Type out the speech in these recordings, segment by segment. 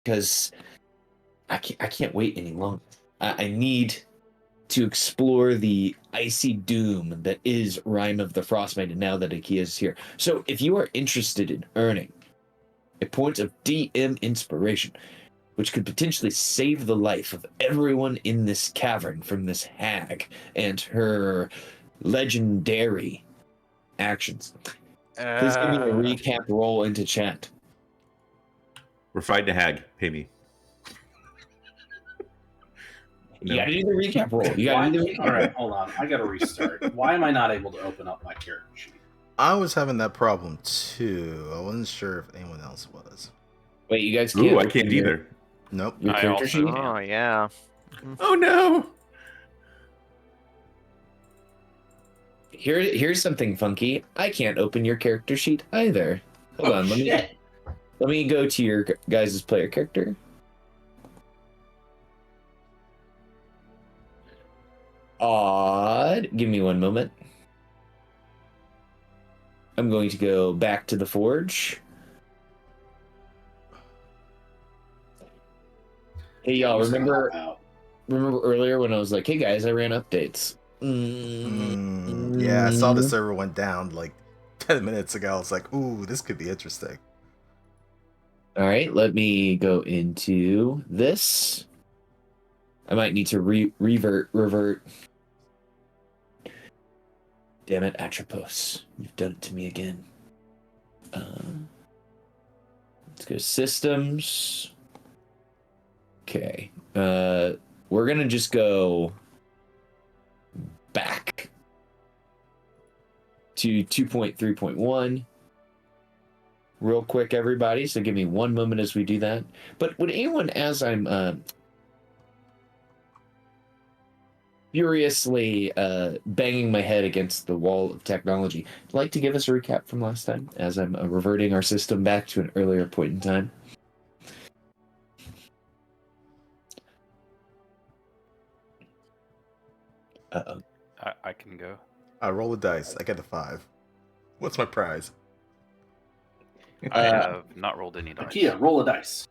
because I can't wait any longer. I need to explore the icy doom that is Rime of the Frostmaiden now that Akia is here. So if you are interested in earning a point of DM inspiration, which could potentially save the life of everyone in this cavern from this hag and her legendary actions, please give me a recap roll into chat. We're fighting a hag. Pay me. You gotta do the recap roll. You gotta do the recap. All right, hold on. I gotta restart. Why am I not able to open up my character sheet? I was having that problem too. I wasn't sure if anyone else was. Wait, you guys Ooh, can't. I can't either. Nope. Your character sheet? Oh, yeah. Oh no! Here's something funky. I can't open your character sheet either. Hold on, let me go to your guys' player character. Odd. Give me one moment. I'm going to go back to the forge. Hey y'all, remember earlier when I was like, hey guys, I ran updates. Yeah, I saw the server went down like 10 minutes ago. I was like, ooh, this could be interesting. All right, let me go into this. I might need to revert. Damn it, Atropos. You've done it to me again. Let's go systems. Okay. We're going to just go back to 2.3.1 real quick, everybody. So give me one moment as we do that. But would anyone, as I'm furiously banging my head against the wall of technology, like to give us a recap from last time as I'm reverting our system back to an earlier point in time? Uh-oh. I can go. I roll a dice. I get a 5. What's my prize? I have not rolled any dice. Akia, roll a dice.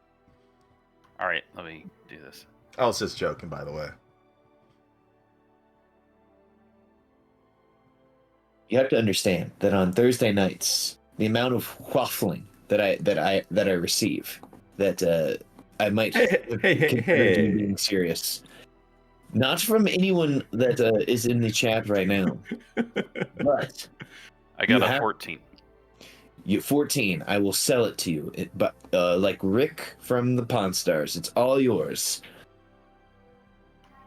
All right, let me do this. I was just joking, by the way. You have to understand that on Thursday nights, the amount of waffling that I receive, that I might consider being serious. Not from anyone that is in the chat right now, but I got a 14. You 14. I will sell it to you. But like Rick from the Pawn Stars, it's all yours.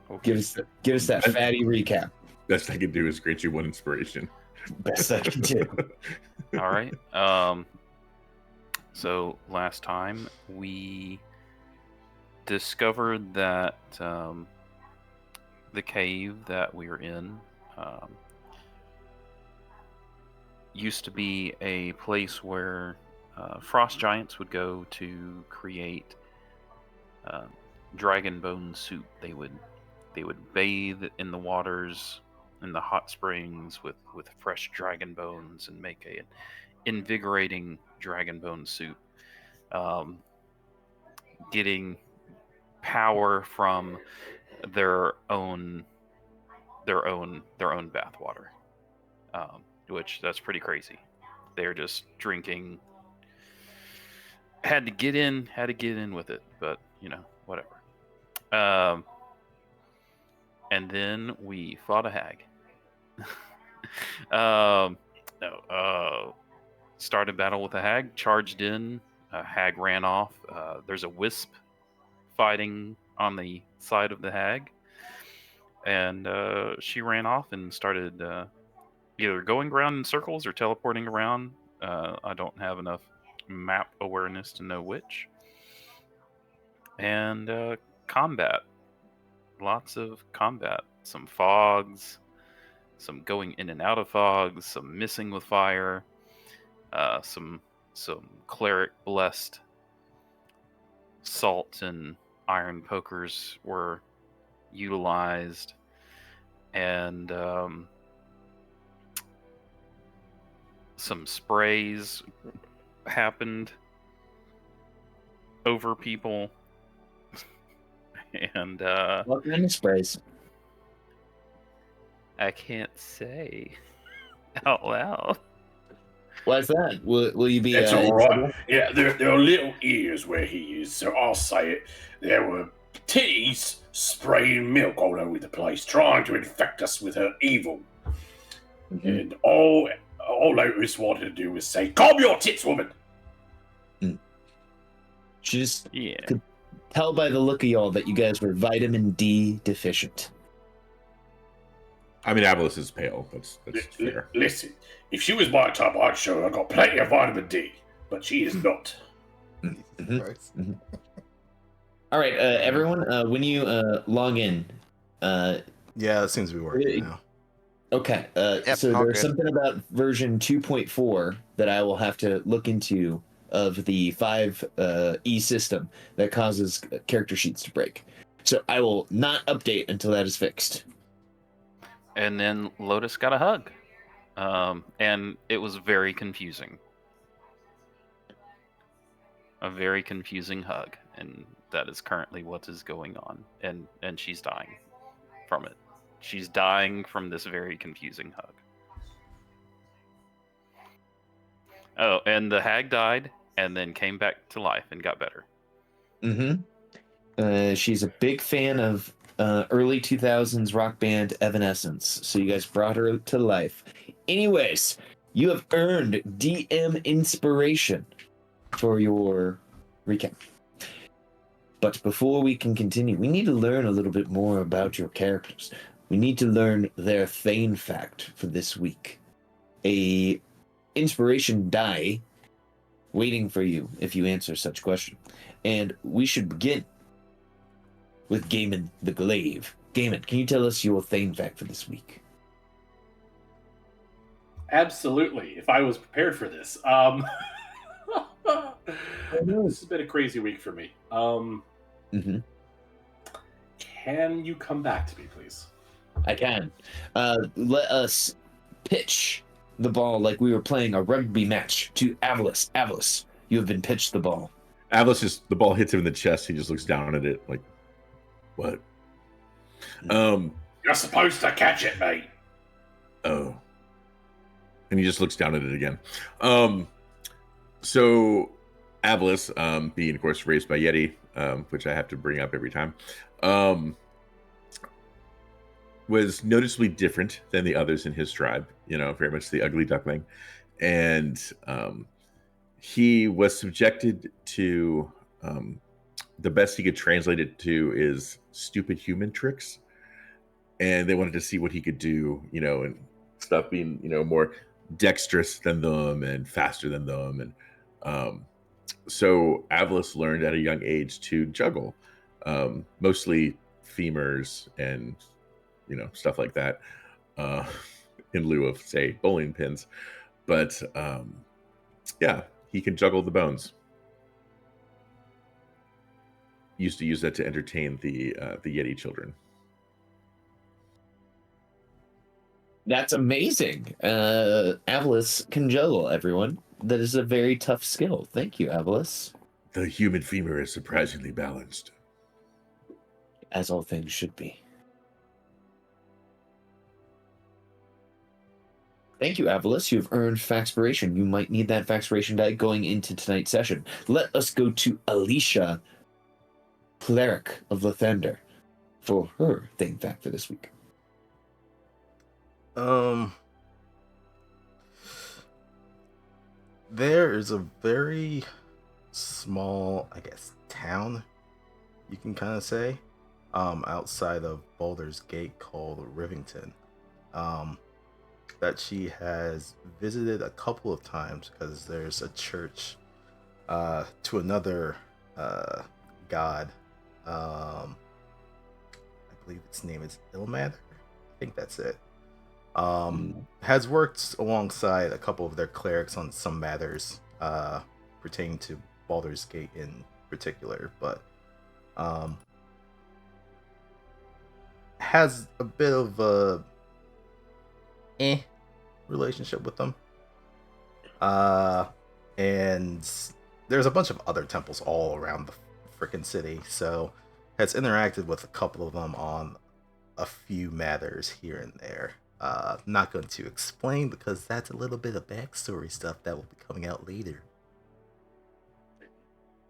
Okay. Give us that fatty recap. Best I can do is grant you 1 inspiration. Best I can do. All right. So last time we discovered that the cave that we were in used to be a place where frost giants would go to create dragon bone soup. They would bathe in the waters, in the hot springs with fresh dragon bones and make a invigorating dragon bone soup, getting power from their own bathwater, which that's pretty crazy. They're just drinking. Had to get in with it, but whatever. And then we fought a hag. Started battle with a hag, charged in. A hag ran off. There's a wisp fighting on the side of the hag, and she ran off and started either going around in circles or teleporting around. I don't have enough map awareness to know which. And combat. Lots of combat. Some fogs, some going in and out of fogs, some missing with fire, some cleric blessed salt and iron pokers were utilized, and some sprays happened over people And What kind of sprays? I can't say out loud. Why's that? Will you be? That's in all right. trouble? Yeah, there are little ears where he is, so I'll say it. There were titties spraying milk all over the place, trying to infect us with her evil. Mhm. And all Lotus wanted to do was say, "Calm your tits, woman." She just Yeah. could tell by the look of y'all that you guys were vitamin D deficient. I mean, Avalis is pale. That's fair. Listen, if she was my type, I'd show her I got plenty of vitamin D, but she is not. Mhm. Christ. All right, everyone. When you log in, Yeah, it seems to be working now. okay. Yep, So all there's good. something about version 2.4 that I will have to look into of the 5E system that causes character sheets to break. So I will not update until that is fixed. And then Lotus got a hug. And it was very confusing. A very confusing hug. And that is currently what is going on. And she's dying from it. She's dying from this very confusing hug. Oh, and the hag died and then came back to life and got better. She's a big fan of early 2000s rock band Evanescence. So you guys brought her to life. Anyways, you have earned DM inspiration for your recap. But before we can continue, we need to learn a little bit more about your characters. We need to learn their Thane fact for this week. A inspiration die waiting for you if you answer such question. And we should begin with Gaiman the Glaive. Gaiman, can you tell us your Thane fact for this week? Absolutely. If I was prepared for this. This has been a crazy week for me. Mm-hmm. Can you come back to me, please? I can. Let us pitch the ball like we were playing a rugby match to Avalis. Avalis, you have been pitched the ball. Avalis the ball hits him in the chest. He just looks down at it like, what? You're supposed to catch it, mate. Oh. And he just looks down at it again. So Avalis, being of course raised by Yeti, which I have to bring up every time, was noticeably different than the others in his tribe, very much the ugly duckling. And he was subjected to, the best he could translate it to is stupid human tricks. And they wanted to see what he could do, and stuff being, more dexterous than them and faster than them. And so Avalis learned at a young age to juggle, mostly femurs and, stuff like that, in lieu of, say, bowling pins. But yeah, he can juggle the bones. Used to use that to entertain the Yeti children. That's amazing. Avalis can juggle, everyone. That is a very tough skill. Thank you, Avalis. The human femur is surprisingly balanced. As all things should be. Thank you, Avalis. You have earned Faxpiration. You might need that Faxpiration die going into tonight's session. Let us go to Alicia, Cleric of Lathander, for her Thane fact for this week. There is a very small, I guess, town, you can kind of say, outside of Baldur's Gate called Rivington, that she has visited a couple of times because there's a church to another god. I believe its name is Ilmater. I think that's it. Has worked alongside a couple of their clerics on some matters pertaining to Baldur's Gate in particular, but has a bit of a relationship with them. And there's a bunch of other temples all around the freaking city, so has interacted with a couple of them on a few matters here and there. Not going to explain because that's a little bit of backstory stuff that will be coming out later.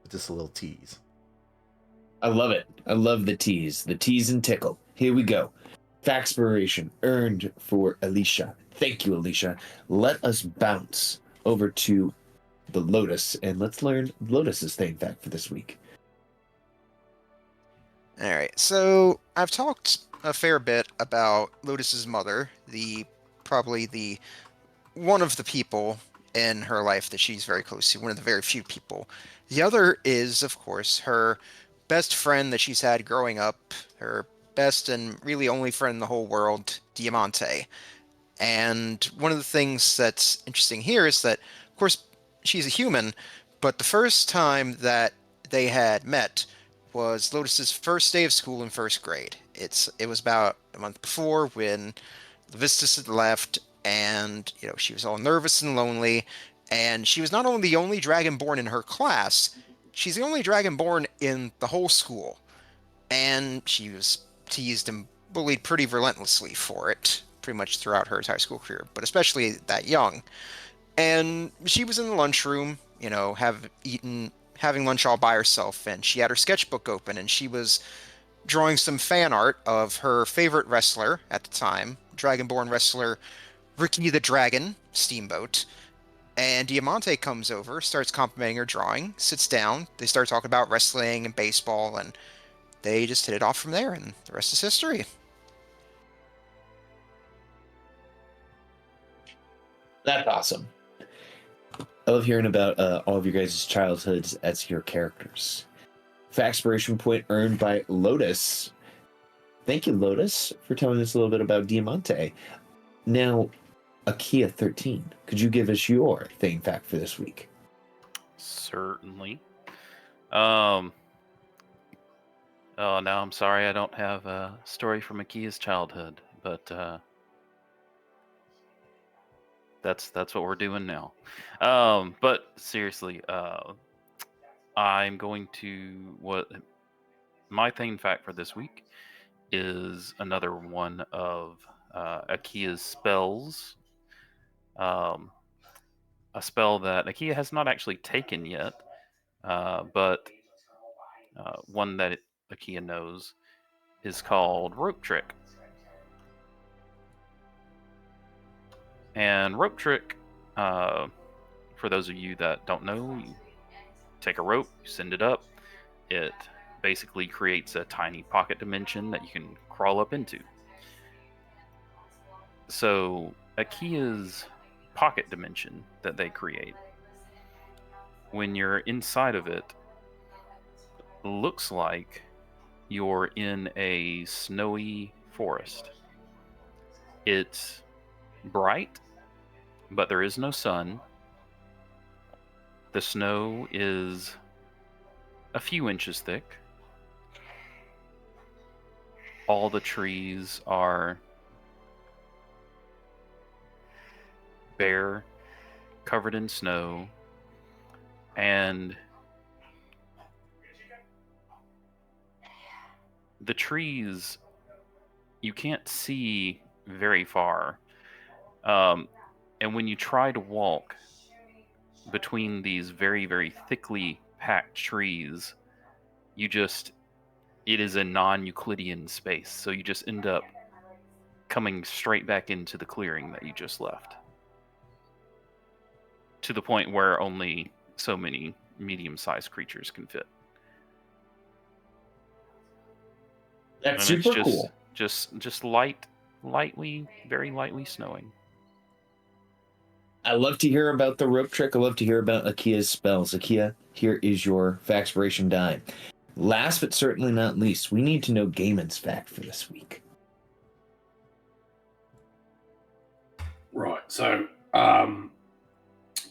Just a little tease. I love it. I love the tease and tickle. Here we go. Faxpiration earned for Alicia. Thank you, Alicia. Let us bounce over to the Lotus and let's learn Lotus's thing fact for this week. All right, so I've talked a fair bit about Lotus's mother, probably the one of the people in her life that she's very close to, one of the very few people. The other is, of course, her best friend that she's had growing up, her best and really only friend in the whole world, Diamante. And one of the things that's interesting here is that, of course, she's a human, but the first time that they had met was Lotus's first day of school in first grade. It was about a month before when Levistus had left, and she was all nervous and lonely. And she was not only the only dragonborn in her class, she's the only dragonborn in the whole school. And she was teased and bullied pretty relentlessly for it, pretty much throughout her entire school career, but especially that young. And she was in the lunchroom, having lunch all by herself, and she had her sketchbook open, and she was drawing some fan art of her favorite wrestler at the time, Dragonborn wrestler Ricky the Dragon Steamboat. And Diamante comes over, starts complimenting her drawing, sits down, they start talking about wrestling and baseball, and they just hit it off from there, and the rest is history. That's awesome. I love hearing about all of your guys' childhoods as your characters. Faxpiration point earned by Lotus. Thank you, Lotus, for telling us a little bit about Diamante. Now, Akia 13, could you give us your thing fact for this week? Certainly. Oh, now I'm sorry I don't have a story from Akia's childhood, but that's what we're doing now. But seriously, I'm going to my thing fact for this week is another one of Akia's spells. A spell that Akia has not actually taken yet, but one that Akia knows is called Rope Trick. And Rope Trick, for those of you that don't know, you take a rope, you send it up, it basically creates a tiny pocket dimension that you can crawl up into. So Akia's pocket dimension that they create, when you're inside of it, looks like you're in a snowy forest. It's bright, but there is no sun. The snow is a few inches thick. All the trees are bare, covered in snow, and the trees, you can't see very far. And when you try to walk between these very, very thickly packed trees, it is a non-Euclidean space. So you just end up coming straight back into the clearing that you just left. To the point where only so many medium-sized creatures can fit. That's And super it's cool. Just very lightly snowing. I love to hear about the rope trick. I love to hear about Akia's spells. Akia, here is your Faxpiration die. Last but certainly not least, we need to know Gaiman's fact for this week. Right. So,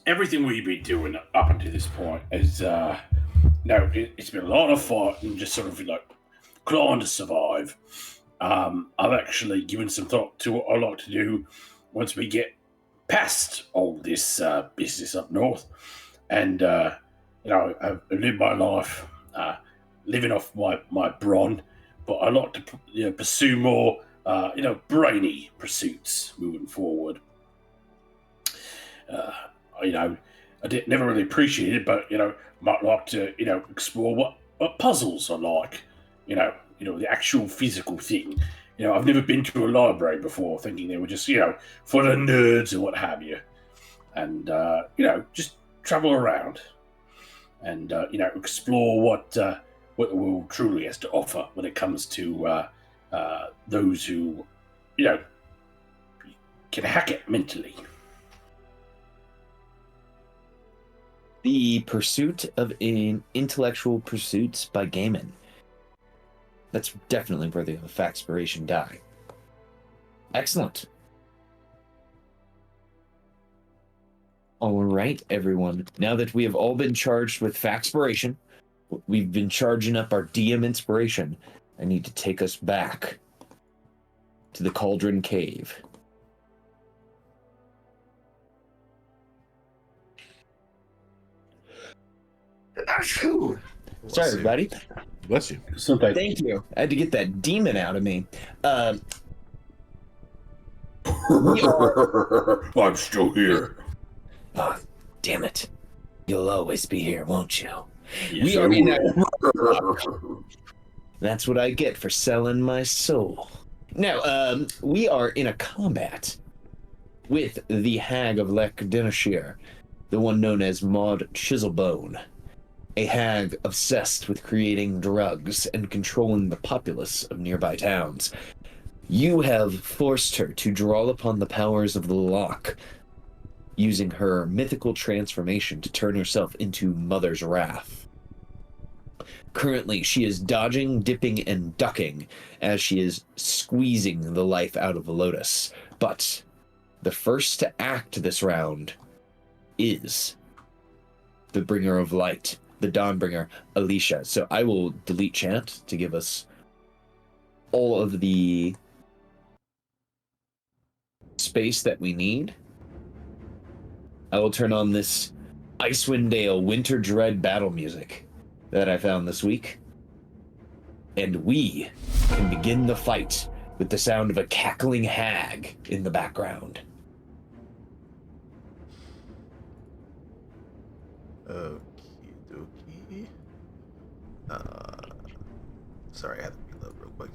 everything we've been doing up until this point is, it's been a lot of fight and just sort of trying to survive. I've actually given some thought to what I'd like to do once we get past all this business up north, and I've lived my life living off my brawn, but I like to pursue more brainy pursuits moving forward. I never really appreciated it, but might like to explore what puzzles are like. The actual physical thing. I've never been to a library before, thinking they were just for the nerds and what have you, and just travel around and explore what the world truly has to offer when it comes to those who can hack it mentally. The pursuit of intellectual pursuits by Gaiman. That's definitely worthy of a Faxpiration die. Excellent. All right, everyone. Now that we have all been charged with Faxpiration, we've been charging up our DM inspiration. I need to take us back to the Cauldron Cave. Sorry, everybody. Bless you. Thank you. I had to get that demon out of me. I'm still here. Oh, damn it. You'll always be here, won't you? Yes, We I are in will. That's what I get for selling my soul. Now, we are in a combat with the Hag of Lekdenashir, the one known as Maud Chiselbone, a hag obsessed with creating drugs and controlling the populace of nearby towns. You have forced her to draw upon the powers of the lock, using her mythical transformation to turn herself into Mother's Wrath. Currently, she is dodging, dipping, and ducking as she is squeezing the life out of Lotus. But the first to act this round is the Bringer of Light, the Dawnbringer, Alicia. So I will delete chat to give us all of the space that we need. I will turn on this Icewind Dale Winter Dread battle music that I found this week. And we can begin the fight with the sound of a cackling hag in the background. Okie dokie. Sorry, I had to reload real quick.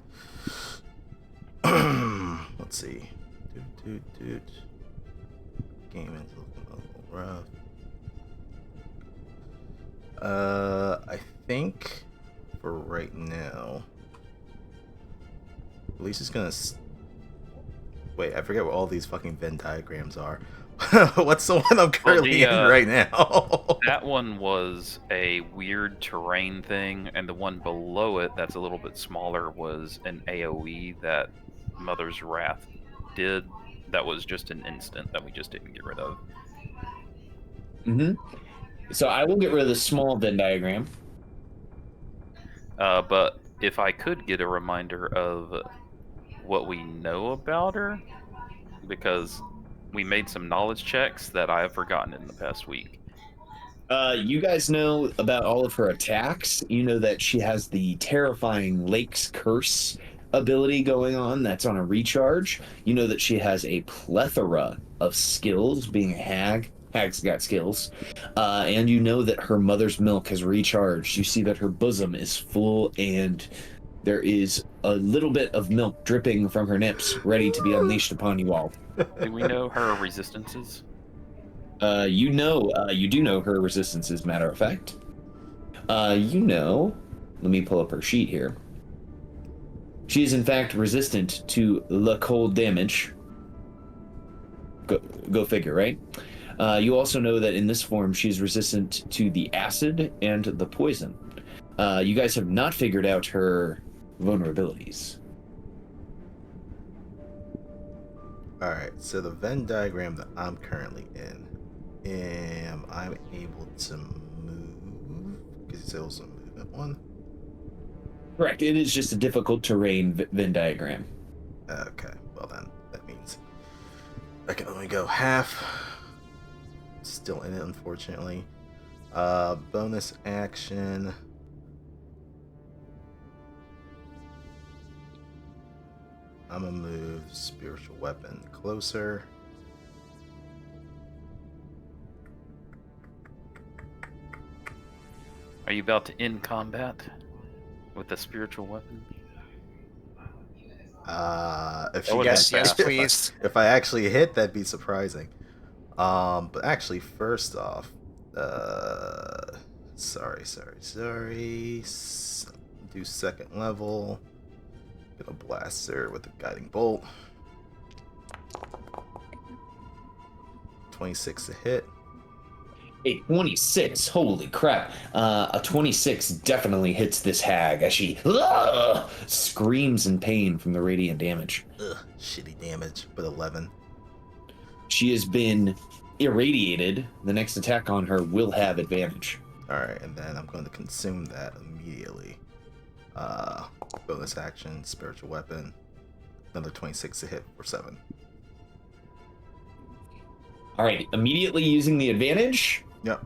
Let's see. Doot. Game is looking a little rough. I think for right now, Lisa's gonna. Wait, I forget what all these fucking Venn diagrams are. What's the one I'm currently in right now? That one was a weird terrain thing, and the one below it that's a little bit smaller was an AoE that Mother's Wrath did. That was just an instant that we just didn't get rid of. Mm-hmm. So I will get rid of the small Venn diagram. But if I could get a reminder of what we know about her, because we made some knowledge checks that I have forgotten in the past week. You guys know about all of her attacks. You know that she has the terrifying Lake's Curse ability going on. That's on a recharge. You know that she has a plethora of skills, being a hag. Hag's got skills. And you know that her mother's milk has recharged. You see that her bosom is full and there is a little bit of milk dripping from her nips, ready to be unleashed upon you all. Do we know her resistances? You do know her resistances, matter of fact. Let me pull up her sheet here. She is in fact resistant to the cold damage. Go figure, right? You also know that in this form, she's resistant to the acid and the poison. You guys have not figured out her vulnerabilities. Alright, so the Venn diagram that I'm currently in, am I able to move? Because it's also movement one. Correct. It is just a difficult terrain Venn diagram. Okay, well then, that means I can only go half. Still in it, unfortunately. Bonus action. I'm gonna move spiritual weapon closer. Are you about to end combat with the spiritual weapon? If That she would've gets, been fast. Yes, please. if I actually hit, that'd be surprising. But actually, first off, sorry. Do second level. Gonna blast her with a guiding bolt. 26 to hit. A 26, holy crap. A 26 definitely hits this hag as she screams in pain from the radiant damage. Ugh, shitty damage, but 11. She has been irradiated. The next attack on her will have advantage. Alright, and then I'm going to consume that immediately. Bonus action, spiritual weapon. Another 26 to hit for 7. All right, immediately using the advantage. Yep.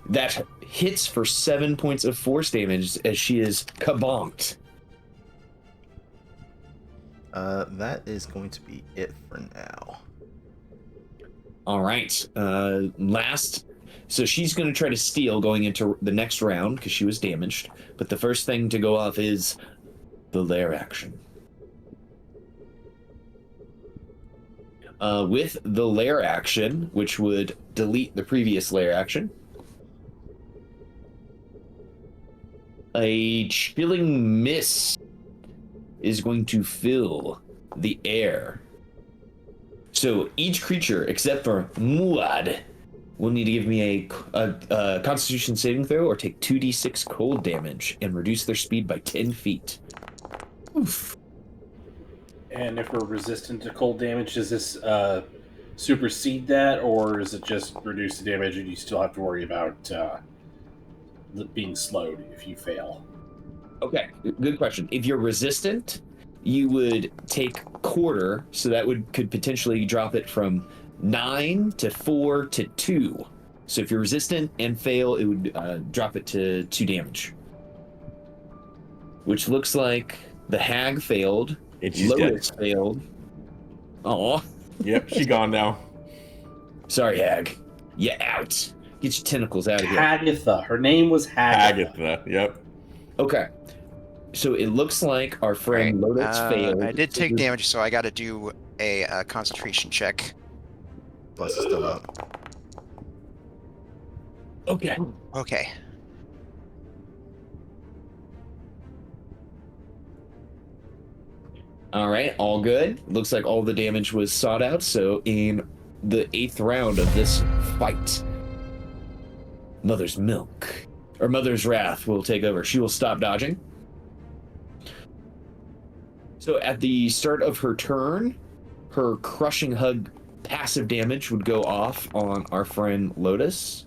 That hits for 7 points of force damage as she is kabonked. That is going to be it for now. All right, last. So she's going to try to steal going into the next round because she was damaged. But the first thing to go off is the lair action. With the lair action, which would delete the previous lair action, a chilling mist is going to fill the air. So each creature, except for Muad, will need to give me a Constitution saving throw or take 2d6 cold damage and reduce their speed by 10 feet. Oof. And if we're resistant to cold damage, does this supersede that, or is it just reduce the damage and you still have to worry about being slowed if you fail? Okay, good question. If you're resistant, you would take quarter, so that could potentially drop it from 9 to 4 to 2. So if you're resistant and fail, it would drop it to 2 damage. Which looks like the hag failed. And she's Lotus dead. failed. Aw. Yep, she gone now. Sorry, hag. You out. Get your tentacles out of here. Hagatha. Her name was Hagatha. Agatha. Yep. Okay. So it looks like our friend Lotus failed. I did take damage, so I got to do a concentration check. Plus it's still up. Okay. Okay. All right, all good. Looks like all the damage was sought out. So in the 8th round of this fight, Mother's Milk, or Mother's Wrath, will take over. She will stop dodging. So at the start of her turn, her Crushing Hug passive damage would go off on our friend Lotus.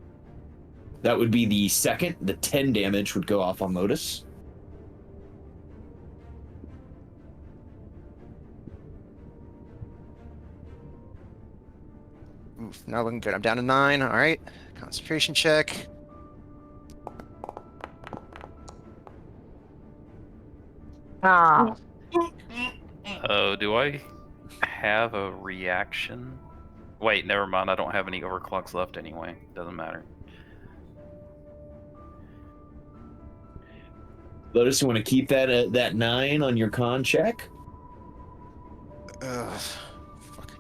That would be the second. The 10 damage would go off on Lotus. Oof, not looking good. I'm down to 9. All right. Concentration check. Oh, do I have a reaction? Wait, never mind. I don't have any overclocks left anyway. Doesn't matter. Lotus, you want to keep that 9 on your con check? Fuck.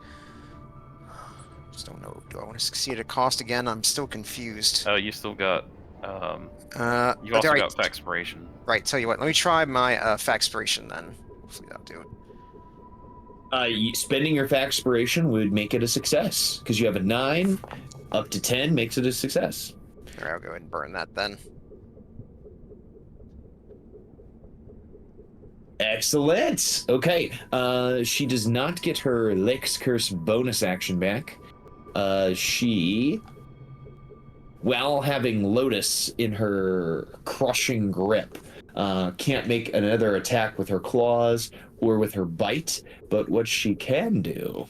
Just don't know. Do I want to succeed at a cost again? I'm still confused. Oh, you still got. You but also alright, got Faxpiration. Right, tell you what. Let me try my Faxpiration then. Hopefully that'll do it. Spending your Faxpiration would make it a success because you have a 9 up to 10 makes it a success. Alright, I'll go ahead and burn that then. Excellent. Okay. She does not get her Lex Curse bonus action back. She, while having Lotus in her crushing grip, can't make another attack with her claws or with her bite, but what she can do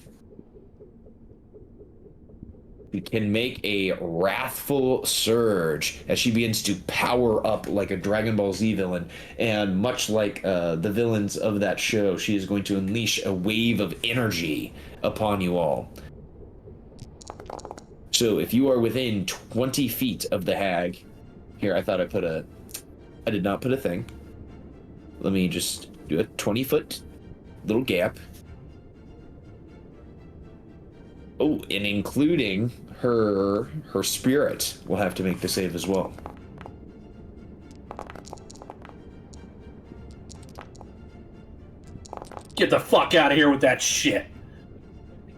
She can make a wrathful surge as she begins to power up like a Dragon Ball Z villain. And much like the villains of that show, she is going to unleash a wave of energy upon you all. So if you are within 20 feet of the hag, here, I did not put a thing. Let me just do a 20-foot little gap. Oh, and including her spirit will have to make the save as well. Get the fuck out of here with that shit.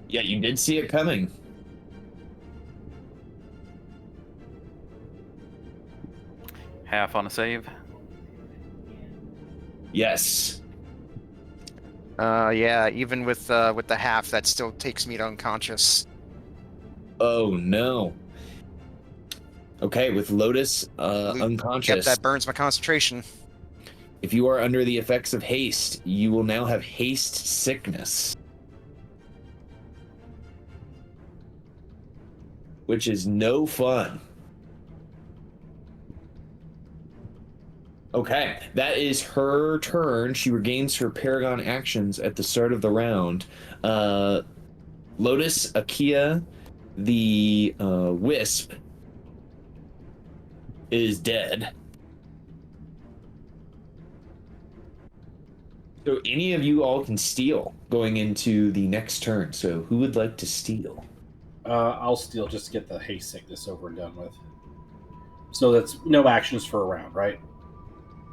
Yeah, you did see it coming. Half on a save. Yes. Yeah, even with the half, that still takes me to unconscious. Oh no. Okay, with Lotus unconscious. Yep, that burns my concentration. If you are under the effects of haste, you will now have haste sickness. Which is no fun. Okay, that is her turn. She regains her Paragon actions at the start of the round. Lotus, Akia, the Wisp is dead. So any of you all can steal going into the next turn. So who would like to steal? I'll steal just to get the haste sickness over and done with. So that's no actions for a round, right?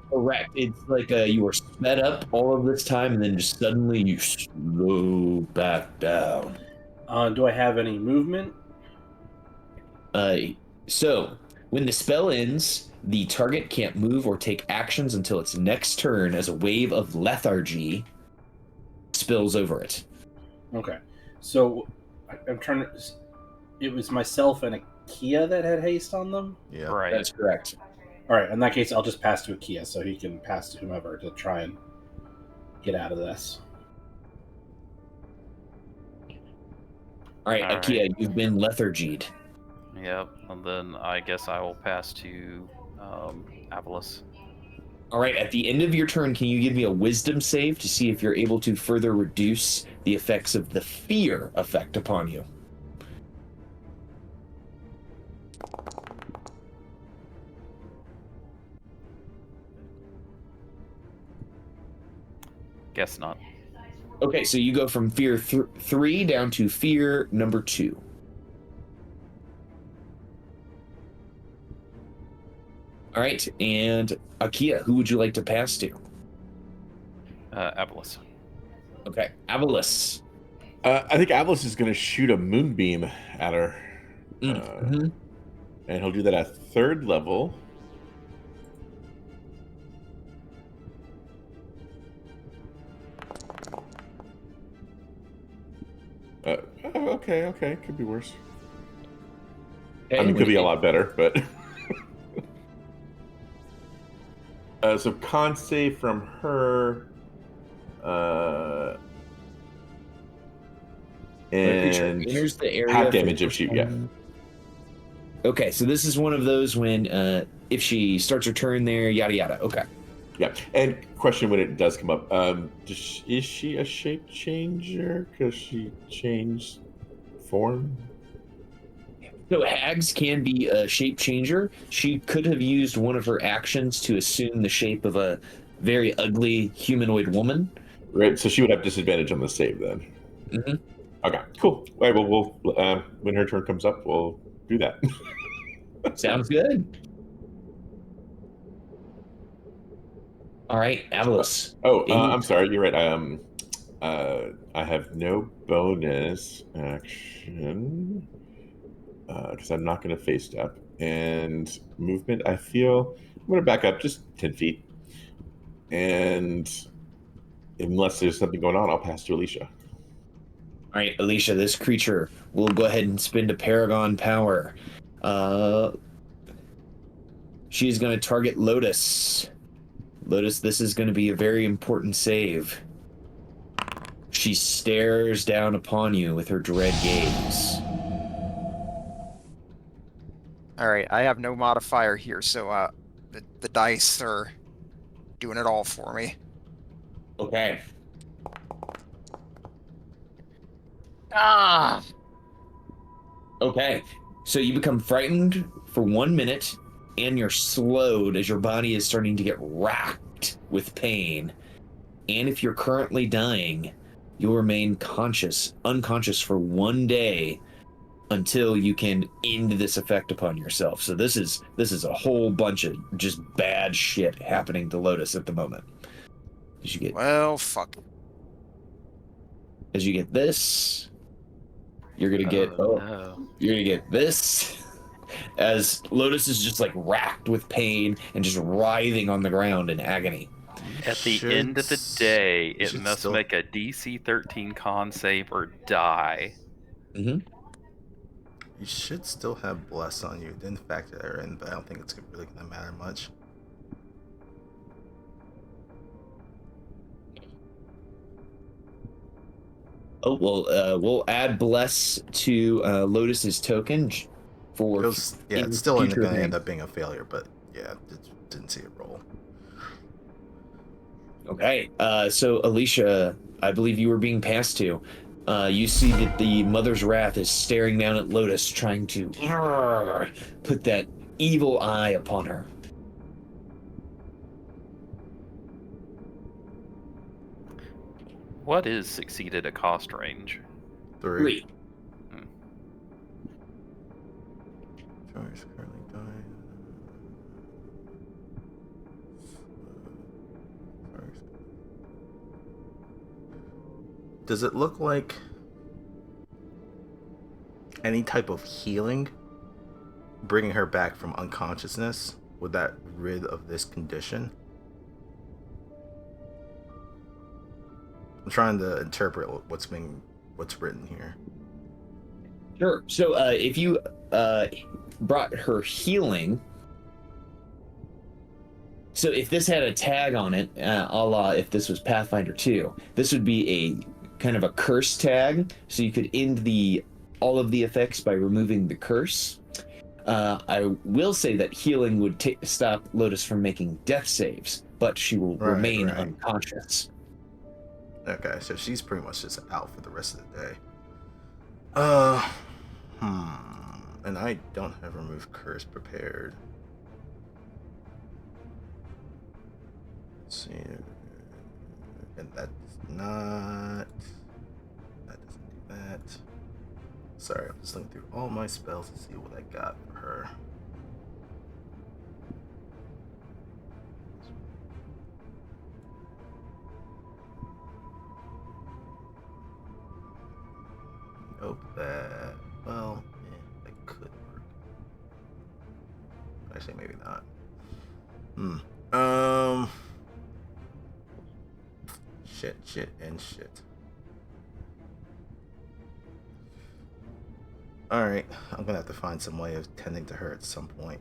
Correct. It's like you were sped up all of this time, and then just suddenly you slow back down. Do I have any movement? So when the spell ends, the target can't move or take actions until its next turn as a wave of lethargy spills over it. Okay. So I'm trying to... It was myself and Akia that had haste on them? Yeah. Right. That's correct. All right, in that case, I'll just pass to Akia so he can pass to whomever to try and get out of this. All right, All Akia, right. you've been lethargied. Yep. And then I guess I will pass to Avalis. All right, at the end of your turn, can you give me a wisdom save to see if you're able to further reduce the effects of the fear effect upon you? Guess not. Okay, so you go from fear 3 down to fear number 2. All right, and Akia, who would you like to pass to? Avalis. Okay, Avalis. I think Avalis is going to shoot a moonbeam at her. Mm-hmm. And he'll do that at 3rd level. Okay. Could be worse. Okay, I mean, could be a lot better, but... so con save from her... and enters the area half for damage the if she... first Yeah. time. Okay, so this is one of those when if she starts her turn there, yada yada. Okay. Yeah, and question when it does come up: is she a shape changer? Because she changed form. So hags can be a shape changer. She could have used one of her actions to assume the shape of a very ugly humanoid woman. Right. So she would have disadvantage on the save then. Mm-hmm. Okay. Cool. All right. Well, we'll when her turn comes up, we'll do that. Sounds good. All right, Avalis. I'm sorry. You're right. I have no bonus action because I'm not going to face step, and movement. I feel I'm going to back up just 10 feet, and unless there's something going on, I'll pass to Alicia. All right, Alicia, this creature will go ahead and spend a Paragon power. She's going to target Lotus. Lotus, this is going to be a very important save. She stares down upon you with her dread gaze. All right, I have no modifier here, so the dice are doing it all for me. Okay. Ah! Okay. So you become frightened for 1 minute, and you're slowed as your body is starting to get racked with pain. And if you're currently dying, you'll remain unconscious for 1 day until you can end this effect upon yourself. So this is a whole bunch of just bad shit happening to Lotus at the moment. Well, fuck. As you get this, you're gonna get no. you're gonna get this. As Lotus is just like racked with pain and just writhing on the ground in agony. At the end of the day, it must make a DC 13 con save or die. Mm-hmm. You should still have Bless on you. It didn't factor that in, but I don't think it's really going to matter much. Oh, well, we'll add Bless to Lotus's token for... It's still going to end up being a failure, but yeah, didn't see it roll. Okay, so Alicia, I believe you were being passed to. You see that the Mother's Wrath is staring down at Lotus, trying to put that evil eye upon her. What is succeeded at cost range? 3. Hmm. Charge currently dying. Does it look like any type of healing bringing her back from unconsciousness? Would that rid of this condition? I'm trying to interpret what's written here. Sure. So if you brought her healing, so if this had a tag on it, a la if this was Pathfinder 2, this would be a kind of a curse tag. So you could end all of the effects by removing the curse. I will say that healing would stop Lotus from making death saves, but she will remain unconscious. Okay, so she's pretty much just out for the rest of the day. And I don't have remove curse prepared. Let's see. And that doesn't do that. Sorry, I'm just looking through all my spells to see what I got for her. Nope, that could work. Actually, maybe not. Shit, and shit. Alright, I'm gonna have to find some way of tending to her at some point.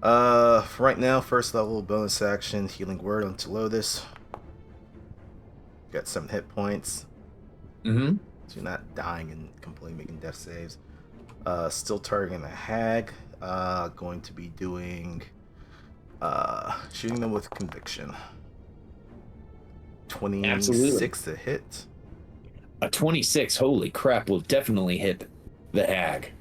For right now, first level bonus action, healing word onto Lotus. Got 7 hit points. Mm-hmm. So you're not dying and completely making death saves. Still targeting the hag. Going to be doing shooting them with conviction. 26 to hit. A 26, holy crap, will definitely hit the hag.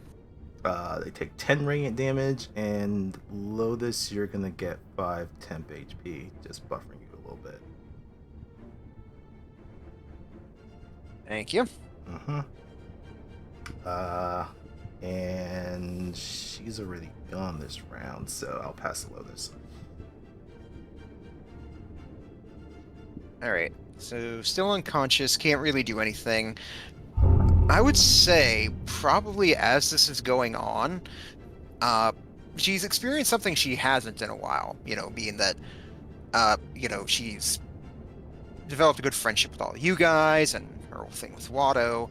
They take 10 radiant damage, and Lotus, you're gonna get 5 temp HP, just buffering you a little bit. Thank you. And she's already gone this round, so I'll pass to Lotus. Alright, so still unconscious, can't really do anything. I would say, probably as this is going on, she's experienced something she hasn't in a while, being that, she's developed a good friendship with all you guys, and her whole thing with Watto,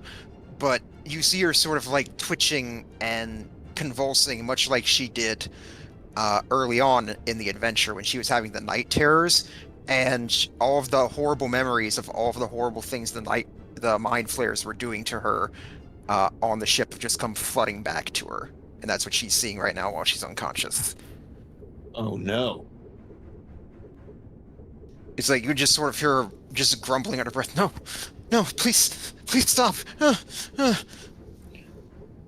but you see her sort of like twitching and convulsing, much like she did early on in the adventure when she was having the night terrors, and all of the horrible memories of all of the horrible things the mind flayers were doing to her on the ship just come flooding back to her. and that's what she's seeing right now while she's unconscious. Oh no. It's like you just sort of hear her just grumbling under breath. No, please stop.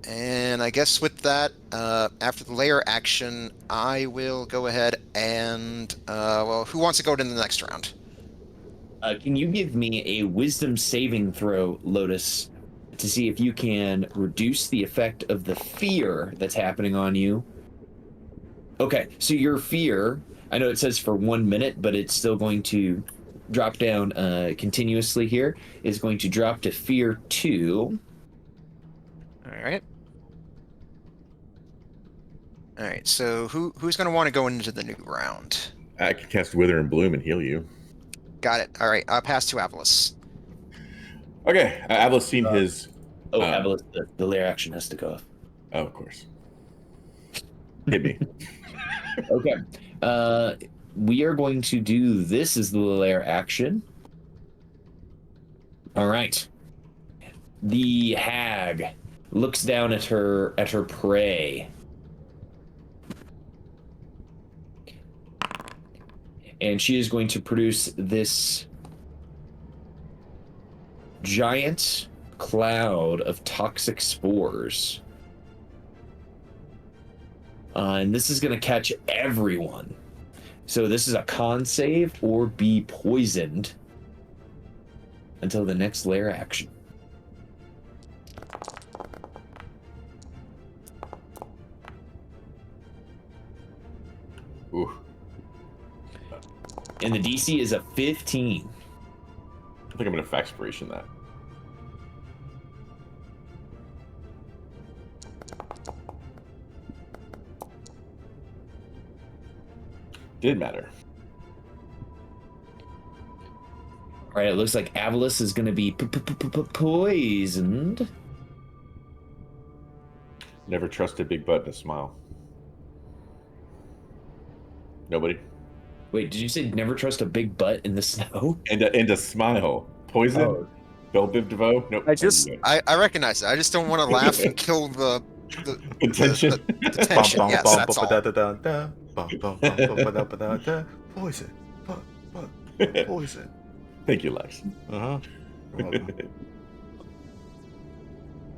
And I guess with that, after the layer action, I will go ahead and, who wants to go to the next round? Can you give me a wisdom saving throw, Lotus, to see if you can reduce the effect of the fear that's happening on you? Okay, so your fear, I know it says for 1 minute, but it's still going to drop down continuously here, is going to drop to fear 2. All right, so who's going to want to go into the new round? I can cast Wither and Bloom and heal you. Got it. All right, I'll pass to Avalos. Okay, Avla's seen his... Avalos, the layer action has to go off. Oh, of course. Hit me. Okay. We are going to do this as the layer action. All right. The hag looks down at her prey. And she is going to produce this giant cloud of toxic spores. And this is going to catch everyone. So this is a con save or be poisoned until the next layer action. Ooh. And the DC is a 15. I think I'm going to Faxpiration that. Did matter. All right, it looks like Avalos is going to be poisoned. Never trust a big butt and a smile. Nobody? Wait, did you say never trust a big butt in the snow? And a smile. Poison? Oh. Belle Biv DeVoe? Nope. I recognize it. I just don't want to laugh and kill the tension. The tension. Yes, that's all. Poison. Poison. Thank you, Lex.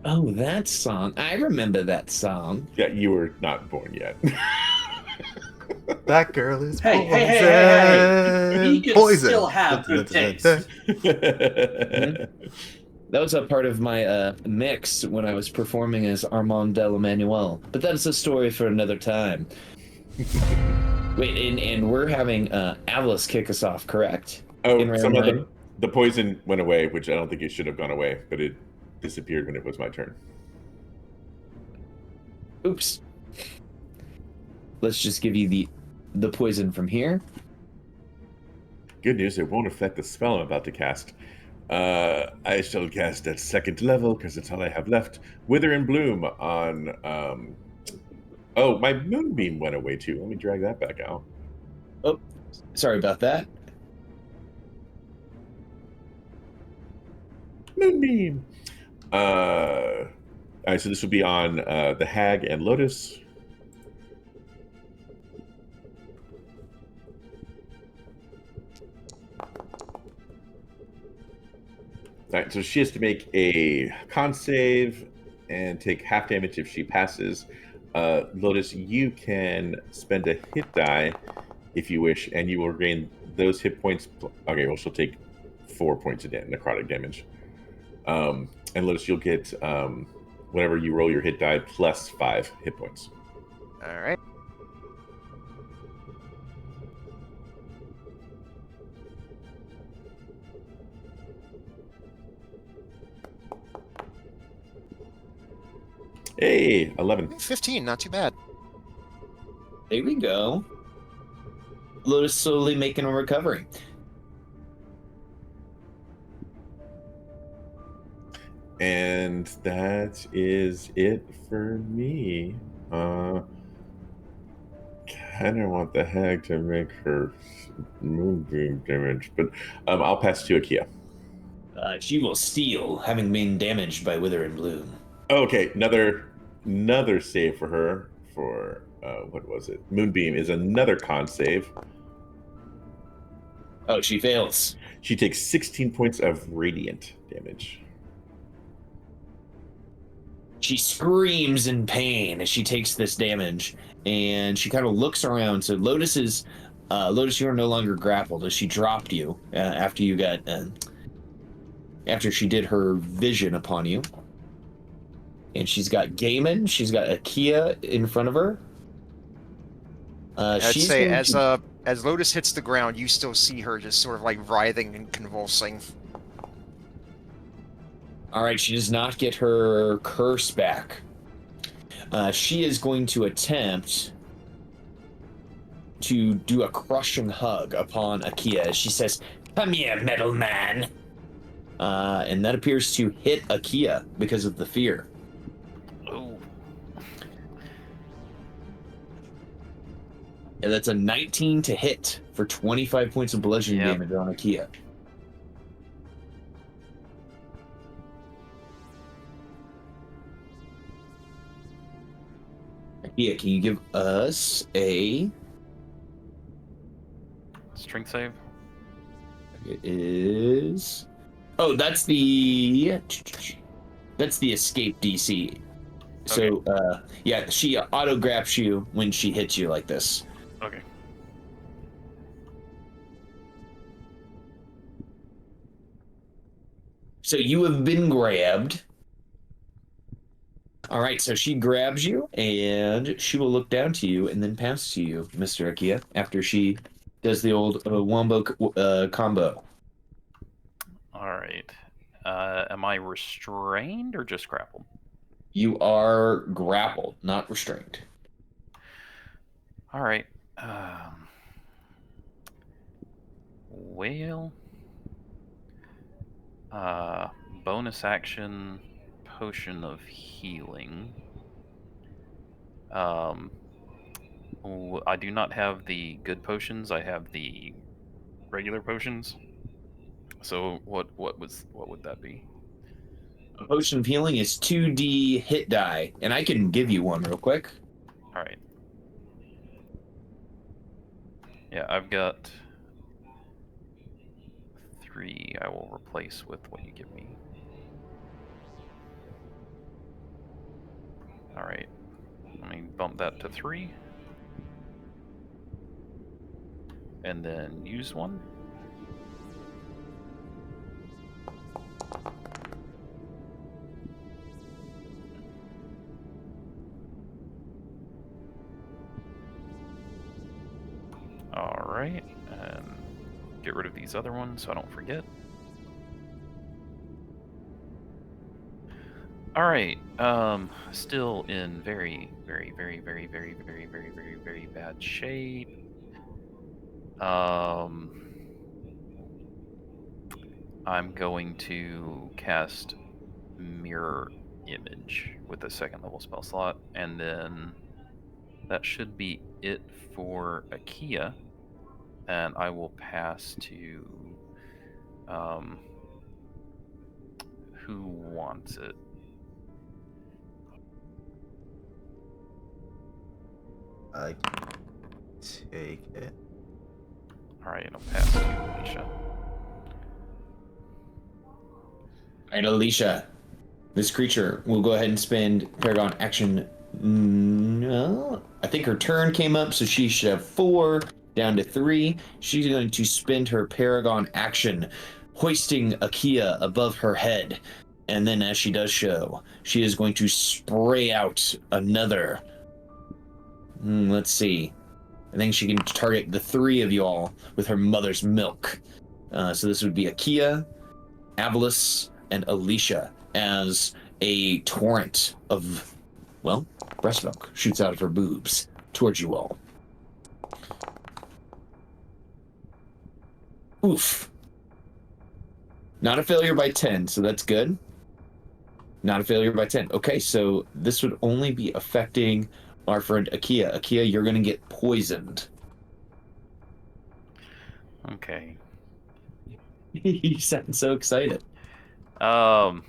Oh, that song. I remember that song. Yeah, you were not born yet. That girl is poison. Hey. You can Poison. still have good taste. That was a part of my mix when I was performing as Armand Del Emmanuel. But that's a story for another time. Wait, and we're having Avalos kick us off, correct? Oh, somehow the poison went away, which I don't think it should have gone away, but it disappeared when it was my turn. Oops. Let's just give you the poison from here. Good news, it won't affect the spell I'm about to cast. I shall cast at 2nd level, because that's all I have left. Wither and Bloom on... Oh, my Moonbeam went away too. Let me drag that back out. Oh, sorry about that. Moonbeam! Alright, so this will be on the Hag and Lotus. Alright, so she has to make a con save and take half damage if she passes. Lotus, you can spend a hit die if you wish, and you will gain those hit points. Okay, well, she'll take 4 points of necrotic damage. And Lotus, you'll get whenever you roll your hit die plus 5 hit points. All right. Hey, 11. 15, not too bad. There we go. Lotus slowly making a recovery. And that is it for me. Kind of want the hag to make her moonbeam damage, but I'll pass to Akia. She will steal, having been damaged by Wither and Bloom. Okay, another another save for her for what was it? Moonbeam is another con save. Oh, she fails. She takes 16 points of radiant damage. She screams in pain as she takes this damage, and she kind of looks around. So Lotus, you are no longer grappled as she dropped you after you got after she did her vision upon you. And she's got Gaiman, she's got Akia in front of her. I'd She's say going to- as Lotus hits the ground, you still see her just sort of like writhing and convulsing. All right, she does not get her curse back. She is going to attempt to do a crushing hug upon Akia. She says, "Come here, metal man." And that appears to hit Akia because of the fear. Oh, And that's a 19 to hit for 25 points of bludgeoning Yep. damage on Akia. Akia, can you give us a... strength save. It is... Oh, that's the escape DC. So, yeah, she auto-grabs you when she hits you like this. Okay. So you have been grabbed. All right, so she grabs you, and she will look down to you and then pass to you, Mr. Akia, after she does the old wombo combo. All right. Am I restrained or just grappled? You are grappled, not restrained. All right. Well, bonus action, potion of healing. I do not have the good potions. I have the regular potions. So what would that be? A potion of healing is 2d hit die, and I can give you one real quick. All right. Yeah, I've got 3. I will replace with what you give me. All right. Let me bump that to 3. And then use one. All right, and get rid of these other ones so I don't forget. All right, still in very bad shape. I'm going to cast Mirror Image with a 2nd level spell slot, and then that should be it for Akia. And I will pass to who wants it? I can take it. All right, I'll pass to Alicia. All right, Alicia. This creature will go ahead and spend Paragon action. No, I think her turn came up, so she should have 4 down to 3. She's going to spend her Paragon action, hoisting Akia above her head. And then as she does so, she is going to spray out another. Let's see. I think she can target the 3 of you all with her mother's milk. So this would be Akia, Avalis, and Alicia as a torrent of, well, breast milk shoots out of her boobs towards you all. Oof. Not a failure by 10, so that's good. Not a failure by 10. Okay, so this would only be affecting our friend Akia. Akia, you're going to get poisoned. Okay. You sound so excited. Well,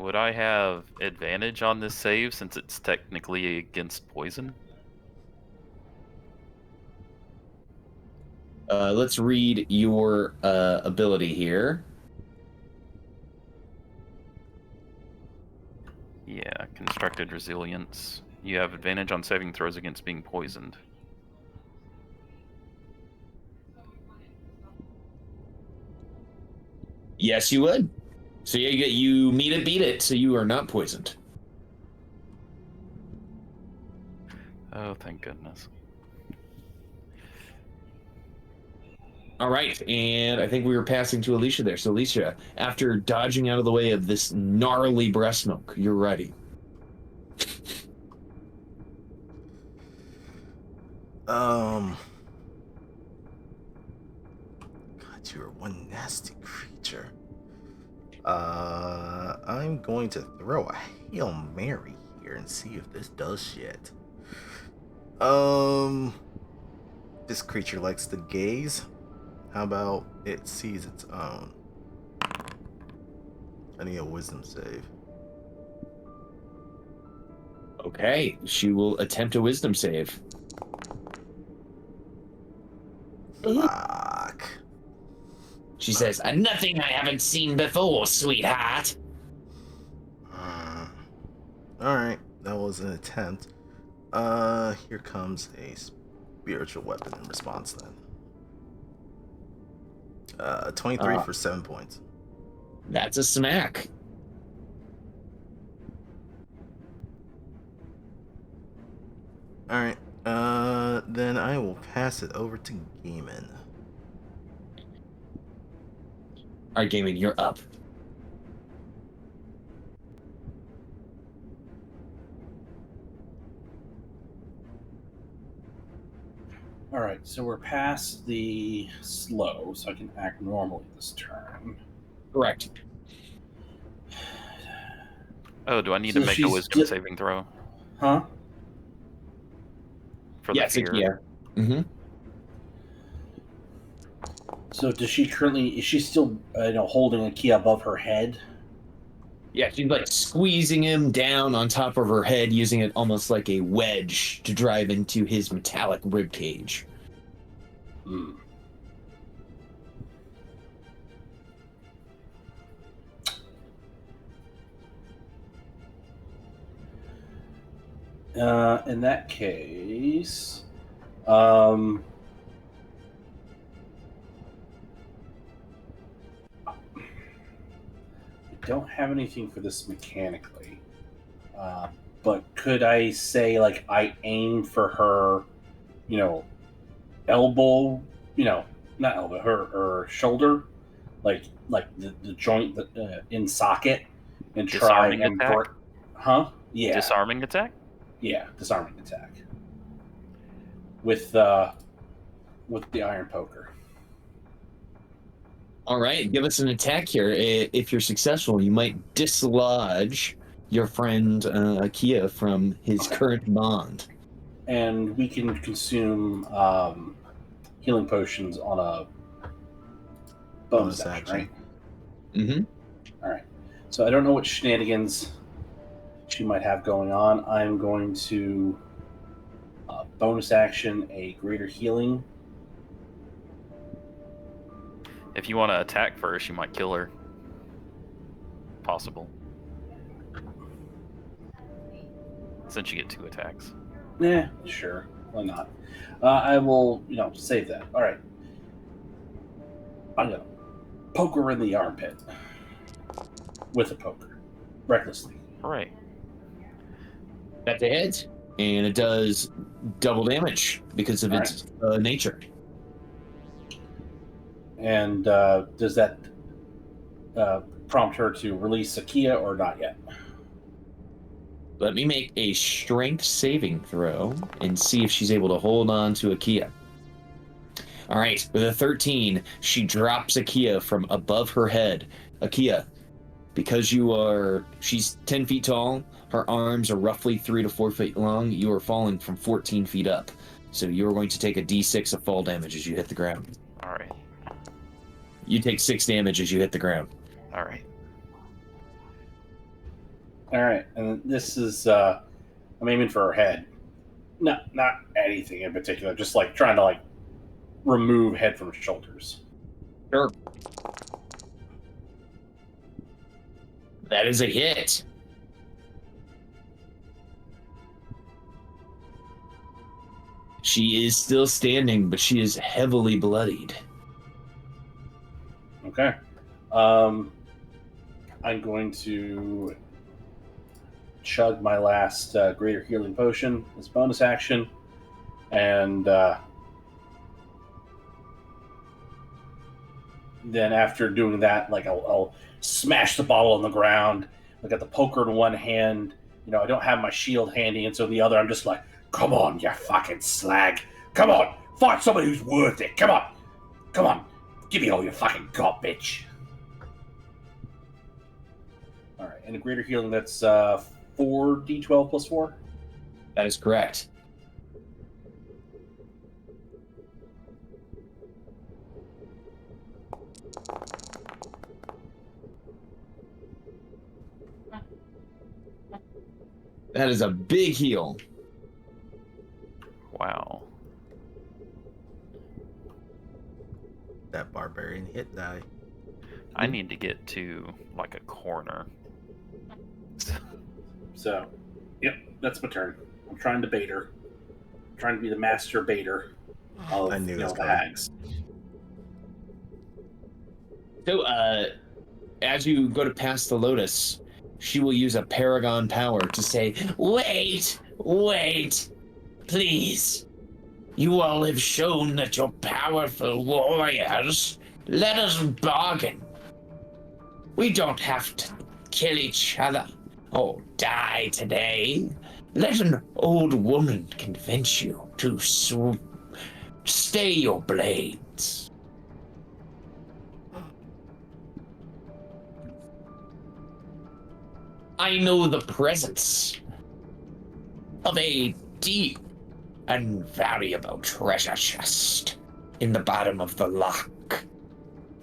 Would I have advantage on this save since it's technically against poison? Let's read your ability here. Yeah, constructed resilience. You have advantage on saving throws against being poisoned. Yes, you would. So you meet it, beat it, so you are not poisoned. Oh, thank goodness. All right, and I think we were passing to Alicia there. So Alicia, after dodging out of the way of this gnarly breast milk, you're ready. God, you are one nasty creature. I'm going to throw a Hail Mary here and see if this does shit. This creature likes to gaze. How about it sees its own? I need a wisdom save. Okay, she will attempt a wisdom save. Fuck. She says, "Nothing I haven't seen before, sweetheart." Alright, that was an attempt. Here comes a spiritual weapon in response then. 23 for 7 points. That's a smack. Alright, then I will pass it over to Gaiman. All right, Gaming, you're up. All right, so we're past the slow, so I can act normally this turn. Correct. Oh, do I need So to make a she's wisdom saving throw Huh? for the Yes, fear? yeah. Mm-hmm. So does she currently? Is she still, holding a key above her head? Yeah, she's like squeezing him down on top of her head, using it almost like a wedge to drive into his metallic rib cage. Hmm. In that case, I don't have anything for this mechanically. But could I say, like, I aim for her, elbow, not elbow, her shoulder, like the joint in socket, and try Disarming and attack? break. Huh? Yeah. Disarming attack? Yeah, disarming attack. With the iron poker. All right, give us an attack here. If you're successful, you might dislodge your friend Akia from his current bond. And we can consume healing potions on a bonus action, right? Mm-hmm. All right. So I don't know what shenanigans she might have going on. I'm going to bonus action a greater healing. If you want to attack first, you might kill her. Possible. Since you get 2 attacks. Yeah, sure. Why not? I will, save that. All right. I'm going to poke her in the armpit with a poker. Recklessly. Hooray. That's a hit, and it does double damage because of its nature. And does that prompt her to release Akia or not yet? Let me make a strength saving throw and see if she's able to hold on to Akia. All right, with a 13, she drops Akia from above her head. Akia, because she's 10 feet tall, her arms are roughly 3 to 4 feet long, you are falling from 14 feet up. So you're going to take a d6 of fall damage as you hit the ground. All right. You take 6 damage as you hit the ground. All right. All right, and this is I'm aiming for her head. No, not anything in particular. Just like trying to like remove head from shoulders. Sure. That is a hit. She is still standing, but she is heavily bloodied. Okay. I'm going to chug my last greater healing potion as bonus action, and then after doing that, like I'll smash the bottle on the ground. I got the poker in one hand. You know, I don't have my shield handy, and so the other, I'm just like, come on, you fucking slag. Come on, find somebody who's worth it. Come on. Come on. Give me all you fucking got, bitch. All right, and a greater healing, that's 4d12 plus 4? That is correct. That is a big heal. Wow. That barbarian hit die. I need to get to like a corner. So, yep, that's my turn. I'm trying to bait her. I'm trying to be the master baiter of I knew it was the coming. hags. So, as you go to pass the lotus, she will use a paragon power to say, wait, please. You all have shown that you're powerful warriors. Let us bargain. We don't have to kill each other or die today. Let an old woman convince you to stay your blades. I know the presence of a deep and valuable treasure chest in the bottom of the loch.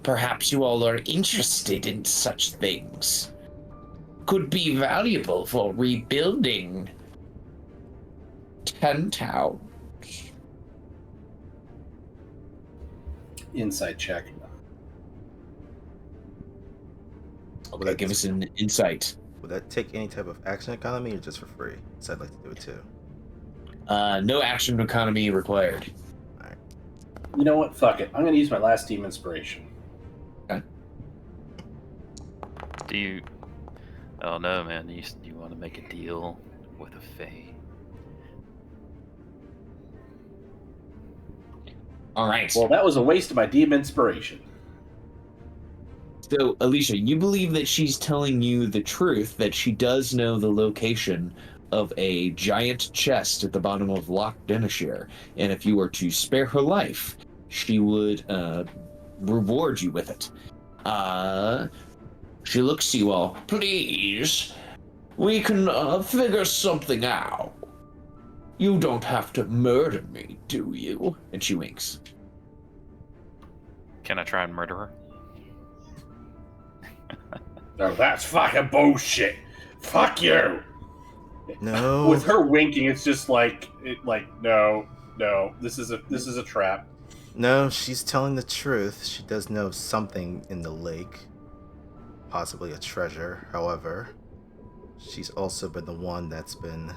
Perhaps you all are interested in such things. Could be valuable for rebuilding 10 towns. Insight check. Okay, give us an insight. Would that take any type of action economy or just for free? So I'd like to do it too. No action economy required. You know what? Fuck it. I'm going to use my last team inspiration. Okay. Do you? Oh no, man! You want to make a deal with a fae? All right. Well, that was a waste of my DM inspiration. So, Alicia, you believe that she's telling you the truth, that she does know the location of a giant chest at the bottom of Loch Denishire, and if you were to spare her life, she would reward you with it. She looks to you all. Please, we can figure something out. You don't have to murder me, do you? And she winks. Can I try and murder her? No, that's fucking bullshit. Fuck you. No. With her winking, it's just like, no, this is a trap. No, she's telling the truth. She does know something in the lake. Possibly a treasure. However, she's also been the one that's been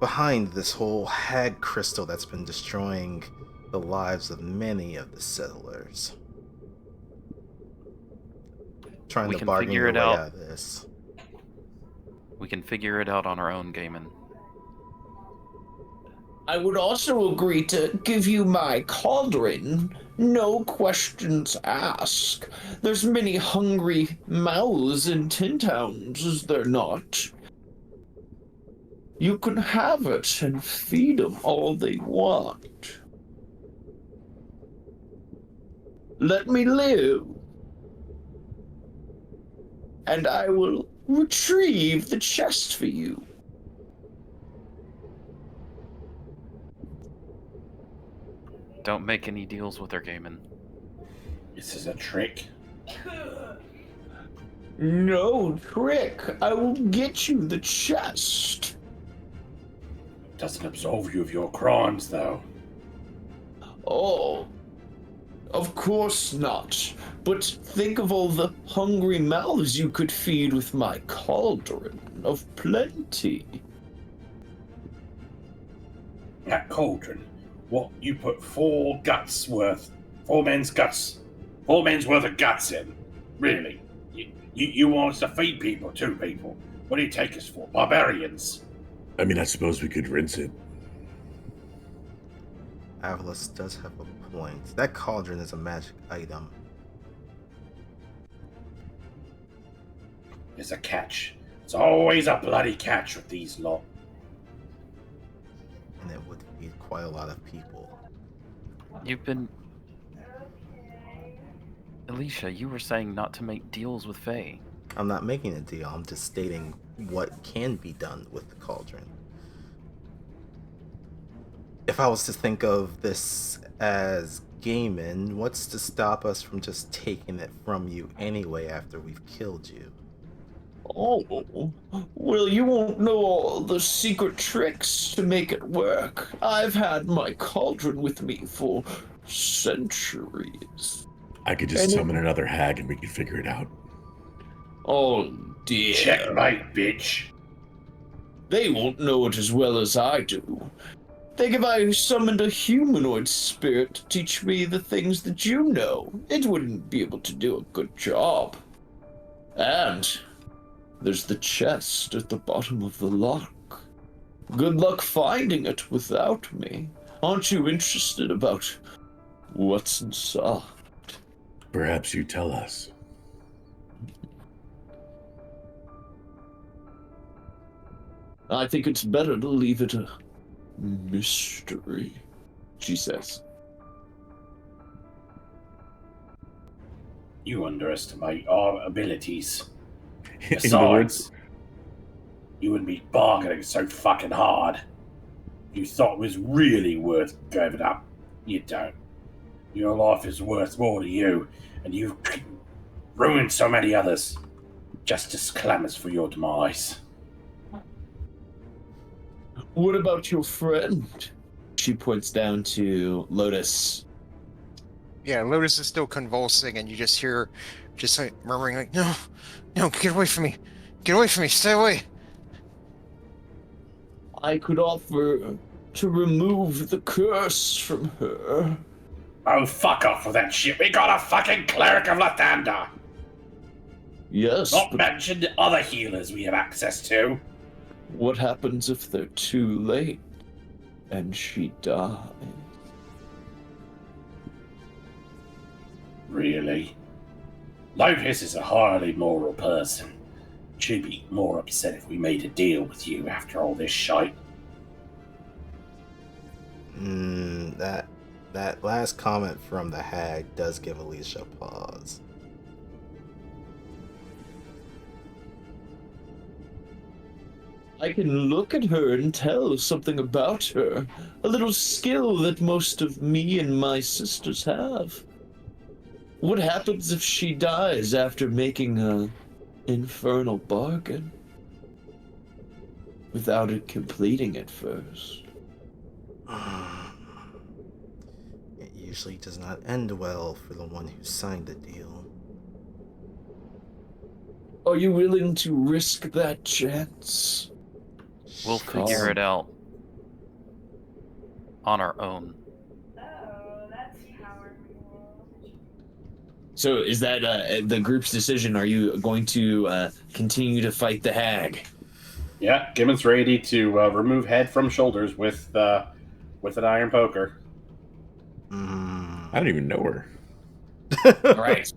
behind this whole hag crystal that's been destroying the lives of many of the settlers. Trying We to can bargain figure your it way out. out of this. We can figure it out on our own, Gaiman. I would also agree to give you my cauldron. No questions asked. There's many hungry mouths in Tin Towns, is there not? You can have it and feed them all they want. Let me live, and I will retrieve the chest for you. Don't make any deals with her, Gaiman. This is a trick. No trick. I will get you the chest. Doesn't absolve you of your crimes, though. Oh, of course not. But think of all the hungry mouths you could feed with my cauldron of plenty. That cauldron, what, you put 4 men's worth of guts in? Really? You want us to feed people, 2 people? What do you take us for? Barbarians? I mean, I suppose we could rinse it. Avalos does have a point. That cauldron is a magic item. There's a catch. There's always a bloody catch with these lot. And it would feed quite a lot of people. You've been... Alicia, you were saying not to make deals with Faye. I'm not making a deal, I'm just stating what can be done with the cauldron. If I was to think of this as gaming, what's to stop us from just taking it from you anyway after we've killed you? Oh, well, you won't know all the secret tricks to make it work. I've had my cauldron with me for centuries. I could just summon another hag and we could figure it out. Oh, dear. Checkmate, bitch. They won't know it as well as I do. Think if I summoned a humanoid spirit to teach me the things that you know, it wouldn't be able to do a good job. And there's the chest at the bottom of the lock. Good luck finding it without me. Aren't you interested about what's inside? Perhaps you tell us. I think it's better to leave it a mystery, she says. You underestimate our abilities. In the Besides, you wouldn't be bargaining so fucking hard. You thought it was really worth giving up. You don't. Your life is worth more to you, and you've ruined so many others. Justice clamors for your demise. What about your friend? She points down to Lotus. Yeah, Lotus is still convulsing, and you just hear, just like murmuring, like, "No, no, get away from me, stay away." I could offer to remove the curse from her. Oh, fuck off with that shit. We got a fucking cleric of Lathander. Yes, Not but mention the other healers we have access to. what happens if they're too late and she dies? Really? Lotus is a highly moral person. She'd be more upset if we made a deal with you after all this shite. That last comment from the hag does give Alicia pause. I can look at her and tell something about her. A little skill that most of me and my sisters have. What happens if she dies after making an infernal bargain? Without it completing it first. It usually does not end well for the one who signed the deal. Are you willing to risk that chance? We'll figure it out on our own. So is that the group's decision? Are you going to continue to fight the hag? Yeah, Gimmin's ready to remove head from shoulders with an iron poker. I don't even know her. All right.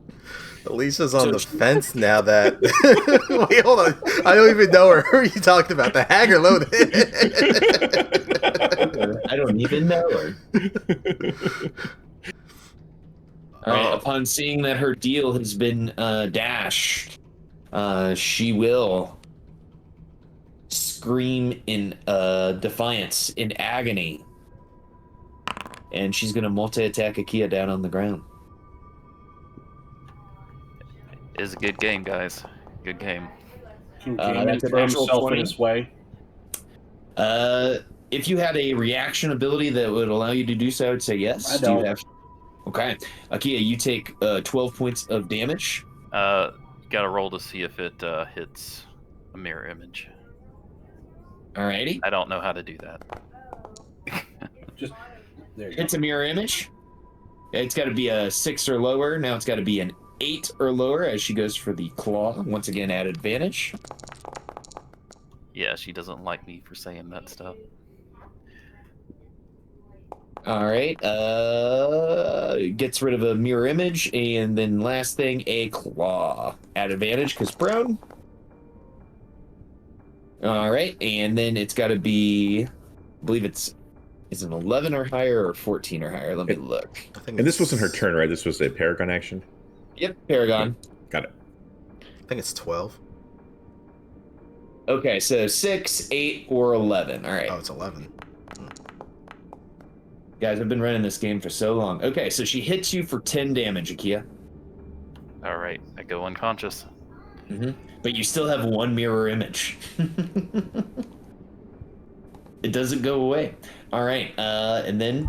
Alicia's on the fence now that... Wait, hold on. I don't even know her. Who are you talking about? The hag or Lotus? I don't even know her. All right, upon seeing that her deal has been dashed, she will scream in defiance, in agony. And she's going to multi-attack Akia down on the ground. It is a good game, guys. Good game. Can That's Gaiman a throw natural himself 20. in his way? If you had a reaction ability that would allow you to do so, I would say yes. I Do you don't. have? Okay. Akia, you take 12 points of damage. Got to roll to see if it hits a mirror image. Alrighty. I don't know how to do that. Just there you It's go. a mirror image. It's got to be a 6 or lower. Now it's got to be an 8 or lower as she goes for the claw. Once again, at advantage. Yeah, she doesn't like me for saying that stuff. All right. Gets rid of a mirror image, and then last thing, a claw at advantage because prone. All right, and then it's got to be, I believe is an 11 or higher or 14 or higher. Let me look. I think And this wasn't her turn, right? This was a Paragon action. Yep, Paragon. Got it. I think it's 12. Okay, so 6, 8, or 11. All right. Oh, it's 11. Guys, I've been running this game for so long. Okay, so she hits you for 10 damage, Akia. All right, I go unconscious. But you still have one mirror image. It doesn't go away. All right, and then...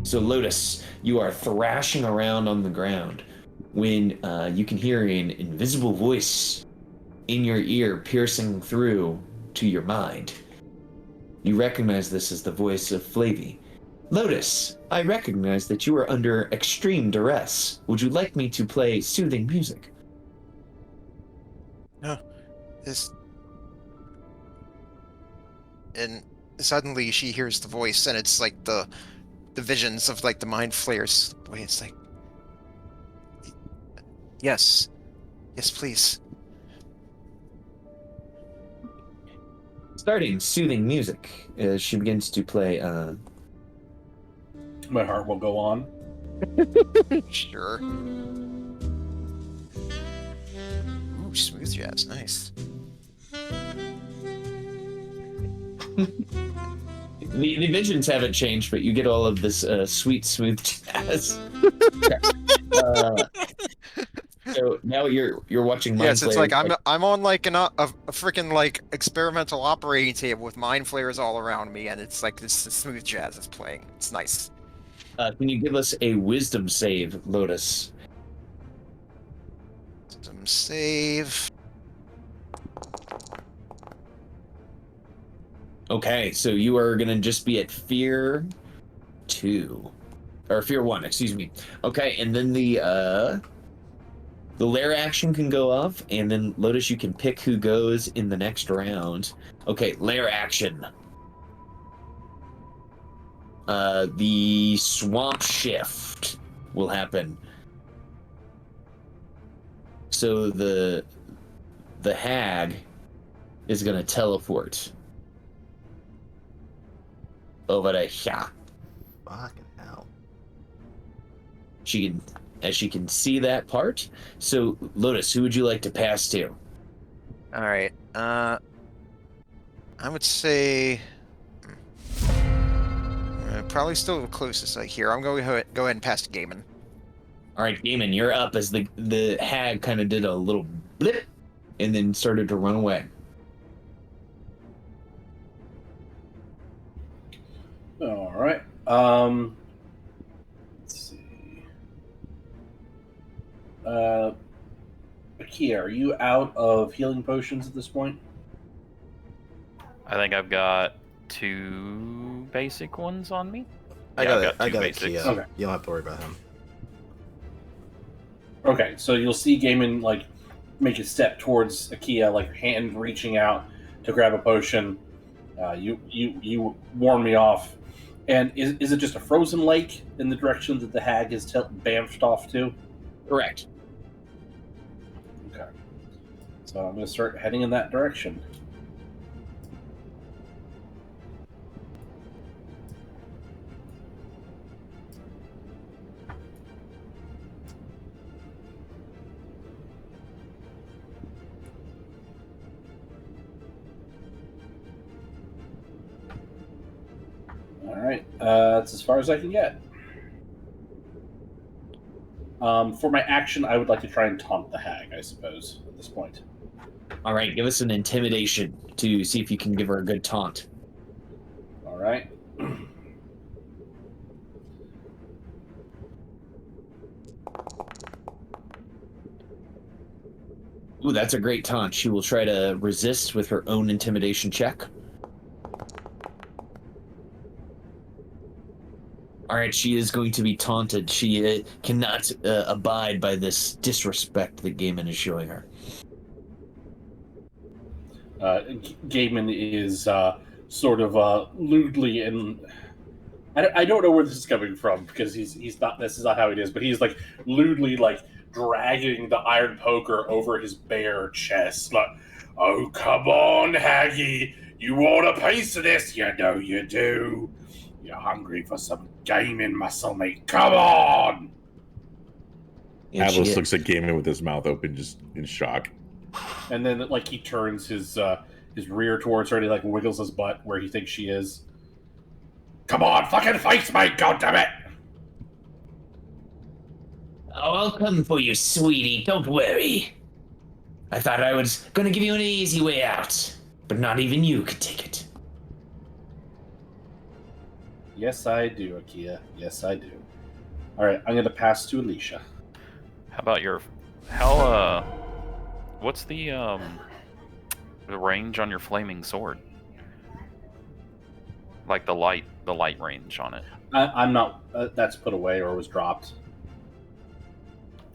So, Lotus, you are thrashing around on the ground when you can hear an invisible voice in your ear piercing through to your mind. You recognize this as the voice of Flavy. Lotus, I recognize that you are under extreme duress. Would you like me to play soothing music? No. And suddenly she hears the voice, and it's like the visions of like the mind flayers. Way it's like, yes, please. Starting soothing music as she begins to play. My heart will go on. Sure. Ooh, smooth jazz, nice. The visions haven't changed, but you get all of this sweet, smooth jazz. So now you're watching Mind Yes, it's Flayers, like I'm on like a freaking like experimental operating table with mind flayers all around me, and it's like this smooth jazz is playing. It's nice. Can you give us a wisdom save, Lotus? Some save. Okay, so you are gonna just be at fear 2, or fear 1, excuse me. Okay, and then the lair action can go off, and then Lotus, you can pick who goes in the next round. Okay, lair action. The swamp shift will happen. So the hag is gonna teleport over to here. Fucking hell. She can see that part. So Lotus, who would you like to pass to? All right. I would say probably still the closest here. I'm going to go ahead and pass to Gaiman. All right, Gaiman, you're up as the hag kind of did a little blip and then started to run away. All right. Let's see. Akia, are you out of healing potions at this point? I think I've got 2 basic ones on me. I Yeah, got I've it. I two got it, basics. Kia. Okay. You don't have to worry about him. Okay, so you'll see Gaiman like make a step towards Akia, like hand reaching out to grab a potion. You warn me off. And is it just a frozen lake in the direction that the hag is bamfed off to? Correct. Okay. So I'm going to start heading in that direction. All right. That's as far as I can get. For my action, I would like to try and taunt the hag, I suppose, at this point. All right, give us an intimidation to see if you can give her a good taunt. All right. Ooh, that's a great taunt. She will try to resist with her own intimidation check. All right, she is going to be taunted. She cannot abide by this disrespect that Gaiman is showing her. Gaiman is sort of lewdly and I don't know where this is coming from because he's not. This is not how it is, but he's like lewdly like dragging the iron poker over his bare chest. Like, oh come on, Haggy, you want a piece of this? You know you do. You're hungry for some gaming muscle meat. Come on. And she Atlas hit. looks at Gaiman with his mouth open, just in shock. And then like he turns his rear towards her and he like wiggles his butt where he thinks she is. Come on, fucking face me, goddammit! Oh, I'll come for you, sweetie. Don't worry. I thought I was gonna give you an easy way out, but not even you could take it. Yes, I do, Akia. Yes, I do. All right, I'm gonna pass to Alicia. How about what's the range on your flaming sword? Like the light range on it. I'm not. That's put away or was dropped.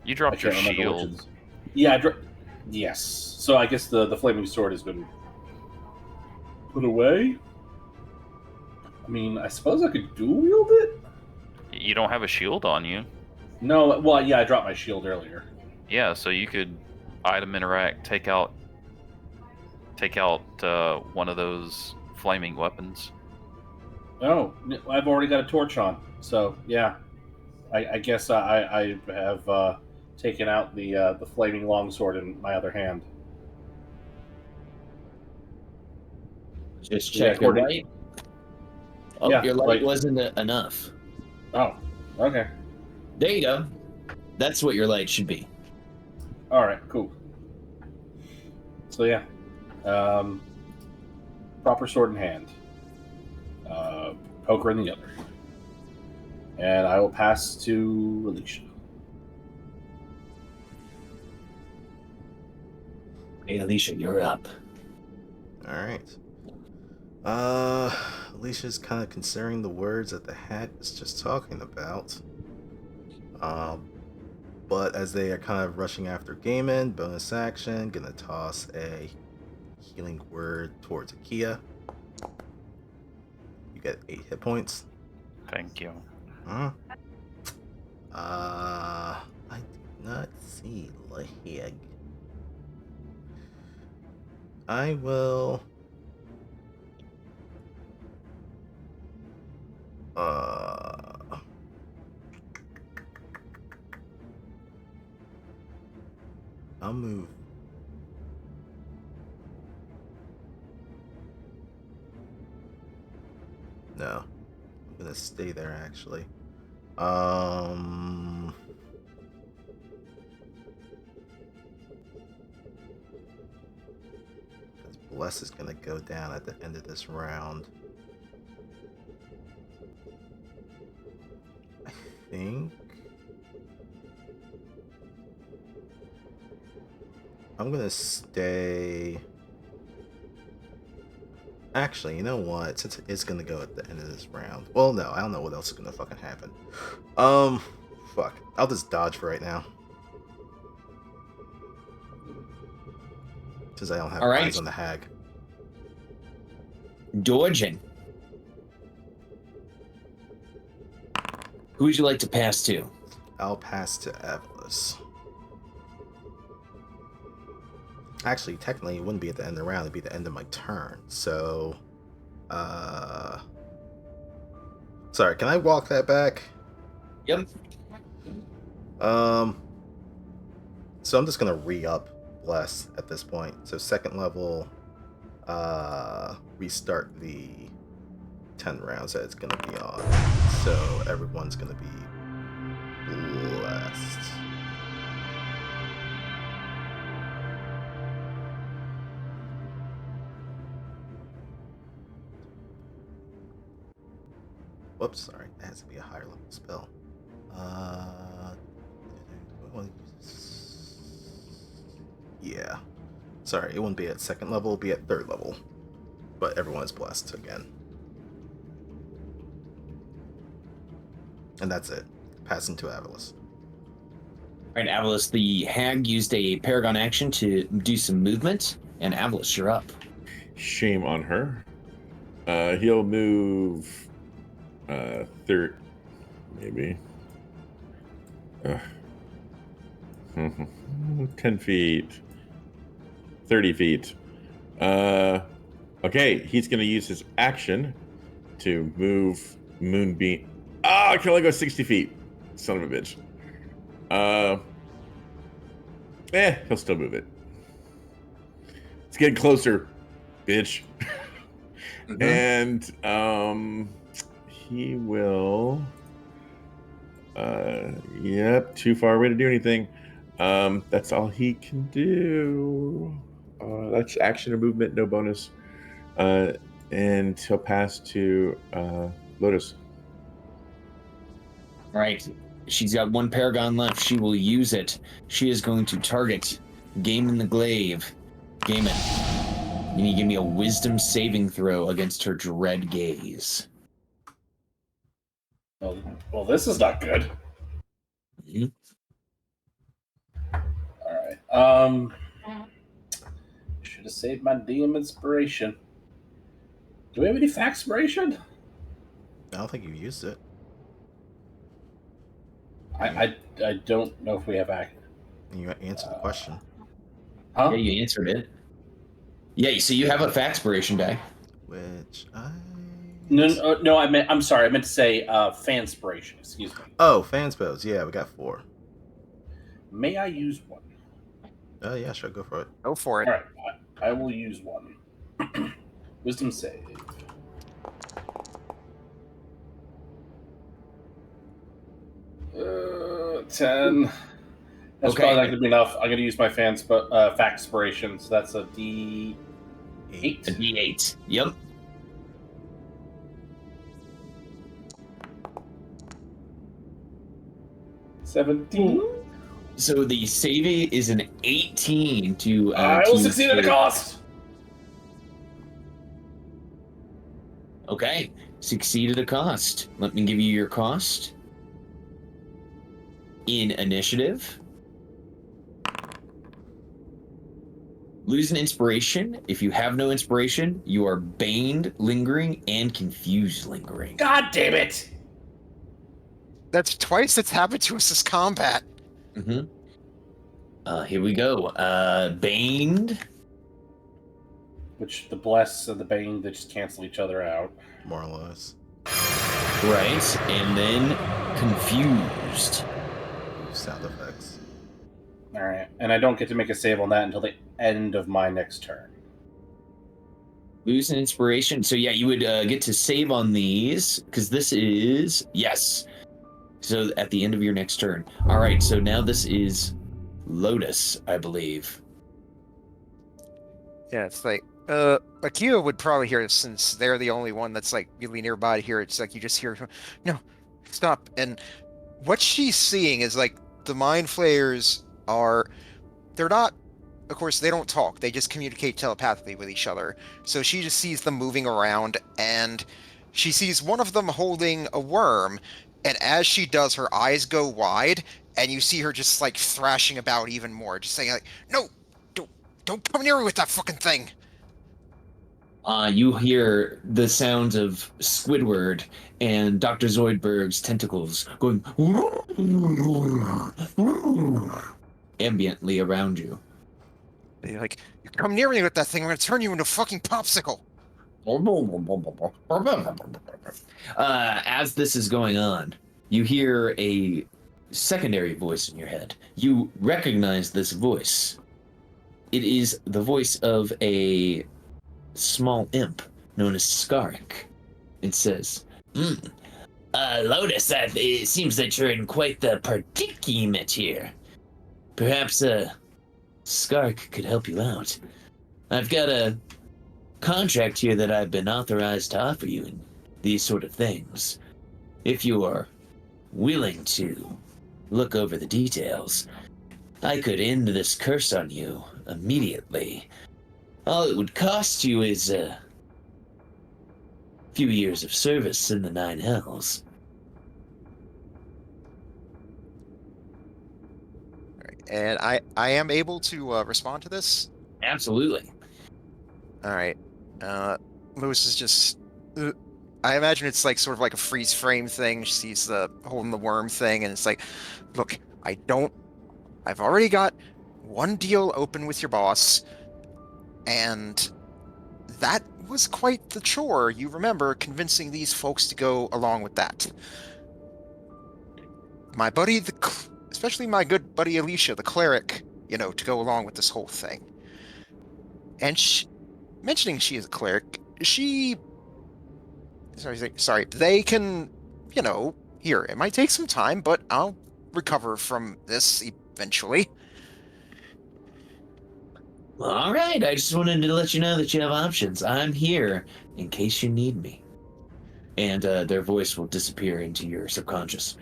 You I dropped your can't remember which shield. is. Yeah. Yes. So I guess the flaming sword has been put away. I mean, I suppose I could dual wield it. You don't have a shield on you. No. Well, yeah, I dropped my shield earlier. Yeah, so you could item interact, take out one of those flaming weapons. Oh, I've already got a torch on. So yeah, I guess I have taken out the flaming longsword in my other hand. Just Yeah, check your according- light. Oh, Yeah, your light like- wasn't enough. Oh, okay. There you go. That's what your light should be. All right, cool. So yeah, proper sword in hand, poker in the other, and I will pass to Alicia. Hey, Alicia, you're up. All right. Alicia's kind of considering the words that the hag was just talking about. But as they are kind of rushing after Gaiman, bonus action, gonna toss a healing word towards Akia. You get 8 hit points. Thank you. I do not see Laheg. I will. I'll move. No, I'm gonna stay there actually. Because Bless is gonna go down at the end of this round. I think I'm gonna stay. Actually, you know what? Since it's gonna go at the end of this round. Well, no, I don't know what else is gonna fucking happen. Fuck. I'll just dodge for right now. Since I don't have All right. eyes on the hag. Dodging. Who would you like to pass to? I'll pass to Avalis. Actually, technically, it wouldn't be at the end of the round. It'd be the end of my turn. So, sorry, can I walk that back? Yep. So I'm just gonna re-up Bless at this point. So second level, restart the 10 rounds that it's gonna be on. So everyone's gonna be blessed. Whoops, sorry. That has to be a higher level spell. Do I want to use this? Yeah. Sorry, it wouldn't be at second level, it'll be at third level. But everyone is blessed again. And that's it. Passing to Avilis. All right, Avilis, the hag used a Paragon action to do some movement, and Avilis, you're up. Shame on her. He'll move third, maybe. 10 feet. 30 feet. Okay, he's going to use his action to move Moonbeam. I can only go 60 feet. Son of a bitch. He'll still move it. It's getting closer, bitch. And he will. Yep, too far away to do anything. That's all he can do. That's action or movement, no bonus. And he'll pass to Lotus. All right, she's got one Paragon left. She will use it. She is going to target Gaiman the Glaive. Gaiman, you need to give me a wisdom saving throw against her dread gaze. Well, this is not good. Mhm. All right. Should have saved my DM inspiration. Do we have any faxpiration? I don't think you used it. I don't know if we have You answered the question. Huh? Yeah, you answered it. Yeah, so you have a faxpiration bag. Which I... No, I'm sorry. I meant to say fanspiration. Excuse me. Oh, fan spells. Yeah, we got 4. May I use one? Oh, yeah, sure. Go for it. Go for it. All right. I will use one. Wisdom save. Uh, 10. That's Okay. probably not going to be enough. I'm going to use my faxpiration. So that's a D8. A D8. Yep. So the saving is an 18 to. I will to succeed at a cost. Okay, succeed at a cost. Let me give you your cost. In initiative, lose an inspiration. If you have no inspiration, you are baned lingering and confused lingering. God damn it! That's twice that's happened to us this combat. Mm-hmm. Here we go. Baned. Which the bless and the bane, they just cancel each other out. More or less. Right, and then confused. Sound effects. All right, and I don't get to make a save on that until the end of my next turn. Lose an inspiration. So yeah, you would get to save on these because this is yes. So at the end of your next turn. All right. So now this is Lotus, I believe. Yeah, it's like Akio would probably hear it since they're the only one that's like really nearby to hear it. It's like you just hear, no, stop. And what she's seeing is like the mind flayers they're not, of course, they don't talk. They just communicate telepathically with each other. So she just sees them moving around, and she sees one of them holding a worm. And as she does, her eyes go wide, and you see her just like thrashing about even more, just saying like, no, don't come near me with that fucking thing. You hear the sounds of Squidward and Dr. Zoidberg's tentacles going ambiently around you. They're like, you come near me with that thing, I'm gonna turn you into a fucking popsicle. As this is going on, you hear a secondary voice in your head. You recognize this voice. It is the voice of a small imp known as Skarik. It says, Lotus, it seems that you're in quite the predicament here. Perhaps, Skark could help you out. I've got a contract here that I've been authorized to offer you in these sort of things. If you are willing to look over the details, I could end this curse on you immediately. All it would cost you is a few years of service in the Nine Hells. And I am able to respond to this. Absolutely. All right. Lewis is just. I imagine it's like sort of like a freeze frame thing. She sees the holding the worm thing, and it's like, look, I've already got one deal open with your boss, and that was quite the chore. You remember convincing these folks to go along with that. My buddy, especially my good buddy Alicia, the cleric, to go along with this whole thing. And mentioning she is a cleric, sorry, they can, here, it might take some time, but I'll recover from this eventually. All right, I just wanted to let you know that you have options. I'm here in case you need me. And their voice will disappear into your subconscious.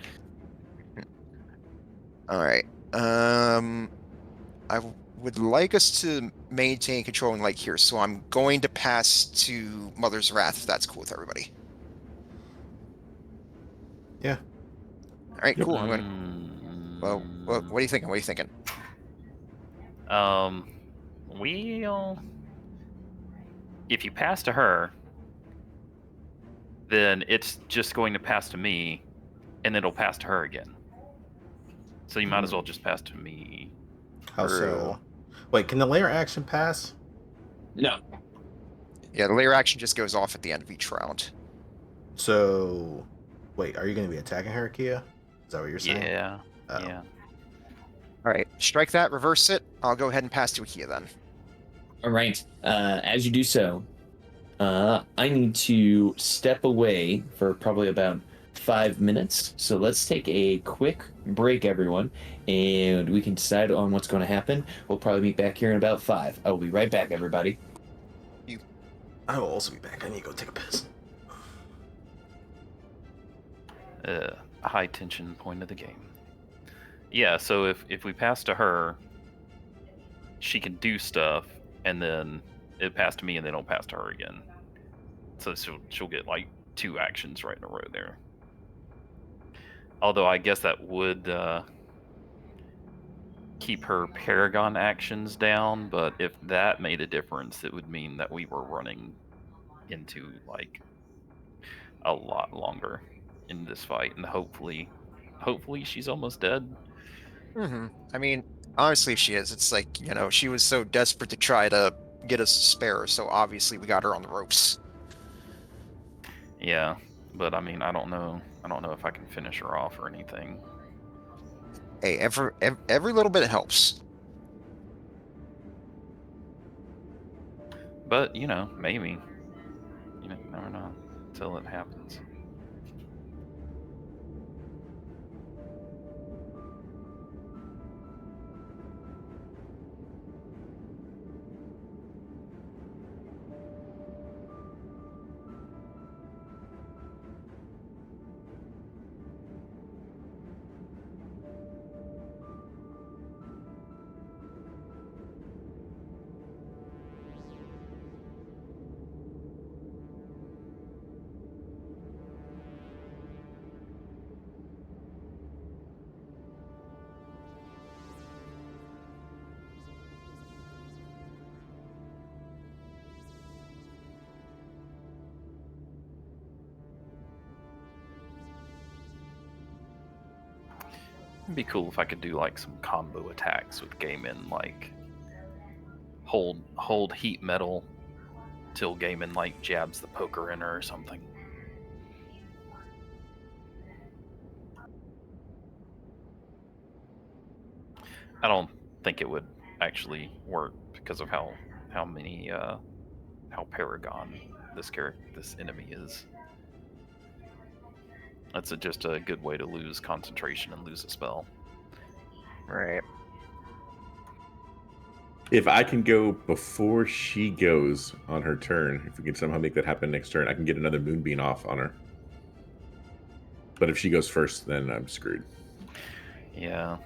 All right. I would like us to maintain control and here, so I'm going to pass to Mother's Wrath, if that's cool with everybody. Yeah. All right, cool. I'm going. Well, what are you thinking? What are you thinking? If you pass to her, then it's just going to pass to me, and it'll pass to her again. So you might as well just pass to me. How so? Wait, can the layer action pass? No. Yeah, the layer action just goes off at the end of each round. So, wait, are you going to be attacking her, Kia? Is that what you're saying? Yeah. Oh. Yeah. All right, strike that, reverse it. I'll go ahead and pass to Akia then. All right. As you do so, I need to step away for probably about 5 minutes. So let's take a quick break, everyone, and we can decide on what's going to happen. We'll probably meet back here in about 5. I will be right back, everybody. I will also be back. I need to go take a piss. A high tension point of the game. Yeah, so if we pass to her, she can do stuff, and then it passed to me, and then it'll pass to her again. So she'll get 2 actions right in a row there. Although I guess that would keep her Paragon actions down, but if that made a difference, it would mean that we were running into a lot longer in this fight, and hopefully she's almost dead. Mm-hmm. I mean, honestly, she is. It's she was so desperate to try to get us a spare, so obviously we got her on the ropes. Yeah, but I mean, I don't know if I can finish her off or anything. Hey, every little bit helps. But maybe. You never know until it happens. It'd be cool if I could do some combo attacks with Gaiman, hold heat metal till Gaiman jabs the poker in her or something. I don't think it would actually work because of how Paragon this enemy is. That's just a good way to lose concentration and lose a spell. Right. If I can go before she goes on her turn, if we can somehow make that happen next turn, I can get another Moonbeam off on her. But if she goes first, then I'm screwed. Yeah,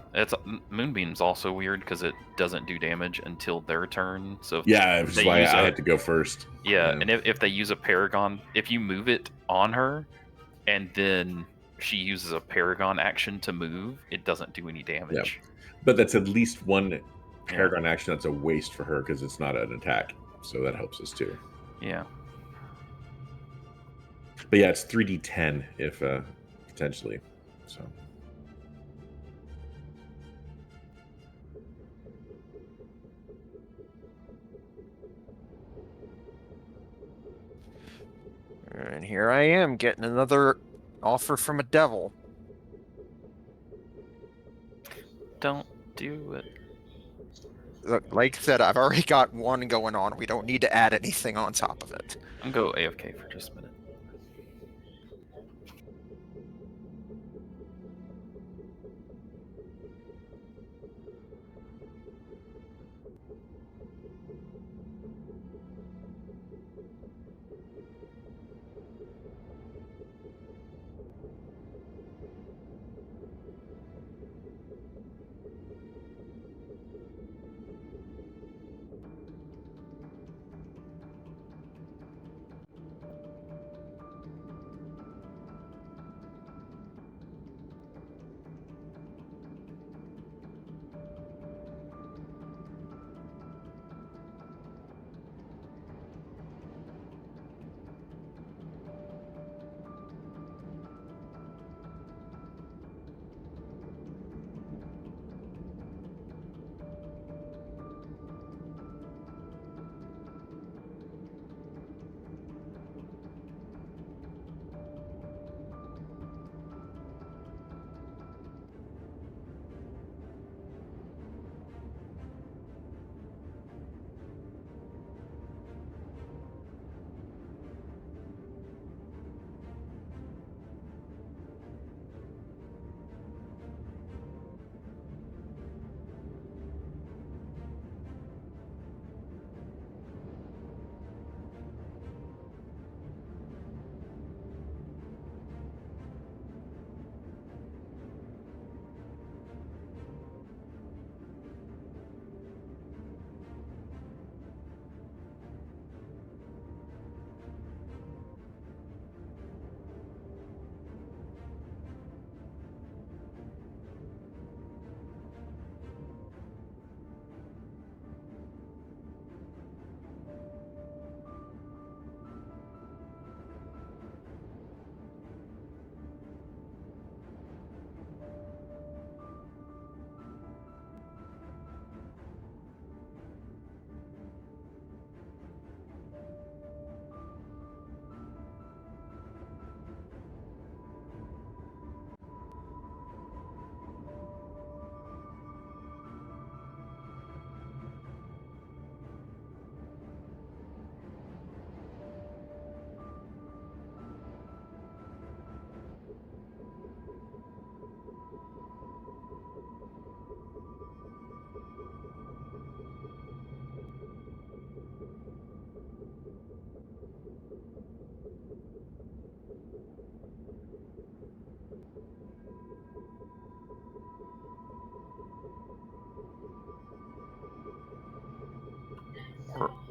Moonbeam's also weird because it doesn't do damage until their turn. So Yeah, which is why I had to go first. Yeah, and if they use a Paragon, if you move it on her, and then she uses a Paragon action to move, it doesn't do any damage. But that's at least one Paragon action that's a waste for her because it's not an attack. So that helps us too. Yeah. But yeah, it's 3d10 if potentially. So. And here I am getting another offer from a devil. Don't do it. Look, like I said, I've already got one going on. We don't need to add anything on top of it. I'm going to go AFK for just a minute.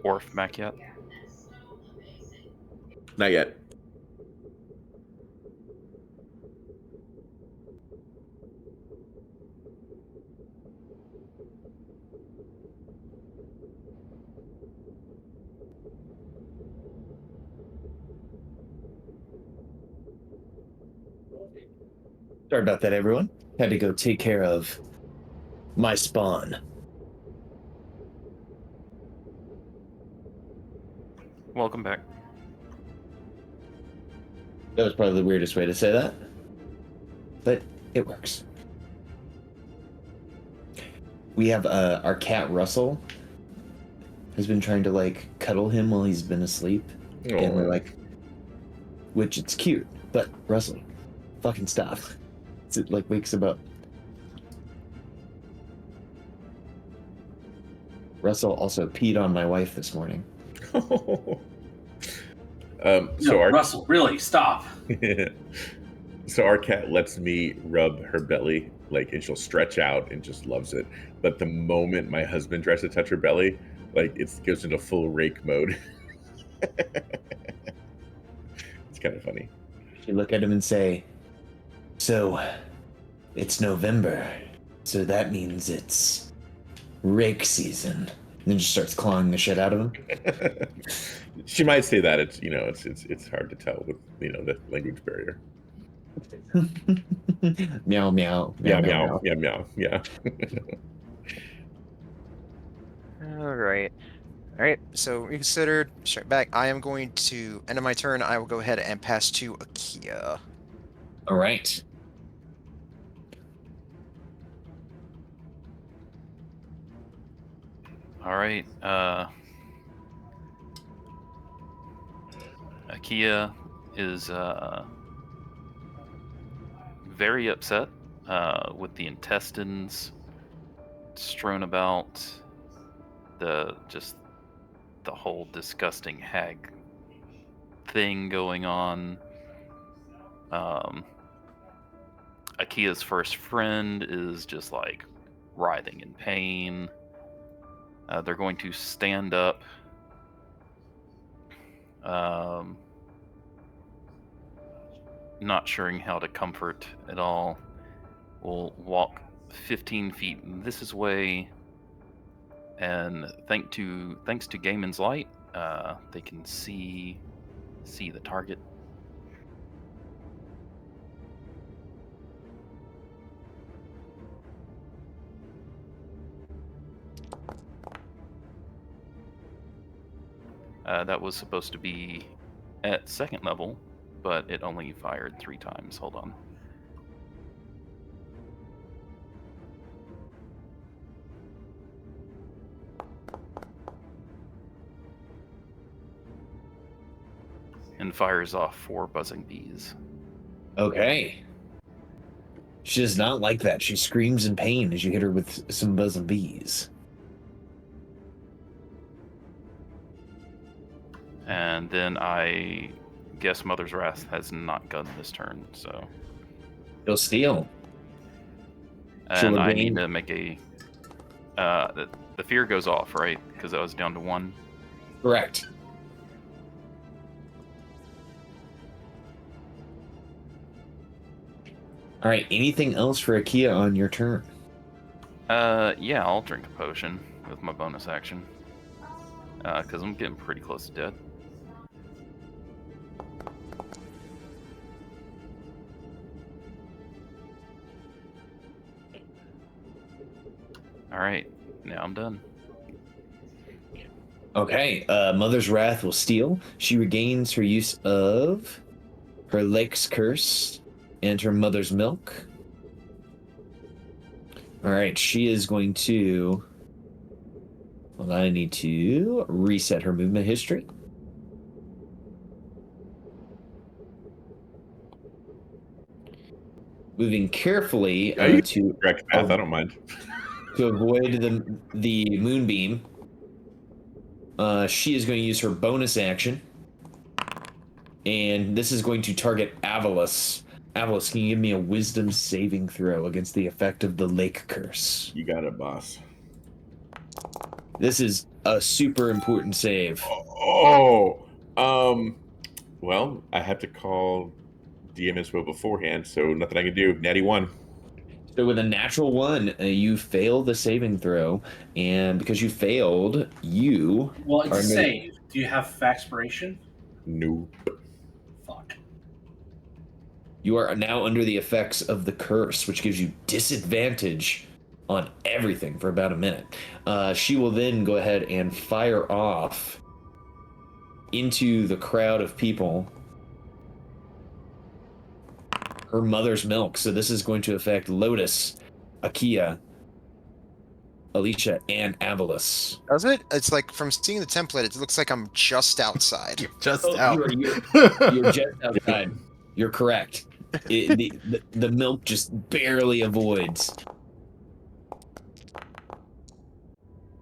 Orf back yet? Not yet. Sorry about that, everyone. Had to go take care of my spawn. Welcome back. That was probably the weirdest way to say that, but it works. We have our cat Russell has been trying to like cuddle him while he's been asleep, and we're like, which it's cute, but Russell, fucking stop. It like wakes him up. Russell also peed on my wife this morning. No, Russell, really, stop. So our cat lets me rub her belly, like, and she'll stretch out and just loves it. But the moment my husband tries to touch her belly, like, it goes into full rake mode. It's kind of funny. You look at him and say, "So, it's November, so that means it's rake season." And then just starts clawing the shit out of him. She might say that. It's, you know, it's hard to tell with, you know, the language barrier. Meow, meow, Yeah, meow, meow, yeah, meow, yeah. All right. All right, so reconsidered. Straight back. I am going to end of my turn. I will go ahead and pass to Akia. All right. All right. Akia is very upset with the intestines strewn about, the whole disgusting hag thing going on. Akia's first friend is just like writhing in pain. They're going to stand up. Not sure how to comfort at all. We'll walk 15 feet this way, and thanks to Gaiman's light, they can see the target. That was supposed to be at second level, but it only fired 3 times. Hold on. And fires off 4 buzzing bees. Okay. She does not like that. She screams in pain as you hit her with some buzzing bees. And then I guess Mother's Wrath has not gone this turn, so. He'll steal. And I need to make a. The fear goes off, right? Because I was down to 1. Correct. All right. Anything else for Akia on your turn? Yeah, I'll drink a potion with my bonus action. Because I'm getting pretty close to dead. Alright, now I'm done. Okay, Mother's Wrath will steal. She regains her use of her Lake's Curse and her Mother's Milk. Alright, she is going to... Well, I need to reset her movement history. Moving carefully to... Correct path, I don't mind. To avoid the moonbeam, she is going to use her bonus action, and this is going to target Avalus. Avalus, can you give me a Wisdom saving throw against the effect of the Lake Curse? You got it, boss. This is a super important save. Well, I have to call DM Inspo beforehand, so nothing I can do. Natty 1. So with a natural 1, you fail the saving throw, and because you failed, you... Well, it's a save. Do you have Faxpiration? No. Fuck. You are now under the effects of the curse, which gives you disadvantage on everything for about a minute. She will then go ahead and fire off into the crowd of people her Mother's Milk. So this is going to affect Lotus, Akia, Alicia, and Avalus. Does it? It's like, from seeing the template, it looks like I'm just outside. You're just Oh, out. you're just outside. You're correct. The milk just barely avoids.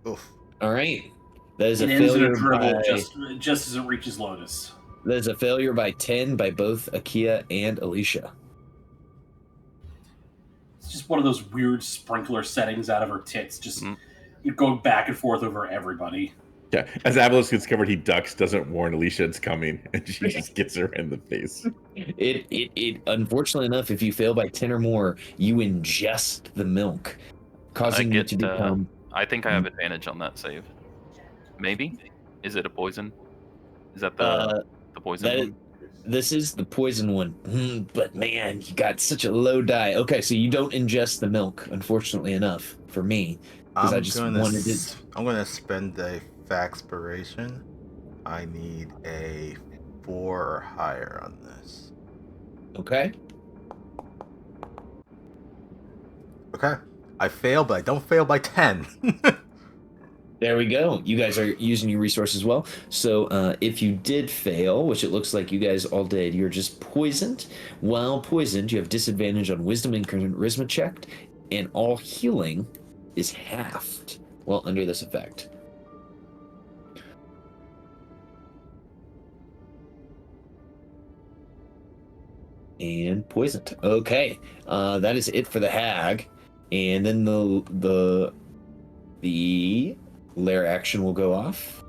Oof. All right. That is It a ends in a failure dribble by just as it reaches Lotus. that is a failure by 10 by both Akia and Alicia. It's just one of those weird sprinkler settings out of her tits, just Mm. going back and forth over everybody. Yeah, as Avalos gets covered, he ducks, doesn't warn Alicia it's coming, and she just gets her in the face. It unfortunately enough, if you fail by 10 or more, you ingest the milk, causing you to become I think I have advantage on that save. Maybe? Is it a poison? Is that the poison that one? this is the poison one. But man, you got such a low die. Okay, so you don't ingest the milk, unfortunately enough, for me. Because I just wanted it. I'm gonna spend a Faxpiration. I need a 4 or higher on this. Okay. Okay. I fail, but I don't fail by 10. There we go. You guys are using your resources well. So if you did fail, which it looks like you guys all did, you're just poisoned. While poisoned, you have disadvantage on wisdom and charisma check, and all healing is halved while under this effect. And poisoned. Okay. That is it for the hag. And then the lair action will go off.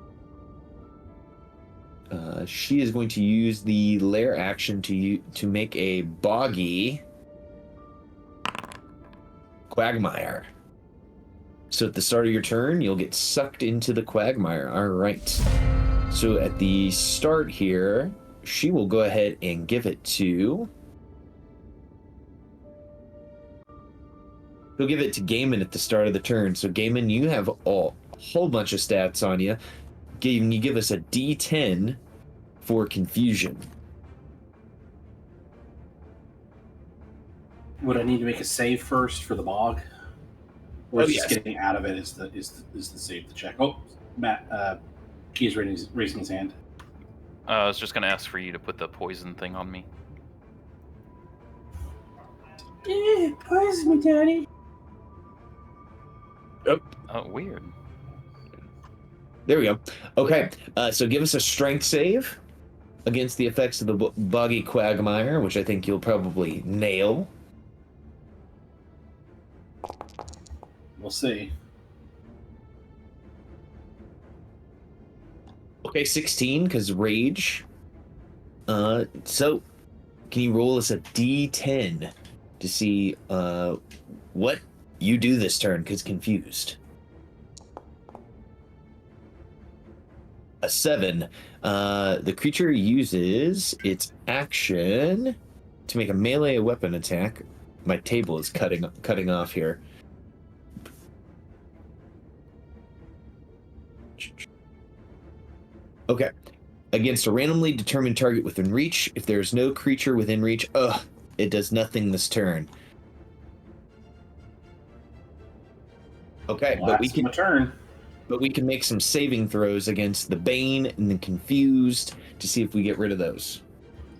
She is going to use the lair action to make a boggy quagmire. So at the start of your turn, you'll get sucked into the quagmire. All right. So at the start here, she will go ahead and give it to... She'll give it to Gaiman at the start of the turn. So Gaiman, you have a whole bunch of stats on you. Can you give us a D10 for confusion? Would I need to make a save first for the bog? Or Yes. just getting out of it is the save the check? Oh, Matt, Key is raising his hand. I was just going to ask for you to put the poison thing on me. Poison me, Daddy. Oh, weird. There we go. Okay, so give us a strength save against the effects of the boggy quagmire, which I think you'll probably nail. We'll see. Okay, 16, because rage. So, can you roll us a D10 to see what you do this turn, because confused. A 7. The creature uses its action to make a melee weapon attack. My table is cutting off here. Okay. Against a randomly determined target within reach, if there is no creature within reach, it does nothing this turn. Okay, Well, but we that's can my turn. But we can make some saving throws against the Bane and the Confused to see if we get rid of those.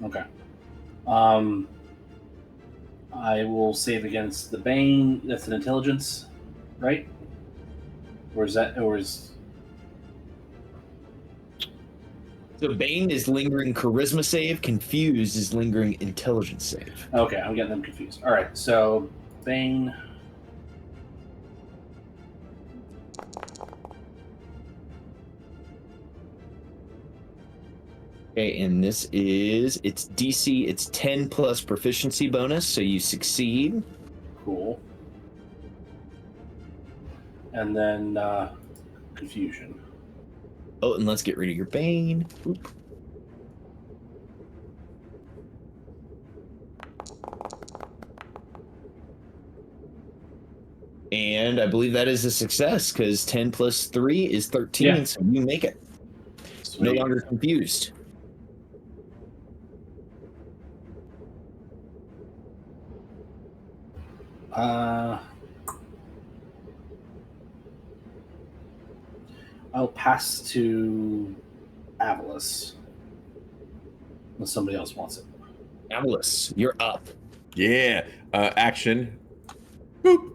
Okay. I will save against the Bane. That's an intelligence, right? Or is So Bane is lingering charisma save, Confused is lingering intelligence save. okay? I'm getting them confused. All right, so Bane. Okay, and this is its DC, it's 10 plus proficiency bonus, so you succeed. Cool. And then confusion. Oh, and let's get rid of your Bane. Oop. And I believe that is a success, because 10 plus 3 is 13, Yeah. so you make it. Sweet. No longer confused. I'll pass to Avalos. Unless somebody else wants it. Atlas, you're up. Yeah. Action. Boop.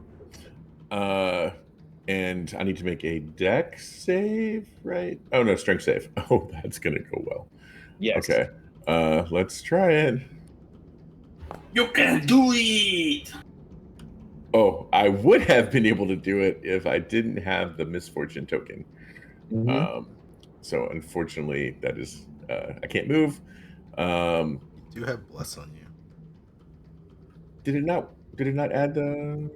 And I need to make a dex save, right? Oh no, strength save. Oh, that's gonna go well. Yes. Okay. Let's try it. You can do it! Oh, I would have been able to do it if I didn't have the misfortune token. Mhm. So unfortunately, that is I can't move. You do have bless on you. Did it not? Did it not add the?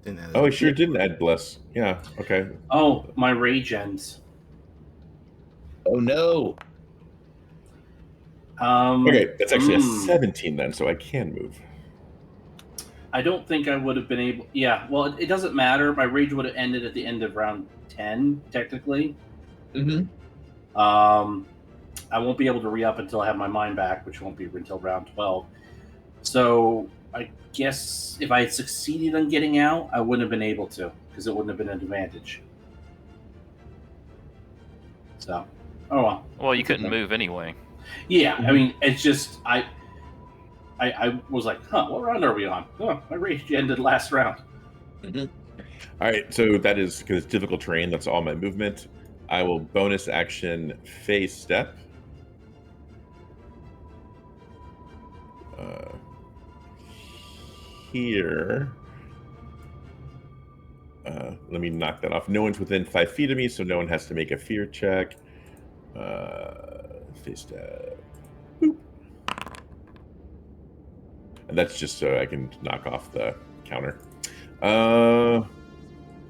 Didn't add Oh, it it. sure didn't add bless. Yeah. Okay. Oh, my rage ends. Oh no. Okay, that's actually a 17 then, so I can move. I don't think I would have been able. Yeah, well, it doesn't matter. My rage would have ended at the end of round 10, technically. Mm-hmm. I won't be able to re-up until I have my mind back, which won't be until round 12. So I guess if I had succeeded on getting out, I wouldn't have been able to, because it wouldn't have been an advantage. So, oh well. Well, you couldn't move anyway. Yeah, I mean, it's just I was like, huh, what round are we on? Oh, my rage ended last round. Mm-hmm. All right, so that is because it's difficult terrain. That's all my movement. I will bonus action phase step. Here. Let me knock that off. No one's within 5 feet of me, so no one has to make a fear check. Phase step. Boop. And that's just so I can knock off the counter.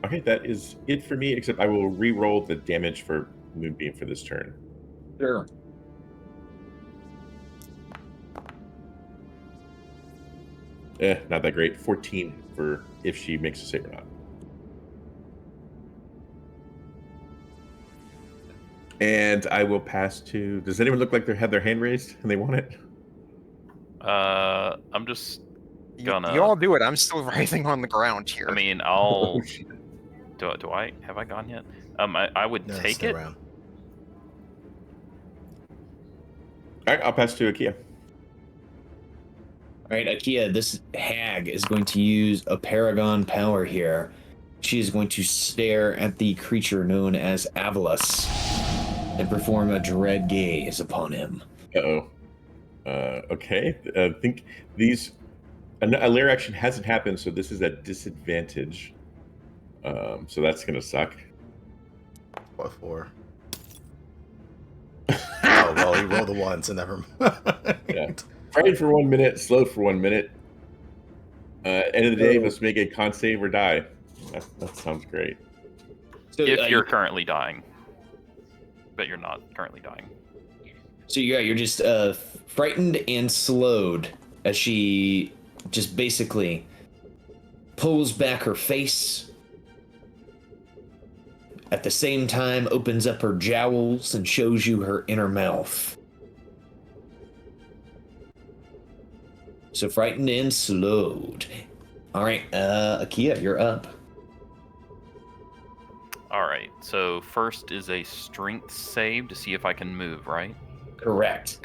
Okay, that is it for me, except I will re-roll the damage for Moonbeam for this turn. Sure. Not that great. 14 for if she makes a save or not. And I will pass to... Does anyone look like they have their hand raised and they want it? I'm just gonna. You all do it. I'm still writhing on the ground here. I mean, I'll. Do I have I gone yet? I would No, take stay it. around. All right, I'll pass to Akia. All right, Akia, this hag is going to use a paragon power here. She is going to stare at the creature known as Avalos and perform a dread gaze upon him. Uh-oh. Okay. I think these... A lair action hasn't happened, so this is at disadvantage. So that's going to suck. What for? Oh, well, he rolled a 1, so never mind. Yeah. Frightened for 1 minute, slowed for 1 minute. End of the day, must make a con save or die. That sounds great. So, If you're currently dying, but you're not currently dying. So you're just frightened and slowed as she just basically pulls back her face. At the same time, opens up her jowls and shows you her inner mouth. So frightened and slowed. All right, Akia, you're up. All right. So first is a strength save to see if I can move. Right. Correct.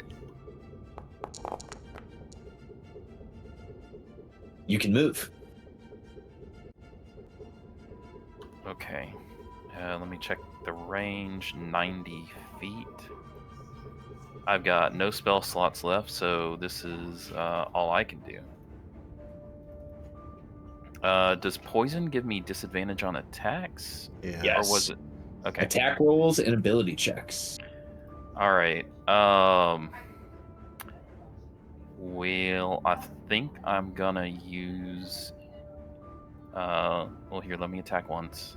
You can move. Okay. Let me check the range. 90 feet. I've got no spell slots left, so this is all I can do. Does poison give me disadvantage on attacks? Yeah. Yes. Or was it? Okay. Attack rolls and ability checks. All right. Well, I think I'm gonna use. Well, here, let me attack once.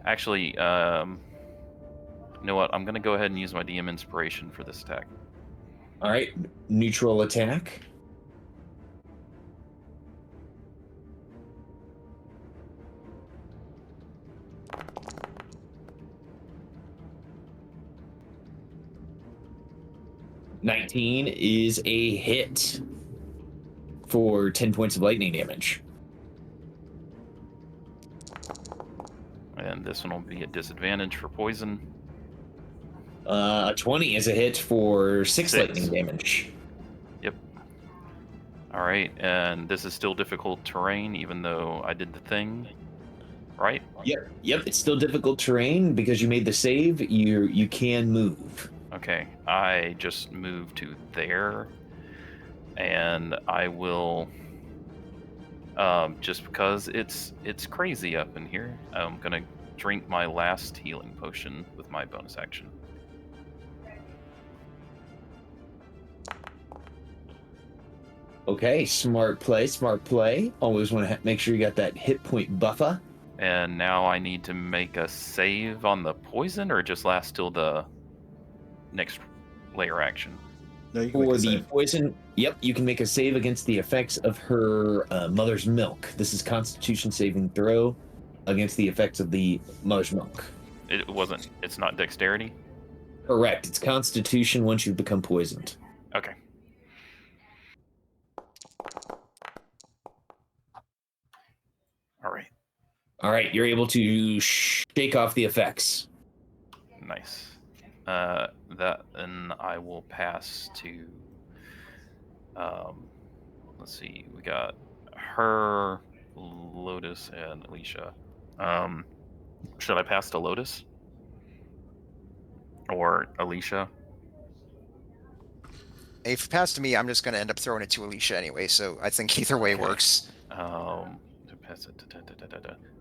Actually, you know what? I'm gonna go ahead and use my DM inspiration for this attack. All right, neutral attack. (19) is a hit for 10 points of lightning damage. And this one will be a disadvantage for poison. A 20 is a hit for 6 6. lightning damage. Yep. All right, and this is still difficult terrain, even though I did the thing, right? Yep. It's still difficult terrain because you made the save. You can move. Okay, I just moved to there, and I will, just because it's crazy up in here, I'm gonna drink my last healing potion with my bonus action. Okay, smart play. Always want to make sure you got that hit point buffer. And now I need to make a save on the poison, or just last till the next layer action. No, you can make For a the save. poison, yep, you can make a save against the effects of her mother's milk. This is Constitution saving throw against the effects of the mother's milk. It's not dexterity? Correct. It's Constitution once you become poisoned. Okay. All right. You're able to shake off the effects. Nice. Then I will pass to. Let's see. We got her, Lotus, and Alicia. Should I pass to Lotus or Alicia? If it passed to me, I'm just going to end up throwing it to Alicia anyway, so I think either way Okay. works.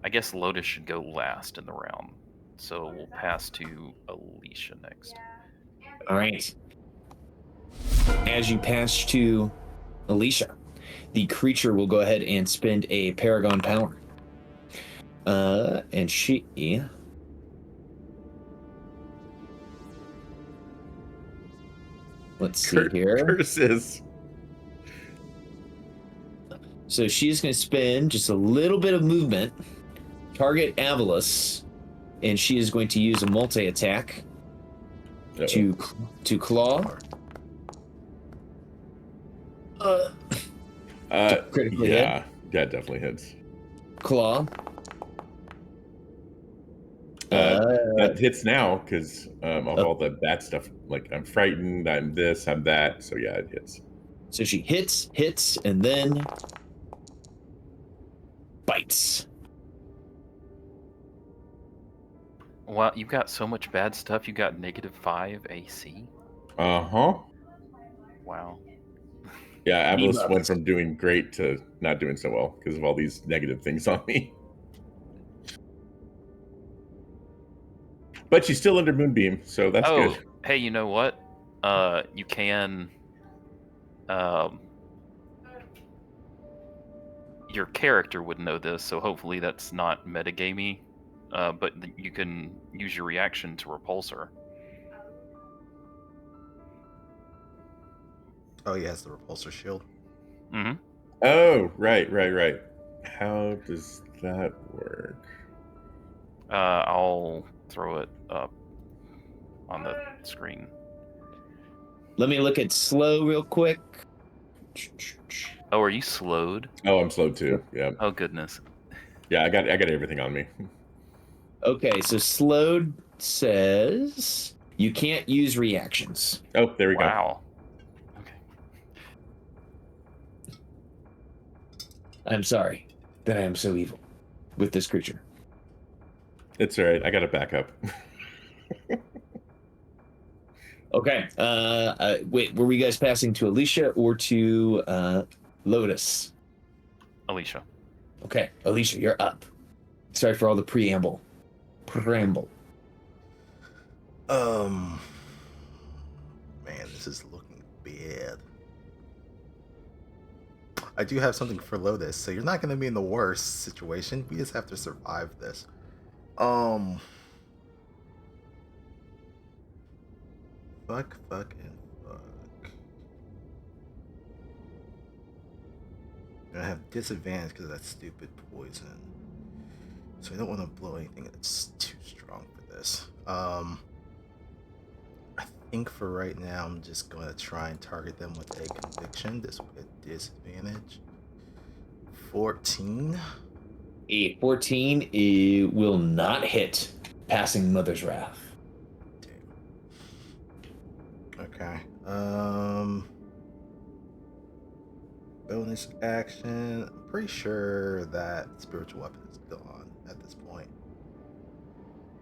I guess Lotus should go last in the round, so we'll pass to Alicia next. All right. As you pass to Alicia, the creature will go ahead and spend a Paragon power. And she... Let's see here. Curses. So she's going to spend just a little bit of movement, target Avalus, and she is going to use a multi-attack to claw. Critically yeah, that definitely hits. Claw. That hits now because of all the bad stuff. Like, I'm frightened, I'm this, I'm that. So yeah, it hits. So she hits, and then bites. Wow, you've got so much bad stuff. You got -5 AC. Uh-huh. Wow. Yeah, Avalos went from doing great to not doing so well because of all these negative things on me. But she's still under Moonbeam, so that's good. Hey, you know what? You can... your character would know this, so hopefully that's not metagamey. But you can use your reaction to repulse her. Oh, he has the repulsor shield. Mm-hmm. Oh, right. How does that work? I'll throw it up on the screen. Let me look at slow real quick. Oh, are you slowed? Oh, I'm slowed too. Yeah. Oh goodness. Yeah, I got everything on me. Okay, so slowed says you can't use reactions. Oh, there we go. Wow. Okay. I'm sorry that I am so evil with this creature. It's all right. I got a backup. Okay. Wait, were we guys passing to Alicia or to Lotus? Alicia. Okay, Alicia, you're up. Sorry for all the preamble. Man, this is looking bad. I do have something for Lotus, so you're not going to be in the worst situation. We just have to survive this. Fuck, and fuck. I have disadvantage because of that stupid poison. So I don't want to blow anything that's too strong for this. I think for right now, I'm just going to try and target them with a conviction. This will be a disadvantage. 14. A 14 will not hit passing Mother's Wrath. Damn. Okay. Bonus action. I'm pretty sure that spiritual weapon is gone at this point.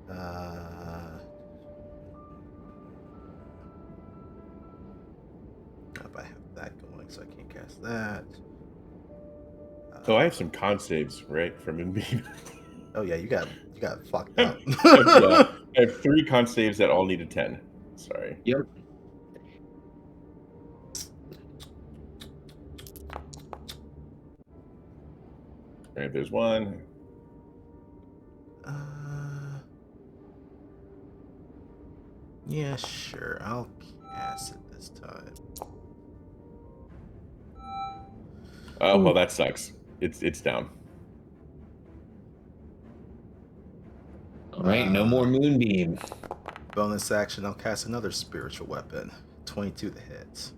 If I have that going, so I can't cast that. So I have some con saves, right, from Moonbeam. Oh yeah, you got fucked up. Yeah, I have 3 con saves that all need a 10. Sorry. Yep. All right, there's one. Yeah, sure. I'll cast it this time. Oh, well, that sucks. It's down. All right, no more moonbeam. Bonus action, I'll cast another spiritual weapon. 22 to hit.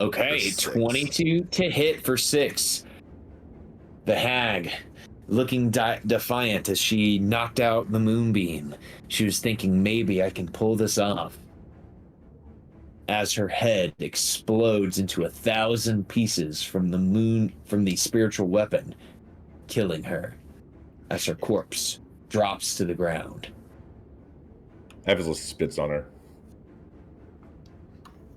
Okay, For 6. 22 to hit for 6. The hag, looking defiant as she knocked out the moonbeam. She was thinking, maybe I can pull this off. As her head explodes into 1,000 pieces from the spiritual weapon, killing her. As her corpse drops to the ground. Evelyn spits on her.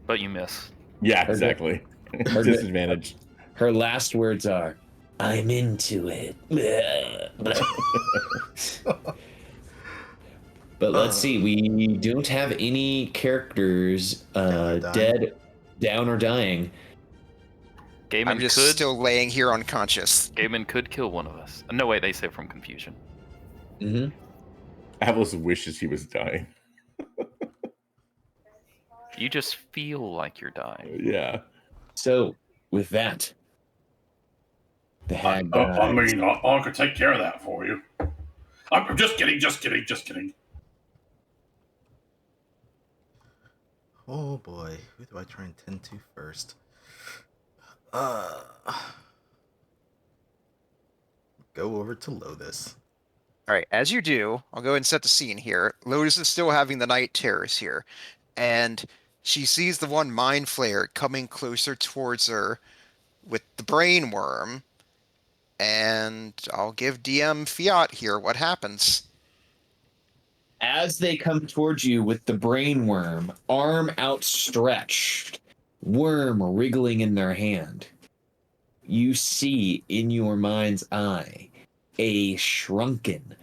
But you miss. Yeah, exactly. Disadvantage. Her last words are, I'm into it. But let's see, we don't have any characters dead, down, or dying. Gaiman I'm just could still laying here unconscious. Gaiman could kill one of us. No, wait, they say from confusion. Mm-hmm. Evelyn wishes he was dying. You just feel like you're dying. Yeah. So, with that, the hag I mean, I could take care of that for you. I'm just kidding. Oh boy, who do I try and tend to first? Go over to Lotus. All right, as you do, I'll go ahead and set the scene here. Lotus is still having the night terrors here, and she sees the one mind flayer coming closer towards her with the brain worm, and I'll give DM Fiat here what happens. As they come towards you with the brain worm, arm outstretched, worm wriggling in their hand, you see in your mind's eye a shrunken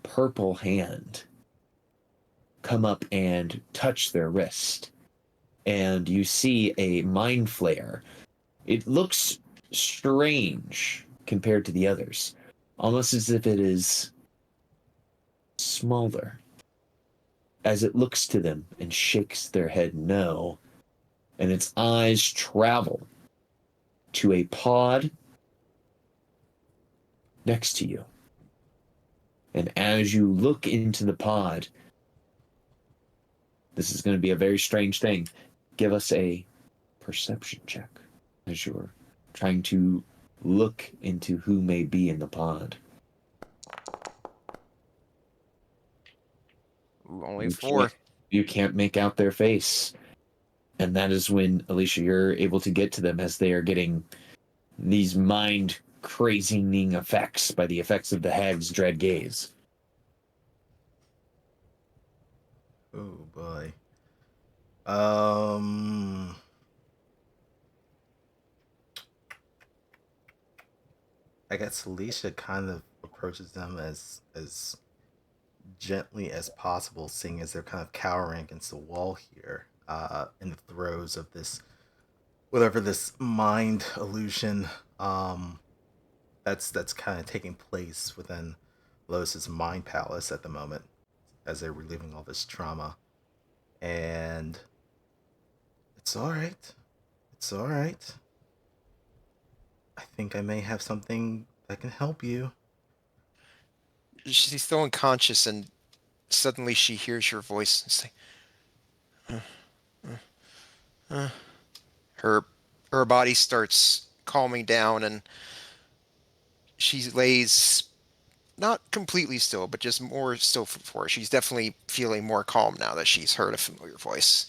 purple hand come up and touch their wrist. And you see a mind flare. It looks strange compared to the others, almost as if it is smaller. As it looks to them and shakes their head no, and its eyes travel to a pod next to you. And as you look into the pod, this is going to be a very strange thing. Give us a perception check as you're trying to look into who may be in the pod. Only 4. You can't make out their face. And that is when, Alicia, you're able to get to them as they are getting these mind-crazying effects by the effects of the hag's dread gaze. Oh boy. I guess Alicia kind of approaches them as gently as possible, seeing as they're kind of cowering against the wall here, in the throes of this, whatever this mind illusion, that's kind of taking place within Lotus's mind palace at the moment, as they're reliving all this trauma. And it's all right. It's all right. I think I may have something that can help you. She's still unconscious, and suddenly she hears your voice and say, her body starts calming down, and she lays not completely still, but just more still for her. She's definitely feeling more calm now that she's heard a familiar voice.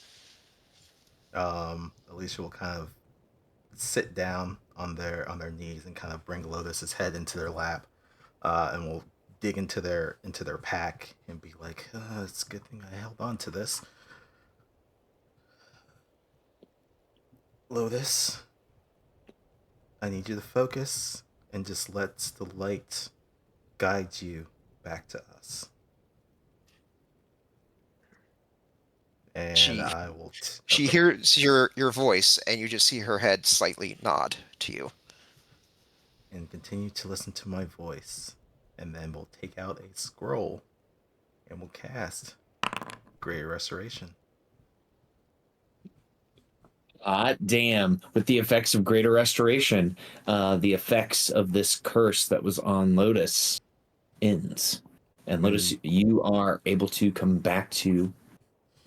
Alicia will kind of sit down on their knees and kind of bring Lotus's head into their lap, and will dig into their pack and be like, "It's a good thing I held on to this." Lotus, I need you to focus and just let the light guide you back to us. And She I will. she hears your voice, and you just see her head slightly nod to you. And continue to listen to my voice, and then we'll take out a scroll and we'll cast Greater Restoration. Damn. With the effects of Greater Restoration, the effects of this curse that was on Lotus ends. And Lotus, you are able to come back to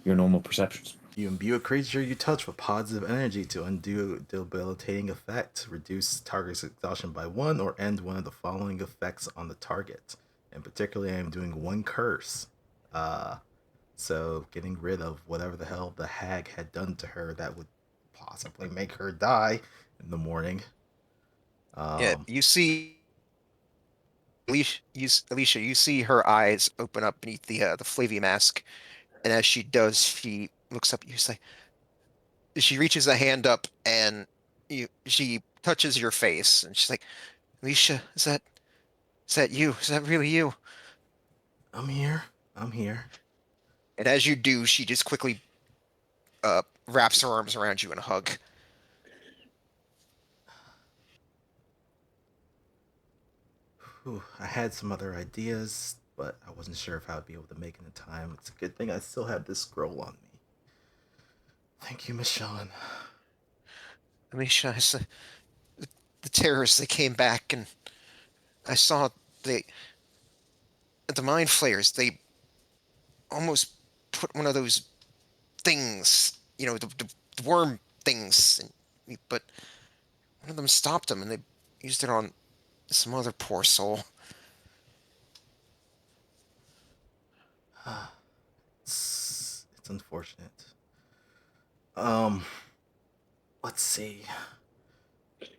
your normal perceptions. You imbue a creature you touch with positive energy to undo debilitating effect, reduce target's exhaustion by 1, or end one of the following effects on the target. And particularly, I am doing one curse. So getting rid of whatever the hell the hag had done to her that would possibly make her die in the morning. Yeah, you see. Alicia, you see her eyes open up beneath the Flavy mask, and as she does, she looks up at you. She reaches a hand up, and she touches your face, and she's like, "Alicia, is that you? Is that really you?" I'm here. I'm here. And as you do, she just quickly wraps her arms around you in a hug. Whew, I had some other ideas, but I wasn't sure if I would be able to make it in time. It's a good thing I still have this scroll on me. Thank you, Miss Sean. Alicia, the terrorists, they came back, and I saw the mind flayers. They almost put one of those things, the worm things, but one of them stopped them, and they used it on some other poor soul. It's unfortunate. Um, let's see.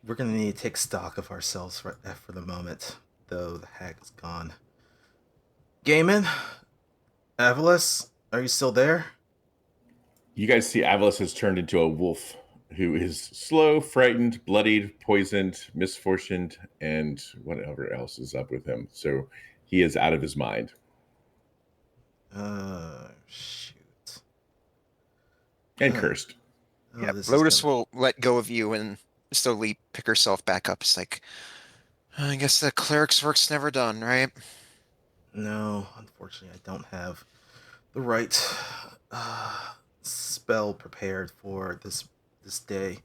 We're gonna need to take stock of ourselves for the moment, though the hag is gone. Gaiman, Avalis, are you still there? You guys see Avalis has turned into a wolf who is slow, frightened, bloodied, poisoned, misfortuned, and whatever else is up with him. So he is out of his mind. Shoot. And cursed. Oh, Yeah, this Lotus gonna... will let go of you and slowly pick herself back up. It's like, I guess the cleric's work's never done, right? No, unfortunately, I don't have the right spell prepared for this day.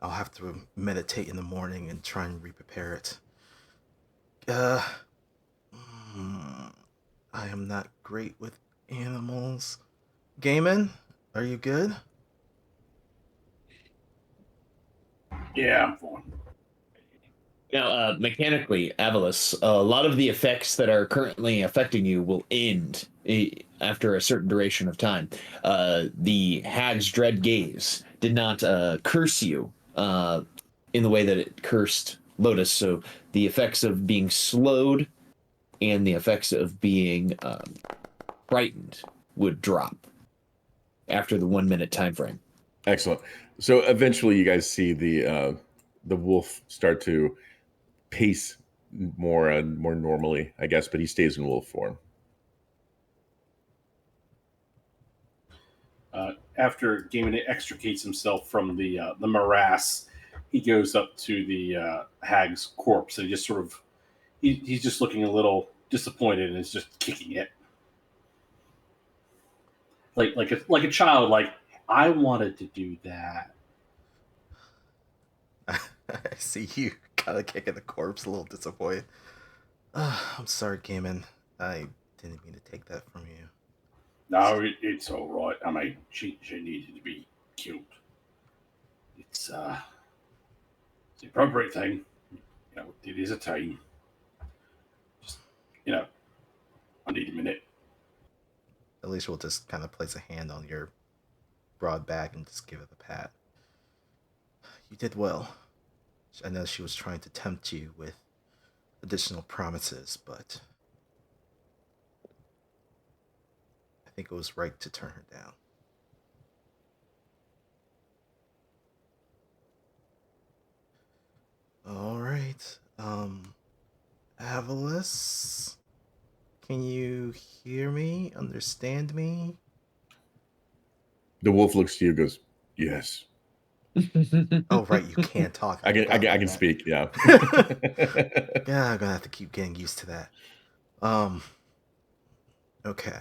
I'll have to meditate in the morning and try and re-prepare it. Uh, I am not great with animals. Gaiman, are you good? Yeah, I'm fine. Now, mechanically, Avalis, a lot of the effects that are currently affecting you will end after a certain duration of time. The Hag's Dread Gaze did not curse you in the way that it cursed Lotus, so the effects of being slowed and the effects of being frightened would drop after the 1 minute time frame. Excellent. So eventually, you guys see the wolf start to pace more normally, I guess, but he stays in wolf form. After Gaiman extricates himself from the morass, he goes up to the hag's corpse and just sort of he's just looking a little disappointed and is just kicking it like a child. Like, I wanted to do that. I see you kind of kicking the corpse, a little disappointed. I'm sorry, Gaiman. I didn't mean to take that from you. No, it's all right. I mean, she needed to be killed. It's the appropriate thing. It is a team. Just I need a minute. At least we'll just kind of place a hand on your broad back and just give it a pat. You did well. I know she was trying to tempt you with additional promises, but I think it was right to turn her down. All right. Avalis, can you hear me? Understand me? The wolf looks to you and goes, yes. Oh, right, you can't talk. I forgot about can that. speak, yeah. Yeah, I'm gonna have to keep getting used to that. Okay.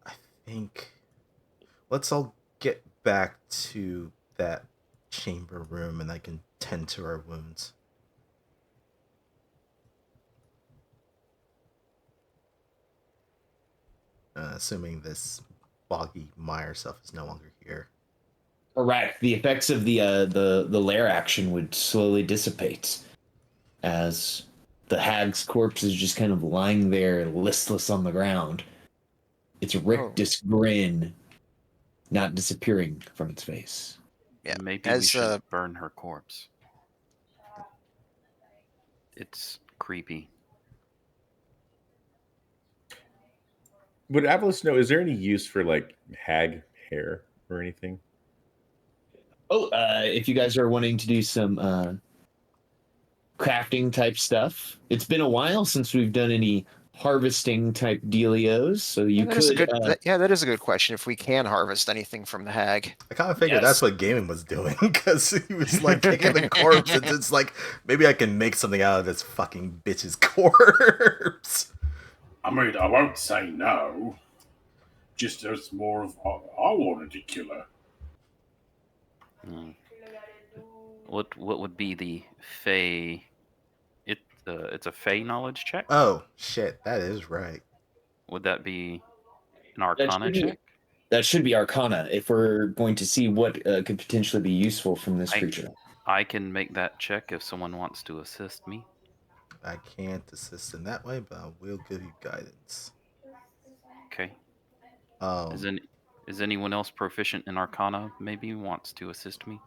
I think let's all get back to that chamber room and I can tend to our wounds. Assuming this boggy mire stuff is no longer here. Correct. The effects of the lair action would slowly dissipate as the hag's corpse is just kind of lying there listless on the ground. Its rictus grin not disappearing from its face. Yeah. Maybe we should burn her corpse. It's creepy. Would Avalis know, is there any use for like hag hair or anything? Oh, if you guys are wanting to do some crafting type stuff, it's been a while since we've done any harvesting type dealios, so you that is a could. good. That is a good question. If we can harvest anything from the hag, I kind of figured Yes. that's what Gaiman was doing because he was like kicking the corpse and it's like maybe I can make something out of this fucking bitch's corpse. I mean, I won't say no. Just as more of I wanted to kill her. What would be the Fey? It's a Fey knowledge check. Oh shit, that is right. Would that be an Arcana check? That should be Arcana if we're going to see what could potentially be useful from this creature. I can make that check if someone wants to assist me. I can't assist in that way, but I will give you guidance. Okay. Is anyone else proficient in Arcana? Maybe wants to assist me.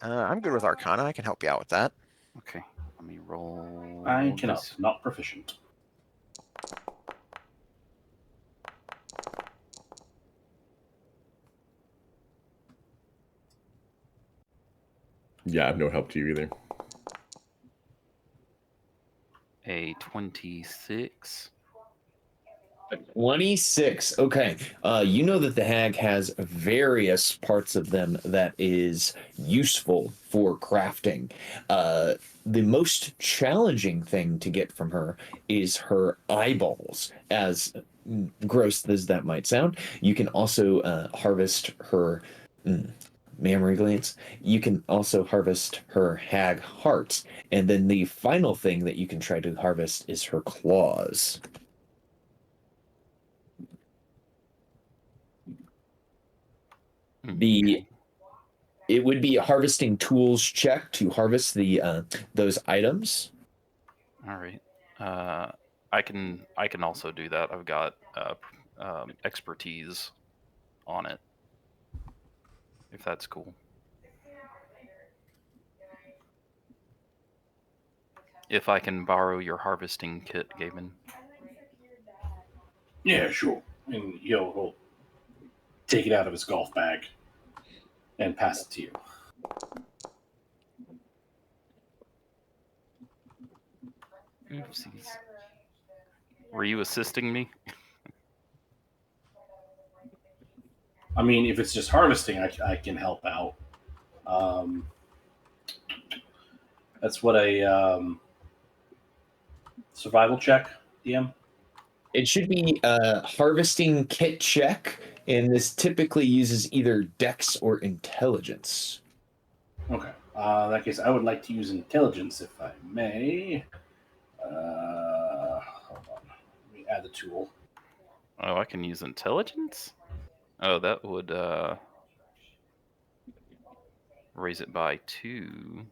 I'm good with Arcana. I can help you out with that. Okay. Let me roll. I cannot. this. Not proficient. Yeah, I'm no help to you either. A 26. 26. Okay. You know that the hag has various parts of them that is useful for crafting. The most challenging thing to get from her is her eyeballs, as gross as that might sound. You can also harvest her mammary glands. You can also harvest her hag heart. And then the final thing that you can try to harvest is her claws. It would be a harvesting tools check to harvest those items. All right. I can also do that. I've got expertise on it. If that's cool. If I can borrow your harvesting kit, Gavin. Yeah, sure. And he'll take it out of his golf bag and pass it to you. Oopsies. Were you assisting me? I mean, if it's just harvesting, I can help out. That's what a survival check, DM? It should be a harvesting kit check, and this typically uses either dex or intelligence. Okay. In that case, I would like to use intelligence, if I may. Hold on. Let me add the tool. Oh, I can use intelligence? Oh, that would raise it by 2.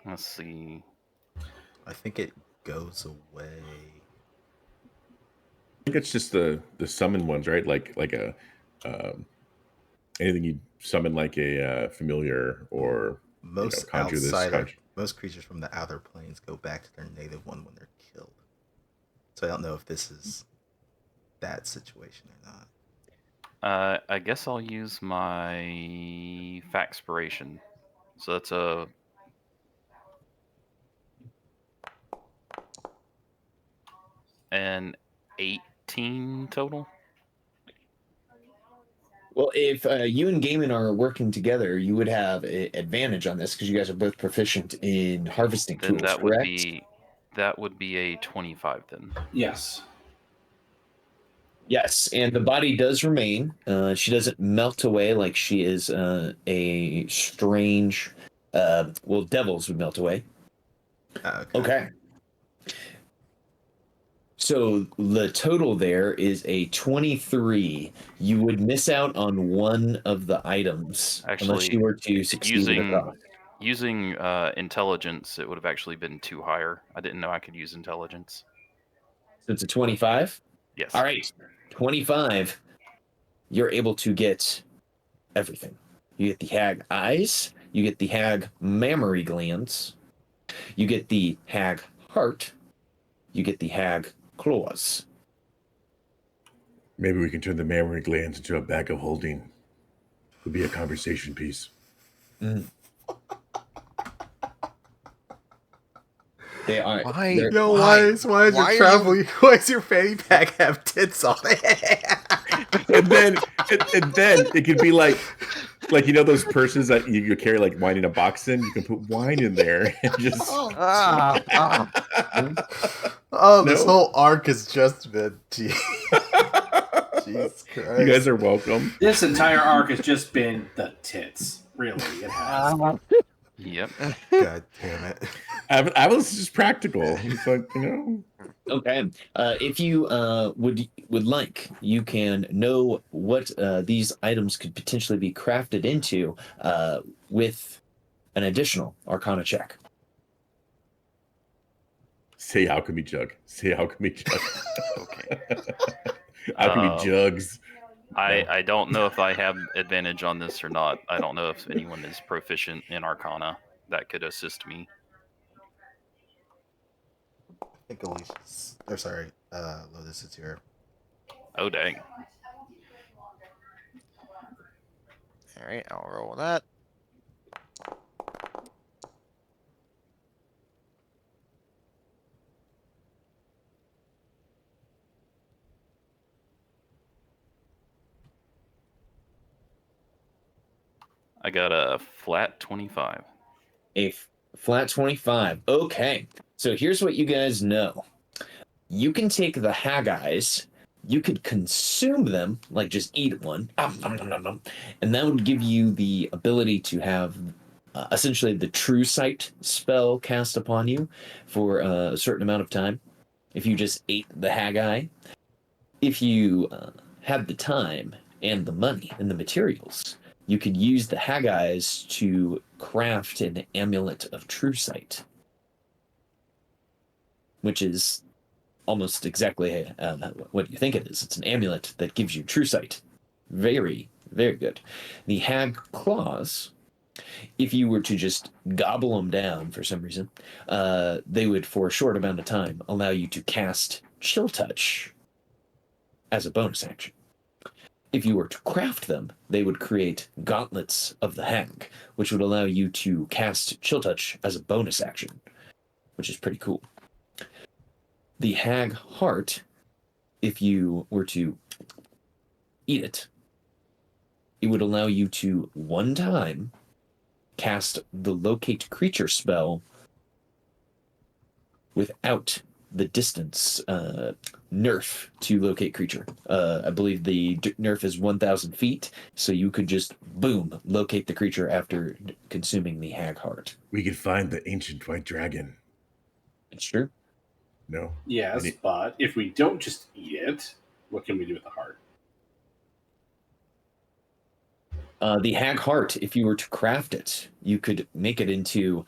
Let's see. I think it goes away. I think it's just the summon ones, right? Like a anything you summon, like a familiar or Most conjure this. most creatures from the outer planes go back to their native one when they're killed. So I don't know if this is that situation or not. I guess I'll use my Faxpiration. So that's a an 18 total. Well, if you and Gaiman are working together, you would have an advantage on this because you guys are both proficient in harvesting Then tools, that would correct? be a 25 then. Yes. Yes, and the body does remain. She doesn't melt away like she is a strange. Well, devils would melt away. Okay. So the total there is a 23. You would miss out on one of the items unless Actually, you were to succeed with a cross. using intelligence, it would have actually been 2 higher. I didn't know I could use intelligence. So it's a 25? Yes. All right. 25. You're able to get everything. You get the hag eyes, you get the hag mammary glands, you get the hag heart, you get the hag claws. Maybe we can turn the mammary glands into a bag of holding. Would be a conversation piece. Mm. They are. Why? Yo, Why? why is Why your are travel? Why does your fanny pack have tits on it? and then it could be like those purses that you carry like wine in a box in. You can put wine in there and just. Oh, this No? whole arc has just been. Jesus Christ! You guys are welcome. This entire arc has just been the tits. Really, it has. Yep. God damn it! I was just practical. It's like Okay. If you would like, you can know what these items could potentially be crafted into with an additional Arcana check. Say alchemy jug. Say alchemy jug. Okay. Alchemy jugs. I don't know if I have advantage on this or not. I don't know if anyone is proficient in Arcana that could assist me. I think Alicia's. Or sorry, Lotus, it's your. Oh dang. All right, I'll roll that. I got a flat 25. Flat 25. Okay. So here's what you guys know. You can take the hag eyes, you could consume them, like just eat one, and that would give you the ability to have essentially the true sight spell cast upon you for a certain amount of time if you just ate the hag eye. If you had the time and the money and the materials, you could use the hag eyes to craft an amulet of true sight, which is almost exactly what you think it is. It's an amulet that gives you true sight. Very, very good. The hag claws, if you were to just gobble them down for some reason, they would, for a short amount of time, allow you to cast Chill Touch as a bonus action. If you were to craft them, they would create gauntlets of the hag, which would allow you to cast Chill Touch as a bonus action, which is pretty cool. The hag heart, if you were to eat it, it would allow you to one time cast the locate creature spell without the distance nerf to locate creature. I believe the nerf is 1,000 feet, so you could just, boom, locate the creature after consuming the hag heart. We could find the ancient white dragon. It's true. No. Yes, but if we don't just eat it, what can we do with the heart? The hag heart, if you were to craft it, you could make it into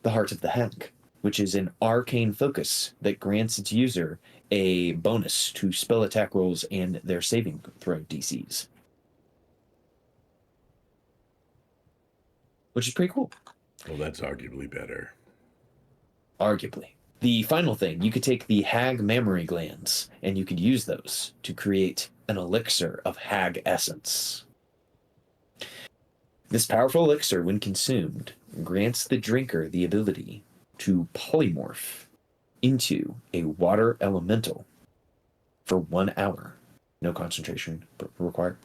the Heart of the Hag, which is an arcane focus that grants its user a bonus to spell attack rolls and their saving throw DCs. Which is pretty cool. Well, that's arguably better. Arguably. The final thing, you could take the hag mammary glands, and you could use those to create an elixir of hag essence. This powerful elixir, when consumed, grants the drinker the ability to polymorph into a water elemental for 1 hour. No concentration required.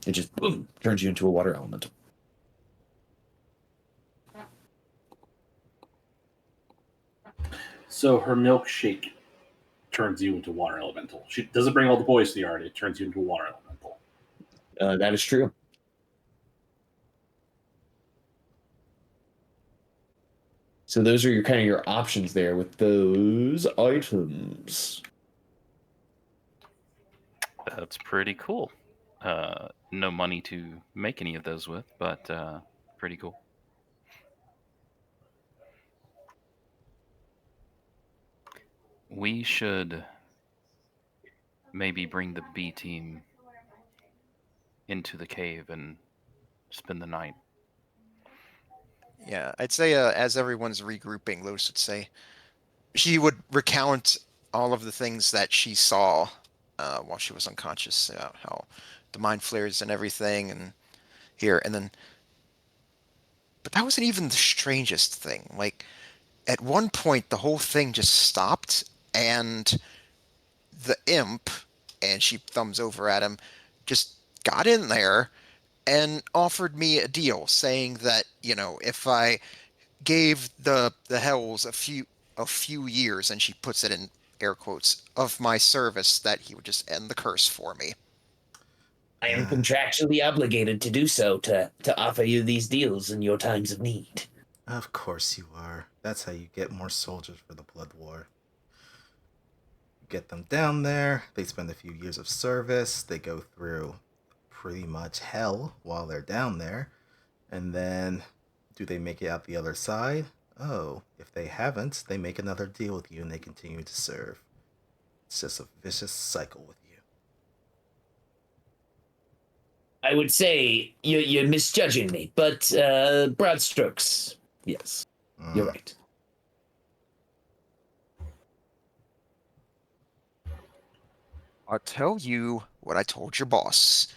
It just, boom, turns you into a water elemental. So her milkshake turns you into water elemental. She doesn't bring all the boys to the yard. It turns you into a water elemental. That is true. So those are your kind of your options there with those items. That's pretty cool. No money to make any of those with, but pretty cool. We should maybe bring the B team into the cave and spend the night. Yeah, I'd say as everyone's regrouping, Lotus would say she would recount all of the things that she saw while she was unconscious, how the mind flares and everything, and here and then. But that wasn't even the strangest thing. Like, at one point, the whole thing just stopped, and the imp, and she thumbs over at him, just got in there and offered me a deal, saying that, you know, if I gave the hells a few years, and she puts it in air quotes, of my service, that he would just end the curse for me. I am contractually obligated to do so, to offer you these deals in your times of need. Of course you are. That's how you get more soldiers for the Blood War. Get them down there, they spend a few years of service, they go through pretty much hell while they're down there, and then do they make it out the other side? Oh, if they haven't, they make another deal with you and they continue to serve. It's just a vicious cycle with you. I would say you're misjudging me, but broad strokes, yes, you're right. I'll tell you what I told your boss.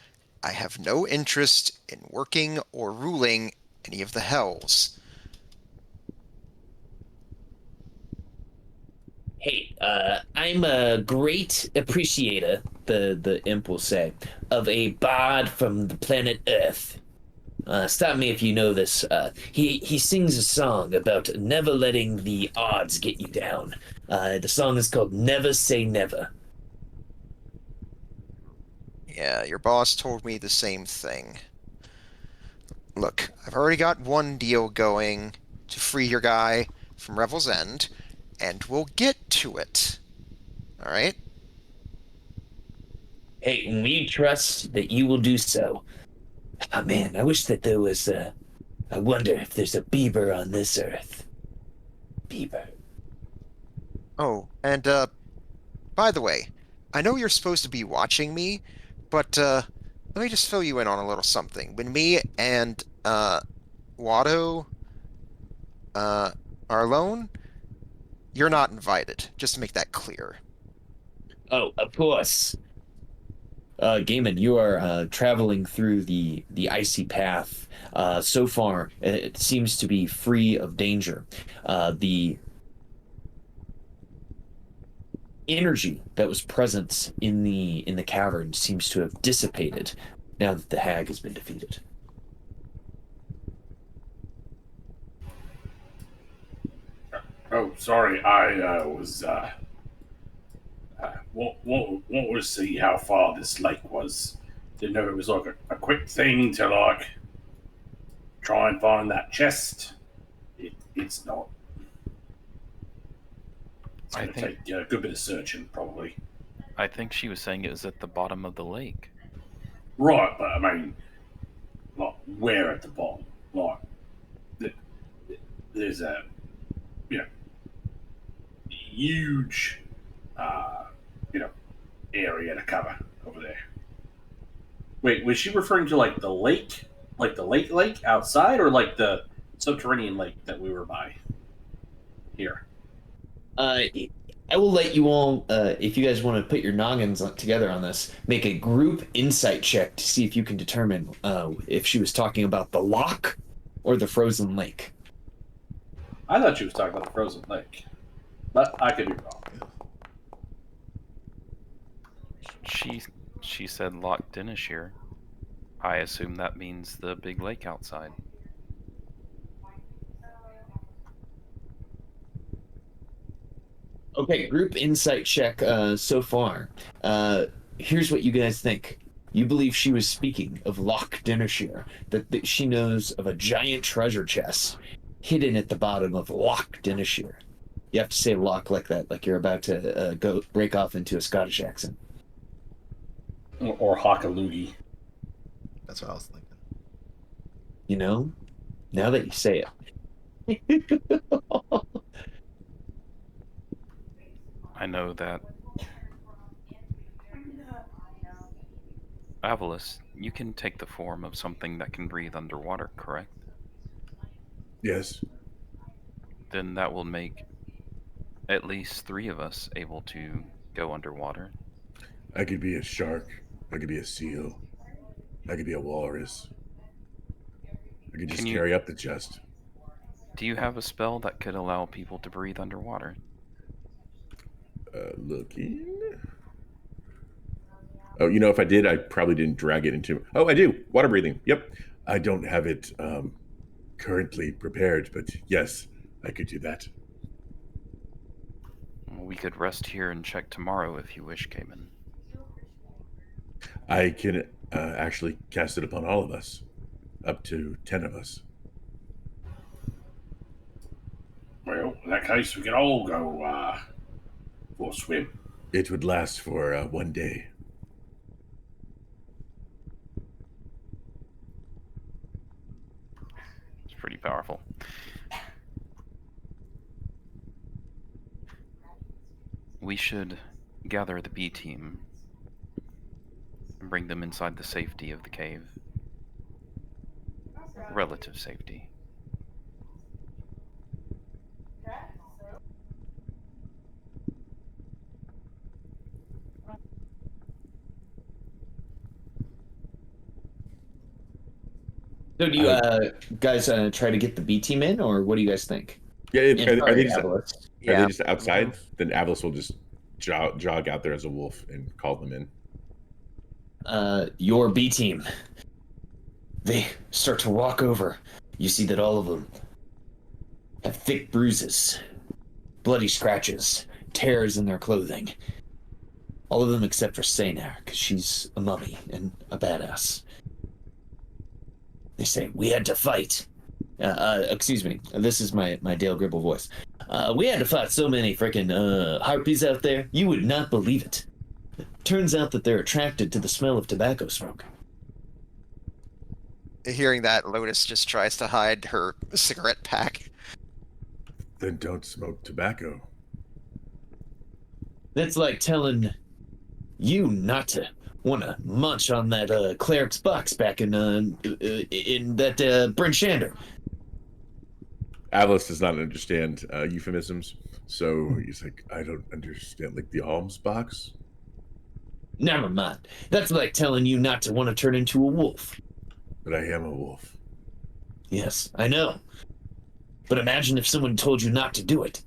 I have no interest in working or ruling any of the hells. Hey, I'm a great appreciator, the imp will say, of a bard from the planet Earth. Stop me if you know this. He sings a song about never letting the odds get you down. The song is called Never Say Never. Yeah, your boss told me the same thing. Look, I've already got one deal going to free your guy from Revel's End, and we'll get to it. All right? Hey, we trust that you will do so. Oh man, I wish that there was I wonder if there's a Bieber on this earth. Bieber. Oh, and by the way, I know you're supposed to be watching me, but let me just fill you in on a little something. When me and Watto are alone, you're not invited. Just to make that clear. Oh, of course. Gaiman, you are traveling through the icy path. So far, it seems to be free of danger. The energy that was present in the cavern seems to have dissipated now that the hag has been defeated. Oh, sorry. I was want to see how far this lake was. Didn't know it was like a quick thing to like try and find that chest. It's not. It's I going to think- take a good bit of searching, probably. I think she was saying it was at the bottom of the lake. Right, but I mean, like, where at the bottom? Like, there's a, you know, huge, you know, area to cover over there. Wait, was she referring to like the lake, lake outside, or like the subterranean lake that we were by here? I will let you all, if you guys want to put your noggins together on this, make a group insight check to see if you can determine if she was talking about the lock or the frozen lake. I thought she was talking about the frozen lake, but I could be wrong. She said Loch Dinishir. I assume that means the big lake outside. Okay, group insight check so far. Here's what you guys think. You believe she was speaking of Loch Dinishir, that she knows of a giant treasure chest hidden at the bottom of Loch Dinishir. You have to say lock like that, like you're about to go break off into a Scottish accent. Or Hockaloogie. That's what I was thinking. You know, now that you say it. I know that. Avalis, you can take the form of something that can breathe underwater, correct? Yes. Then that will make at least 3 of us able to go underwater. I could be a shark. I could be a seal. I could be a walrus. I could just carry up the chest. Do you have a spell that could allow people to breathe underwater? Looking. Oh, you know, if I did, I probably didn't drag it into. Oh, I do. Water breathing. Yep. I don't have it currently prepared, but yes, I could do that. We could rest here and check tomorrow if you wish, Cayman. I can actually cast it upon all of us, up to 10 of us. Well, in that case, we can all go for a swim. It would last for 1 day. It's pretty powerful. We should gather the B team and bring them inside the safety of the cave. Relative safety. So do you guys try to get the B team in, or what do you guys think? Yeah, are they just outside? Mm-hmm. Then Avalis will just jog out there as a wolf and call them in. Your B team. They start to walk over. You see that all of them have thick bruises, bloody scratches, tears in their clothing. All of them except for Seinar, because she's a mummy and a badass. They say, we had to fight. Excuse me, this is my Dale Gribble voice. We had to fight so many frickin' harpies out there, you would not believe it. Turns out that they're attracted to the smell of tobacco smoke. Hearing that, Lotus just tries to hide her cigarette pack. Then don't smoke tobacco. That's like telling you not to want to munch on that cleric's box back in that Bryn Shander. Avalis does not understand euphemisms, so he's like, I don't understand, like the alms box? Never mind. That's like telling you not to want to turn into a wolf. But I am a wolf. Yes, I know. But imagine if someone told you not to do it.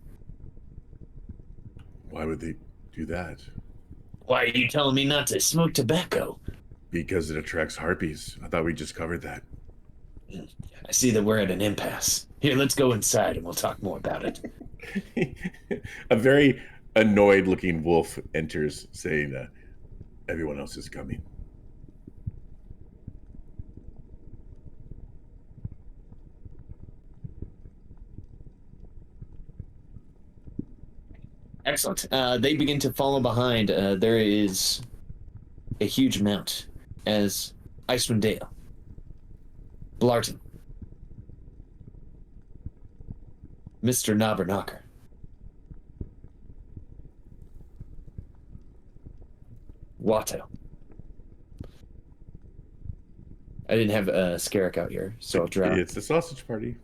Why would they do that? Why are you telling me not to smoke tobacco? Because it attracts harpies. I thought we just covered that. I see that we're at an impasse. Here, let's go inside and we'll talk more about it. A very annoyed looking wolf enters saying, everyone else is coming. Excellent. They begin to follow behind. There is a huge mount as Icewind Dale, Blarton, Mr. Knobberknocker. Watto. I didn't have Scarrick out here, so I'll drop. It's the sausage party.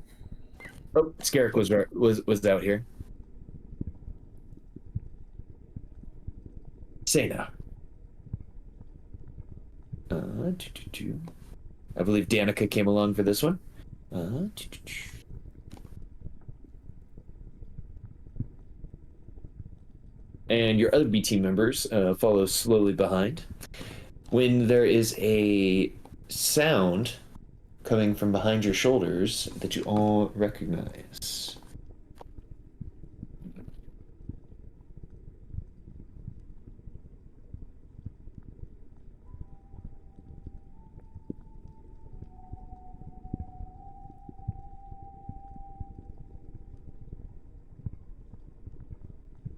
Oh, Scarrick was out here. Say now. I believe Danica came along for this one. And your other B team members follow slowly behind. When there is a sound coming from behind your shoulders that you all recognize.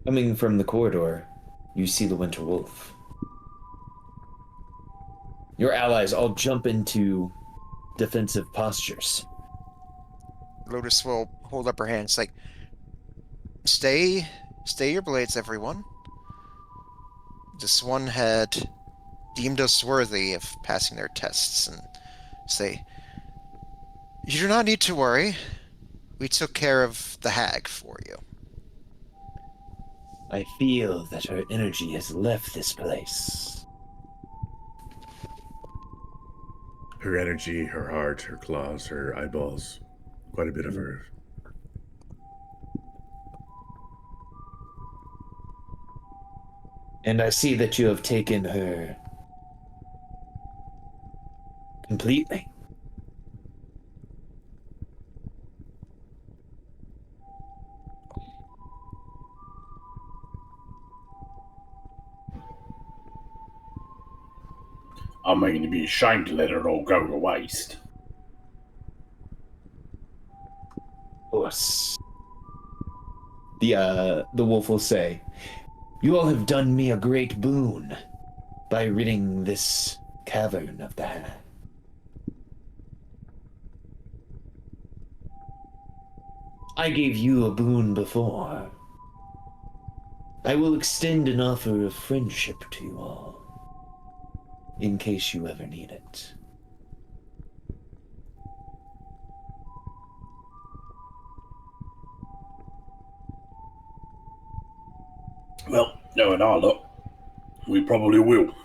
Coming from the corridor, you see the Winter Wolf. Your allies all jump into defensive postures. Lotus will hold up her hands like, stay your blades, everyone. This one had deemed us worthy of passing their tests, and say, you do not need to worry. We took care of the hag for you. I feel that her energy has left this place. Her energy, her heart, her claws, her eyeballs. Quite a bit of her. And I see that you have taken her completely. I mean, it'd be a shame to let it all go to waste. Of course. The wolf will say, you all have done me a great boon by ridding this cavern of the hag. I gave you a boon before. I will extend an offer of friendship to you all, in case you ever need it. Well, knowing our luck, we probably will.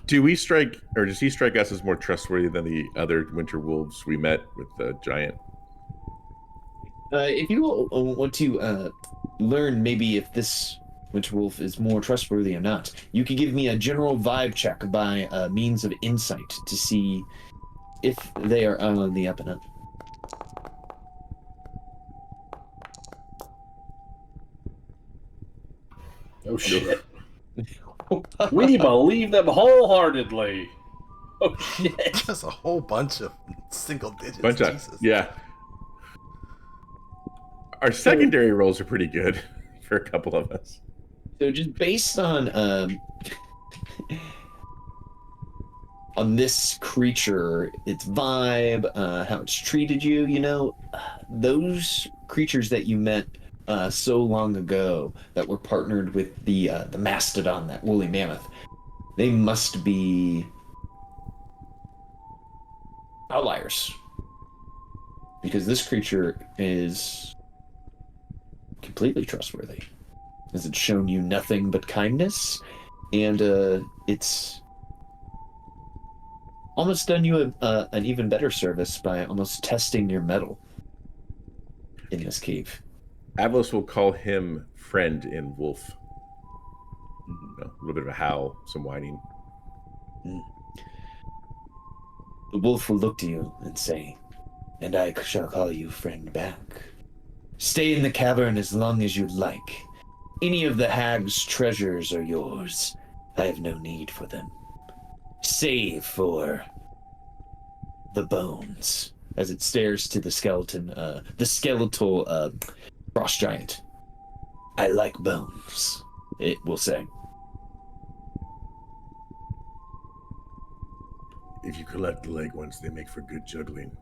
Do we strike, or does he strike us as more trustworthy than the other winter wolves we met with the giant? If you all want to learn maybe if this winter wolf is more trustworthy or not, you can give me a general vibe check by means of insight to see if they are on the up and up. Oh shit. We believe them wholeheartedly. Oh shit. Just a whole bunch of single digits. Bunch of, Jesus. yeah. Our secondary rolls are pretty good for a couple of us. So just based on this creature, its vibe, how it's treated you, you know, those creatures that you met so long ago that were partnered with the mastodon, that woolly mammoth, they must be outliers, because this creature is completely trustworthy. Has it shown you nothing but kindness? And it's almost done you an even better service by almost testing your mettle in this cave. Avos will call him friend in wolf. You know, a little bit of a howl, some whining. The wolf will look to you and say, and I shall call you friend back. Stay in the cavern as long as you like. Any of the hag's treasures are yours. I have no need for them. Save for the bones. As it stares to the skeleton, the skeletal frost giant. I like bones, it will say. If you collect the leg ones, they make for good juggling.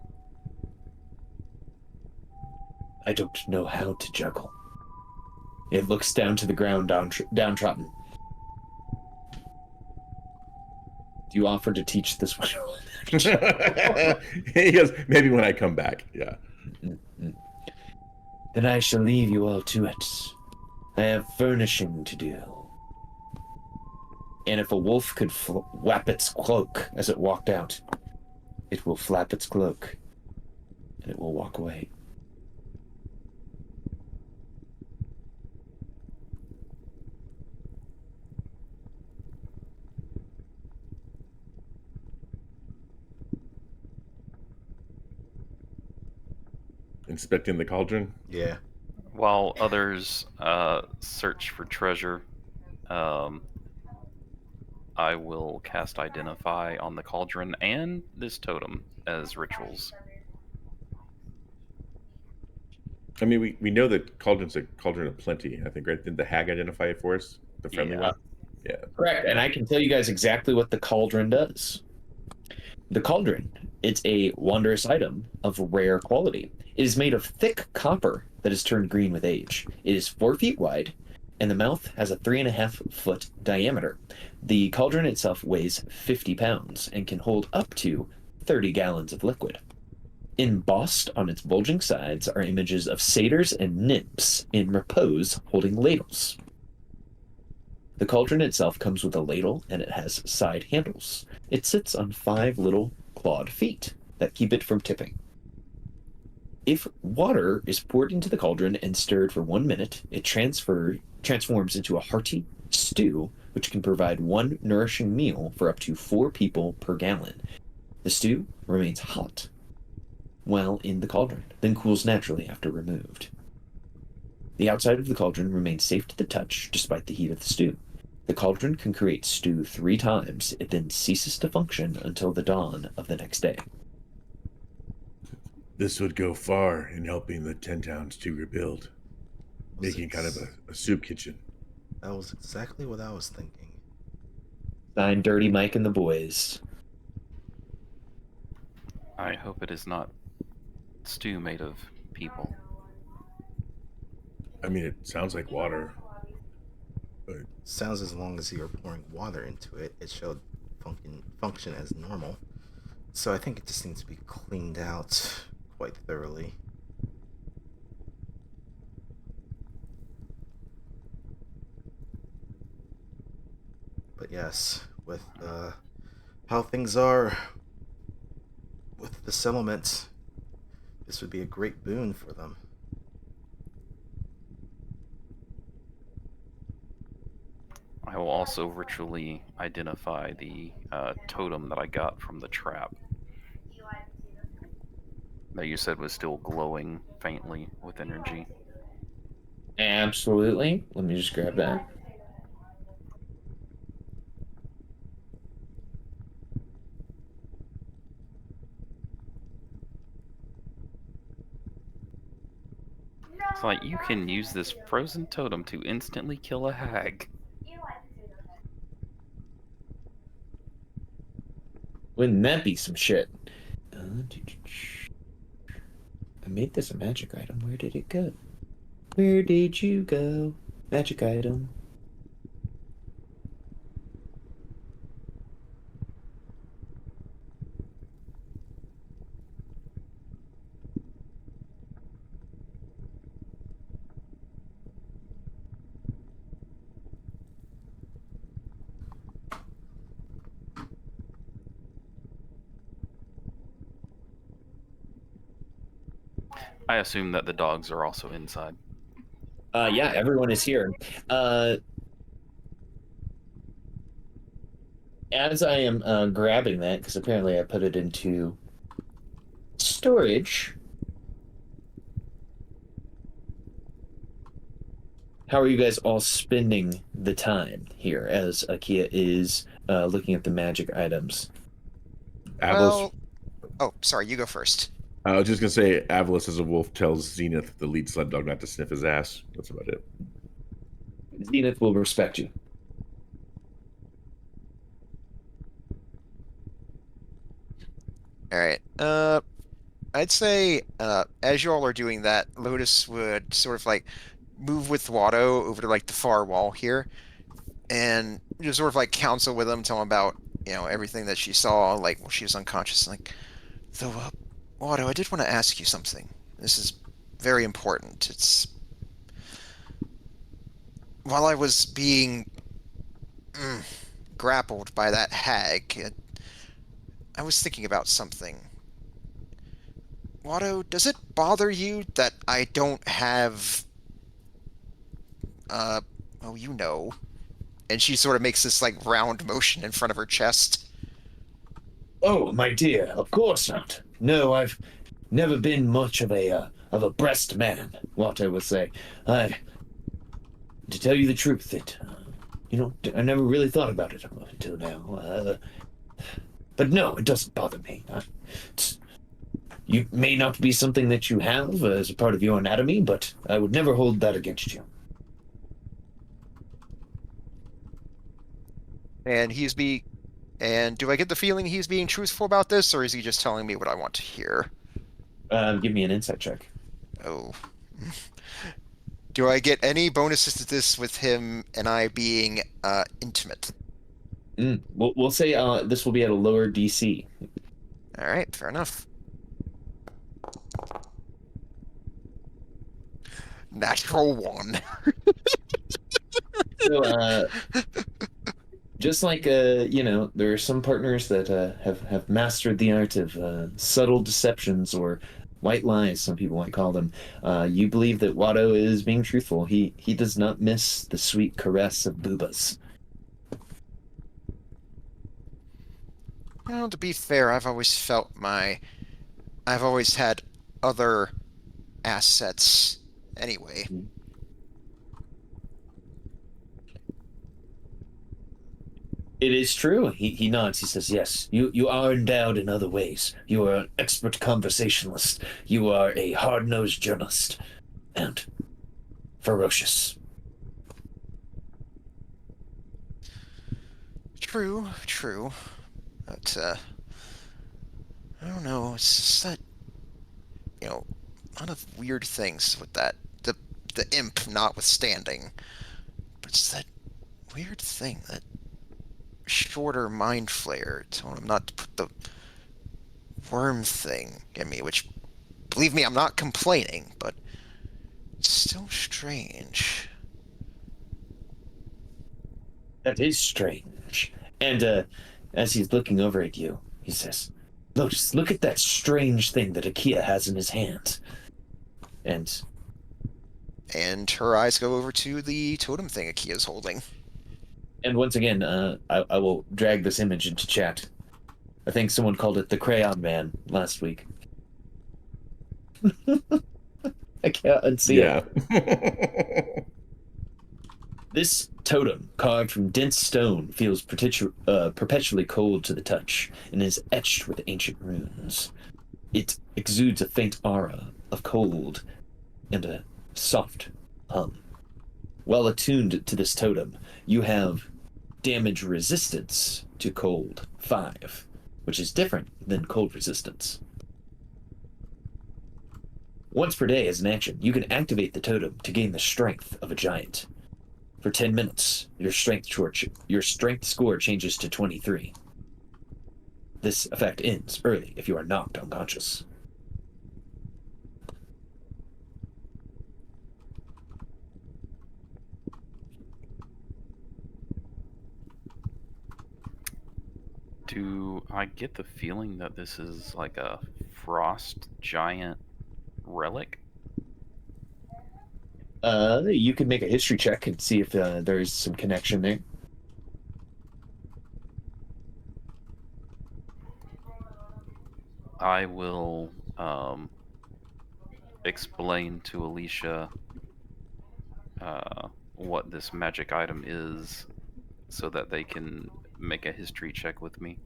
I don't know how to juggle. It looks down to the ground, downtrodden. Do you offer to teach this one? He goes, maybe when I come back. Yeah. Then I shall leave you all to it. I have furnishing to do. And if a wolf could flap its cloak as it walked out, it will flap its cloak, and it will walk away. Inspecting the cauldron. Yeah. While others search for treasure, I will cast Identify on the cauldron and this totem as rituals. I mean, we know that cauldron's a cauldron of plenty. I think, right? Did the hag identify it for us? The friendly Yeah. one. Yeah. Correct, and I can tell you guys exactly what the cauldron does. The cauldron, it's a wondrous item of rare quality. It is made of thick copper that has turned green with age. It is 4 feet wide, and the mouth has a 3.5-foot diameter. The cauldron itself weighs 50 pounds and can hold up to 30 gallons of liquid. Embossed on its bulging sides are images of satyrs and nymphs in repose holding ladles. The cauldron itself comes with a ladle, and it has side handles. It sits on 5 little clawed feet that keep it from tipping. If water is poured into the cauldron and stirred for 1 minute, it transforms into a hearty stew, which can provide 1 nourishing meal for up to 4 people per gallon. The stew remains hot while in the cauldron, then cools naturally after removed. The outside of the cauldron remains safe to the touch despite the heat of the stew. The cauldron can create stew 3 times. It then ceases to function until the dawn of the next day. This would go far in helping the 10 towns to rebuild, making kind of a soup kitchen. That was exactly what I was thinking. Signed, Dirty Mike and the boys. I hope it is not stew made of people. I mean, it sounds like water. But Sounds as long as you're pouring water into it, it should function as normal. So I think it just needs to be cleaned out quite thoroughly. But yes, with how things are with the settlement, this would be a great boon for them. I will also ritually identify the totem that I got from the trap. That you said was still glowing faintly with energy. Absolutely. Let me just grab that. It's like you can use this frozen totem to instantly kill a hag. Wouldn't that be some shit? I made this a magic item. Where did it go? Where did you go? Magic item. I assume that the dogs are also inside. Yeah, everyone is here. As I am grabbing that, because apparently I put it into storage. How are you guys all spending the time here as Akia is looking at the magic items? Avalos. Oh, sorry, you go first. I was just gonna say, Avalos as a wolf tells Zenith, the lead sled dog, not to sniff his ass. That's about it. Zenith will respect you. All right. I'd say as you all are doing that, Lotus would sort of like move with Watto over to like the far wall here and just sort of like counsel with him, tell him about, everything that she saw, like while she was unconscious. Like, though, Watto, I did want to ask you something. This is very important. It's while I was being grappled by that hag, I was thinking about something. Watto, does it bother you that I don't have, oh, you know? And she sort of makes this like round motion in front of her chest. Oh, my dear, of course not. No, I've never been much of a breast man, Watto would say. To tell you the truth, I never really thought about it until now. But no, it doesn't bother me. You may not be something that you have as a part of your anatomy, but I would never hold that against you. And and do I get the feeling he's being truthful about this, or is he just telling me what I want to hear? Give me an insight check. Oh. Do I get any bonuses to this with him and I being intimate? We'll say this will be at a lower DC. All right, fair enough. Natural 1. So, just like there are some partners that have mastered the art of subtle deceptions or white lies, some people might call them. You believe that Watto is being truthful. He does not miss the sweet caress of boobas. To be fair, I've always had other assets anyway. It is true. He nods. He says, yes, you are endowed in other ways. You are an expert conversationalist. You are a hard-nosed journalist. And ferocious. True. But, I don't know, it's just that, a lot of weird things with that. The imp notwithstanding. But it's that weird thing, that shorter mind flayer telling him not to put the worm thing in me, which, believe me, I'm not complaining, but it's still strange. That is strange. And as he's looking over at you, he says, Lotus, look at that strange thing that Akia has in his hand. And her eyes go over to the totem thing Akia's holding. And once again, I will drag this image into chat. I think someone called it the Crayon Man last week. I can't unsee it. This totem, carved from dense stone, feels perpetually cold to the touch and is etched with ancient runes. It exudes a faint aura of cold and a soft hum. While attuned to this totem, you have damage resistance to cold 5, which is different than cold resistance. Once per day as an action, you can activate the totem to gain the strength of a giant. For 10 minutes, your strength score changes to 23. This effect ends early if you are knocked unconscious. Do I get the feeling that this is like a frost giant relic? You can make a history check and see if there's some connection there. I will explain to Alicia what this magic item is so that they can make a history check with me.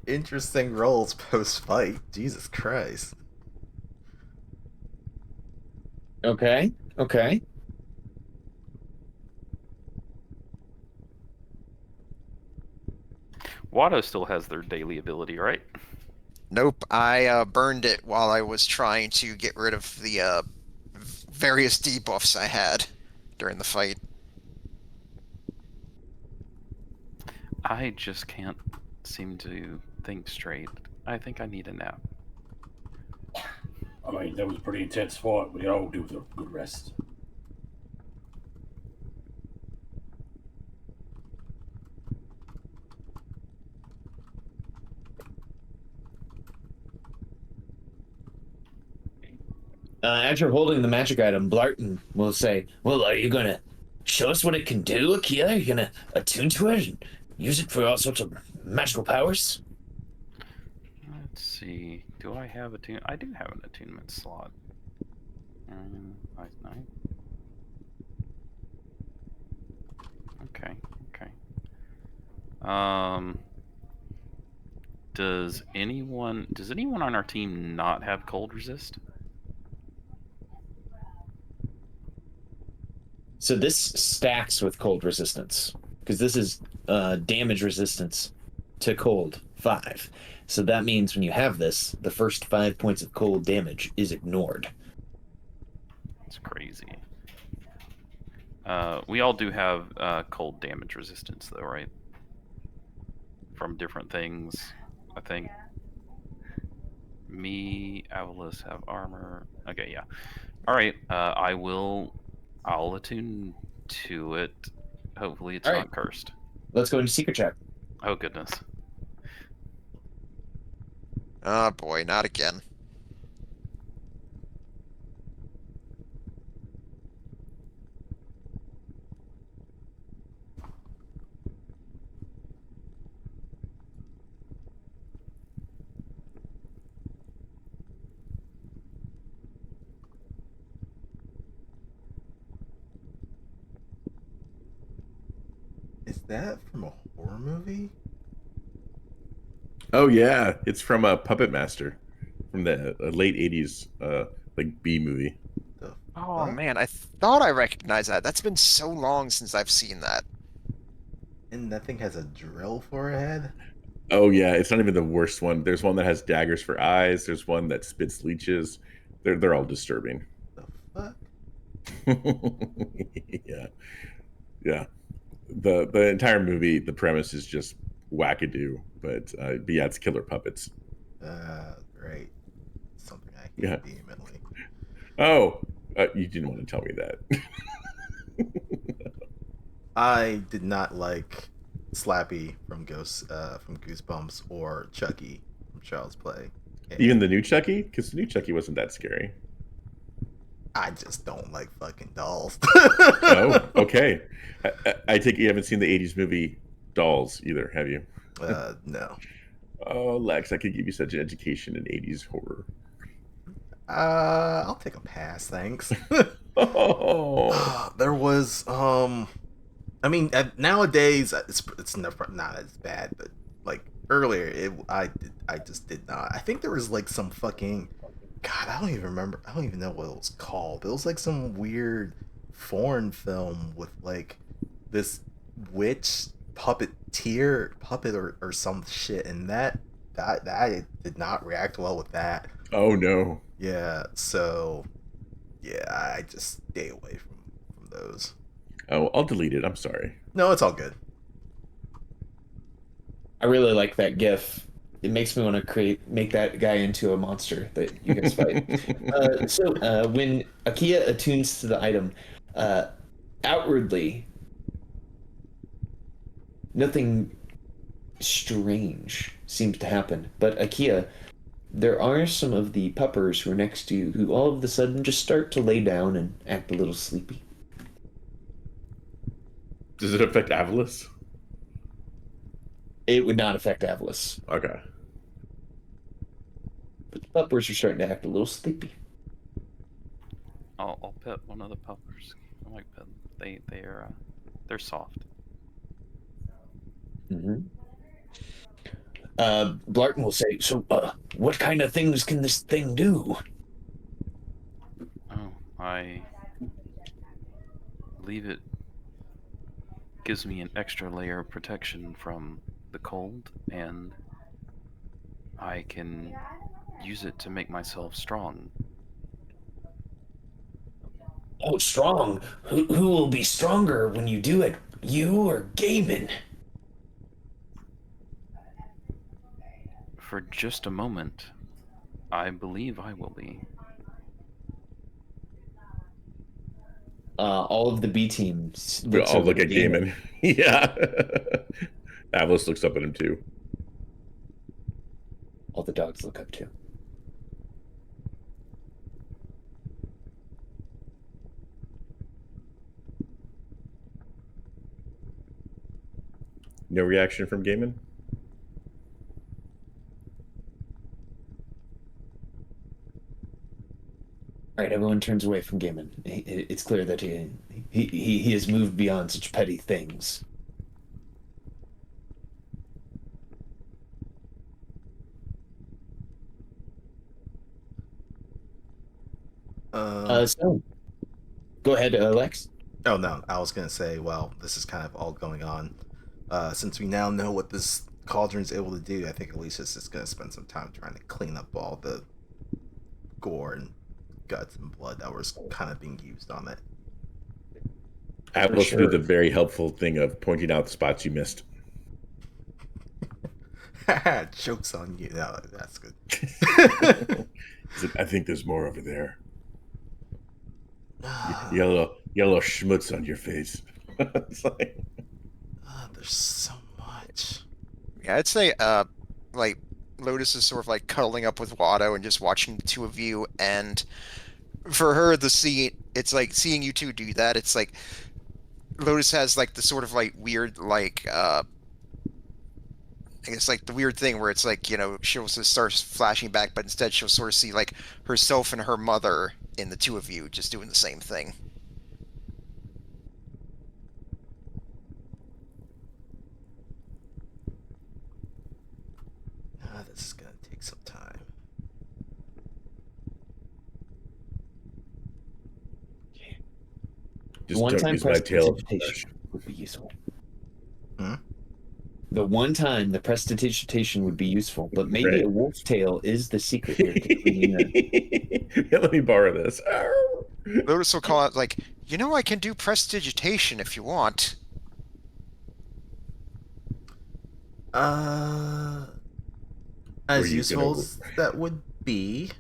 interesting rolls post fight. Jesus Christ. Okay. Okay. Watto still has their daily ability, right? Nope, I burned it while I was trying to get rid of the various debuffs I had during the fight. I just can't seem to think straight. I think I need a nap. I mean, that was a pretty intense fight. We could all do with a good rest. As you're holding the magic item, Blarton will say, "Well, are you gonna show us what it can do, Akia? Are you gonna attune to it and use it for all sorts of magical powers?" Let's see. Do I have I do have an attunement slot. Nice. Okay. Does anyone on our team not have cold resist? So this stacks with cold resistance because this is damage resistance to cold 5. So that means when you have this, the first 5 points of cold damage is ignored. It's crazy. We all do have cold damage resistance, though, right? From different things, I think. Me, Avalis have armor. Okay, yeah. All right. I'll attune to it. Hopefully, it's All right. not cursed. Let's go into secret check. Oh goodness. Oh boy, not again. Is that from a horror movie? Oh yeah, it's from a Puppet Master from the late '80s, like B movie. The Oh fuck? man, I thought I recognized that. That's been so long since I've seen that. And that thing has a drill for a head? Oh yeah, it's not even the worst one. There's one that has daggers for eyes. There's one that spits leeches. They're all disturbing. The fuck? Yeah, yeah. The entire movie, the premise is just wackadoo, but yeah, it's killer puppets. Great. Something I hate Yeah. vehemently. Oh, you didn't want to tell me that. I did not like Slappy from Goosebumps or Chucky from Child's Play. And Even the new Chucky, because the new Chucky wasn't that scary. I just don't like fucking dolls. Oh, okay. I take it you haven't seen the '80s movie Dolls either, have you? No. Oh, Lex, I could give you such an education in '80s horror. I'll take a pass, thanks. Oh, There was I mean nowadays it's never not as bad, but like earlier I just did not. I think there was like some fucking God, I don't even remember. I don't even know what it was called. But it was like some weird foreign film with like this witch puppet or some shit, and that I did not react well with that. oh no. Yeah, so yeah, I just stay away from those. Oh, I'll delete it. I'm sorry. No, it's all good. I really like that GIF. It makes me want to make that guy into a monster that you guys fight. So when Akia attunes to the item, outwardly, nothing strange seems to happen. But Akia, there are some of the puppers who are next to you who all of a sudden just start to lay down and act a little sleepy. Does it affect Avalis? It would not affect Avalis. Okay. But the puppers are starting to act a little sleepy. I'll pet one of the puppers. I like pet them. They're soft. Mm-hmm. Blarton will say, so what kind of things can this thing do? Oh, I believe it gives me an extra layer of protection from the cold, and I can use it to make myself strong. Oh, strong. Who will be stronger when you do it? You or Gaiman? For just a moment, I believe I will be. All of the B teams We all over look to at Gaiman. Yeah. Avos looks up at him too. All the dogs look up too. No reaction from Gaiman? All right, everyone turns away from Gaiman. It's clear that he has moved beyond such petty things. So go ahead, Lex. Oh no, I was gonna say, well, this is kind of all going on. Since we now know what this cauldron's able to do, I think Alicia's just gonna spend some time trying to clean up all the gore and guts and blood that was kind of being used on it. Avos sure. do the very helpful thing of pointing out the spots you missed. Joke's on you. No, that's good. I think there's more over there. Yellow schmutz on your face. It's like, there's so much. Yeah, I'd say like Lotus is sort of like cuddling up with Watto and just watching the two of you, and for her the scene, it's like seeing you two do that, it's like Lotus has like the sort of like weird like I guess like the weird thing where it's like, you know, she'll just start flashing back, but instead she'll sort of see like herself and her mother in the two of you just doing the same thing. This is gonna take some time. just don't use my tail. Would be useful. Hmm? The one time the prestidigitation would be useful, but maybe Right. a wolf tail is the secret here to cleaning Yeah, let me borrow this. Lotus will call out like, you know, I can do prestidigitation if you want. As you useful gonna- as that would be,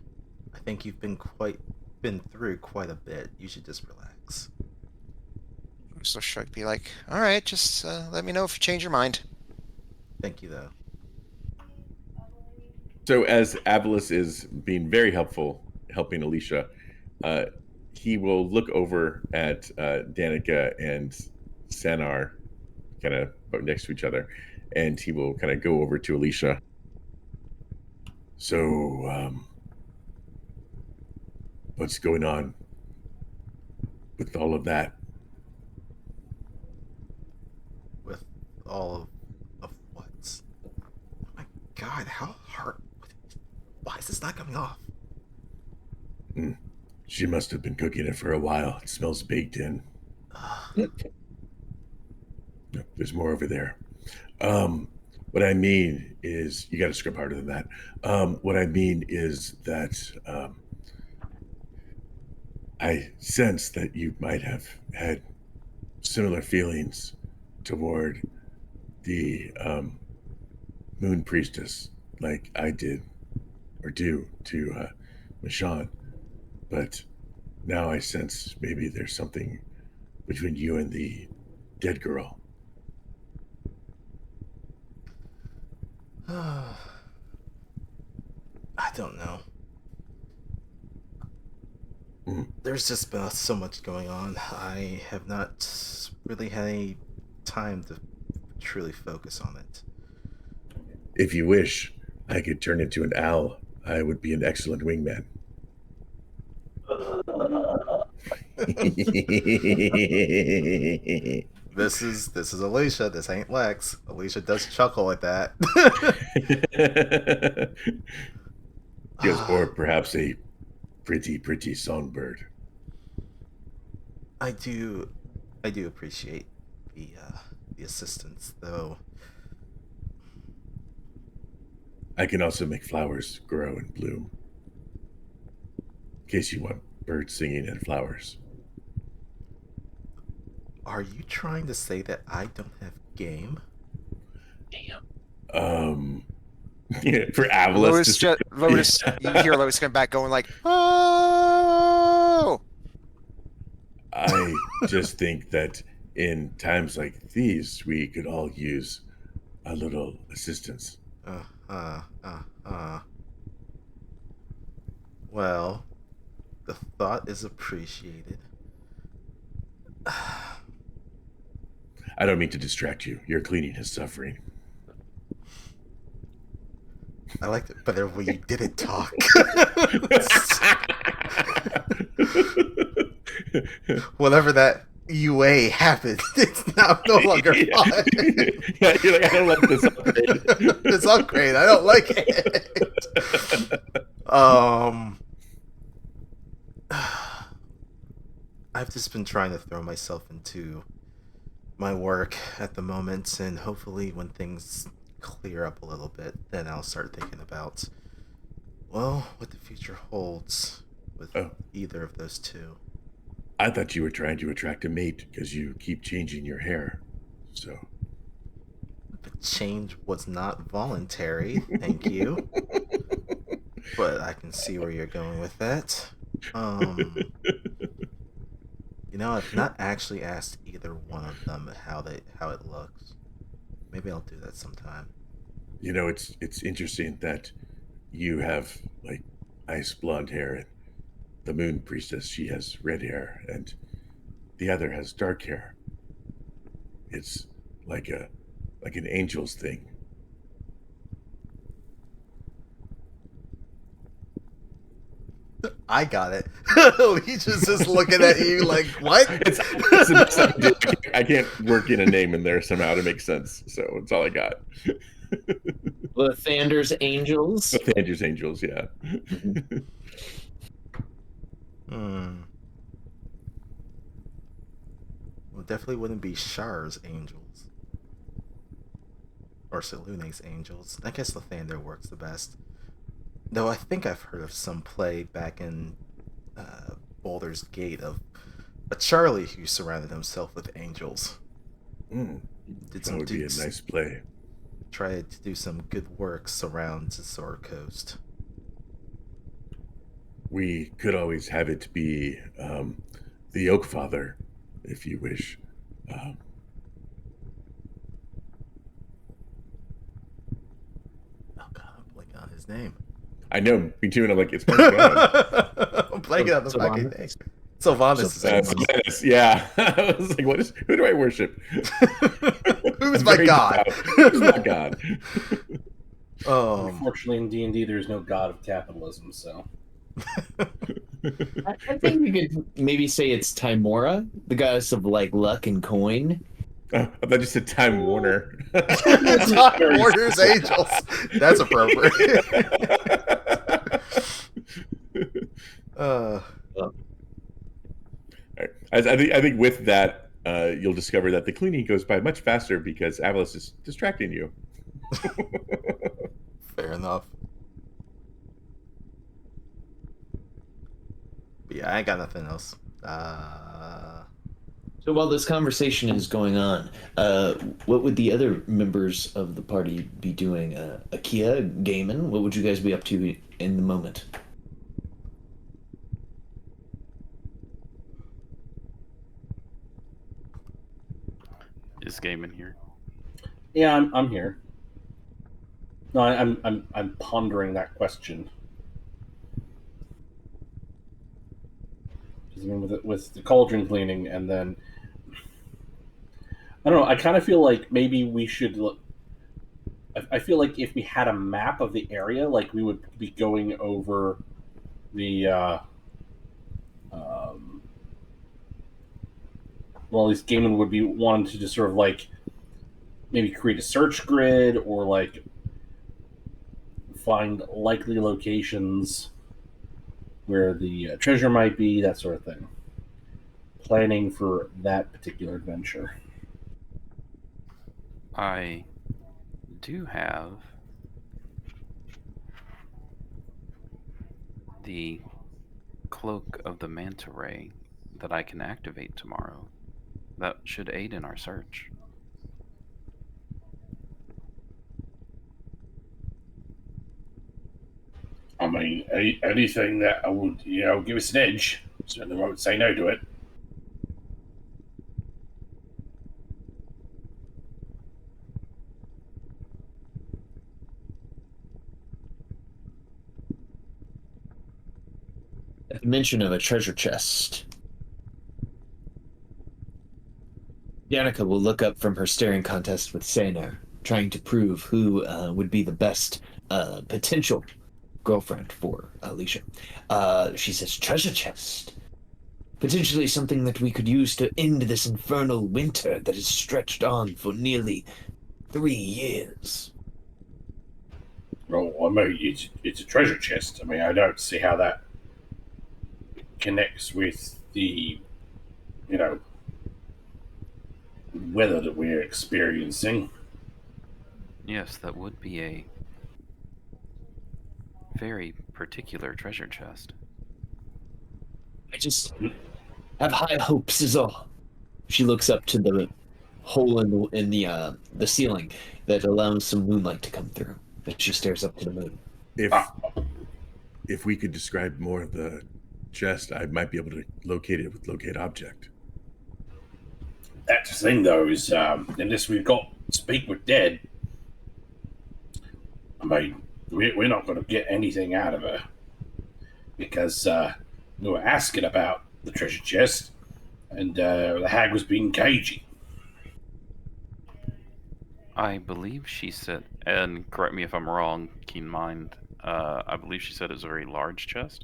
I think you've been through quite a bit. You should just relax. Lotus will shrug, be like, all right, just let me know if you change your mind. Thank you, though. So as Avalos is being very helpful, helping Alicia, he will look over at Danica and Sanar, kind of next to each other, and he will kind of go over to Alicia. So, what's going on with all of that? With all of what? Oh my god, how hard? Why is this not coming off? She must have been cooking it for a while. It smells baked in. No, there's more over there. What I mean is, you got to scrub harder than that. What I mean is that I sense that you might have had similar feelings toward the Moon Priestess, like I did or do to Michonne. But now I sense maybe there's something between you and the dead girl. I don't know. There's just been so much going on. I have not really had any time to truly focus on it. If you wish, I could turn into an owl. I would be an excellent wingman. This is Alicia. This ain't Lex. Alicia does chuckle at that. Yes, or perhaps a pretty songbird. I do appreciate the assistance, though. I can also make flowers grow and bloom. In case you want birds singing and flowers. Are you trying to say that I don't have game? Damn. For Avalos. Lotus, you hear Lotus come back going like, "Oh!" I just think that in times like these, we could all use a little assistance. Well, the thought is appreciated. I don't mean to distract you. Your cleaning is suffering. I liked it better when you didn't talk. Whatever that UA happened, it's now no longer fun. Yeah, you're like, I don't like this upgrade. This upgrade, I don't like it. I've just been trying to throw myself into my work at the moment, and hopefully when things clear up a little bit, then I'll start thinking about, well, what the future holds with either of those two. I thought you were trying to attract a mate because you keep changing your hair. So The change was not voluntary, thank you. But I can see where you're going with that. I've not actually asked either one of them how it looks. Maybe I'll do that sometime. It's interesting that you have like ice blonde hair, and the moon priestess, she has red hair, and the other has dark hair. It's like an angel's thing. I got it. Alicia's just looking at you like, what? It's the best I can do. I can't work in a name in there somehow to make sense, so it's all I got. Lathander's Angels. Lathander's Angels, yeah. Well, definitely wouldn't be Shar's Angels. Or Selune's Angels. I guess Lathander works the best. Though I think I've heard of some play back in Baldur's Gate of a Charlie who surrounded himself with angels. That would be a nice play. Tried to do some good works around the Sword Coast. We could always have it be the Oak Father, if you wish. Oh god, I'm blanking on his name. I know, me too, and I'm like, it's my god. I'm blanking on the fucking name. Sylvanas. Yeah. I was like, who do I worship? Who's my god? Who's my god? Unfortunately, in D&D, there's no god of capitalism, so... I think you could maybe say it's Timora, the goddess of like luck and coin. I thought you said Time Warner. Time Warner's Angels. That's appropriate. I think with that, you'll discover that the cleaning goes by much faster because Avalos is distracting you. Fair enough. But yeah, I ain't got nothing else. So while this conversation is going on, what would the other members of the party be doing? Akia, Gaiman, what would you guys be up to in the moment? Is Gaiman here? Yeah, I'm here. No, I'm pondering that question. I mean, with the cauldron cleaning, and then I don't know. I kind of feel like maybe we should look. I feel like if we had a map of the area, like we would be going over the well, at least Gaiman would be wanting to just sort of like maybe create a search grid or like find likely locations where the treasure might be, that sort of thing. Planning for that particular adventure. I do have the cloak of the manta ray that I can activate tomorrow. That should aid in our search. I mean, anything that would, give us an edge, certainly won't say no to it. Mention of a treasure chest. Danica will look up from her staring contest with Saner, trying to prove who would be the best potential girlfriend for Alicia. She says, treasure chest. Potentially something that we could use to end this infernal winter that has stretched on for nearly 3 years. Well, I mean, it's a treasure chest. I mean, I don't see how that connects with the, weather that we're experiencing. Yes, that would be a very particular treasure chest. I just have high hopes is all. She looks up to the hole in the ceiling that allows some moonlight to come through. But she stares up to the moon. If we could describe more of the chest, I might be able to locate it with locate object. That's the thing, though, is unless we've got speak with dead, I mean, we're not going to get anything out of her because we were asking about the treasure chest, and the hag was being cagey. I believe she said, and correct me if I'm wrong, keen mind, I believe she said it was a very large chest.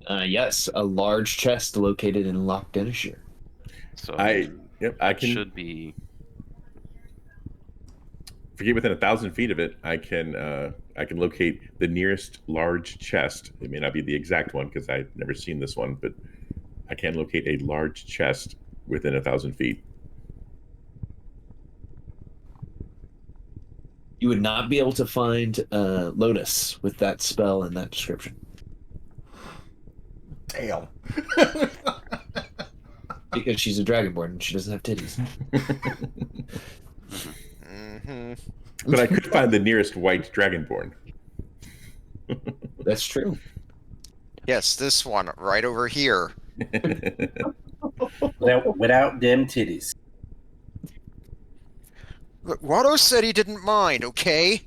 Yes, a large chest located in Loch Denishire. So I can should be. If we get within 1,000 feet of it, I can locate the nearest large chest. It may not be the exact one because I've never seen this one, but I can locate a large chest within 1,000 feet. You would not be able to find Lotus with that spell and that description. Damn. Because she's a dragonborn and she doesn't have titties. Mm-hmm. But I could find the nearest white dragonborn. That's true. Yes, this one right over here. Without them titties. Look, Watto said he didn't mind, okay?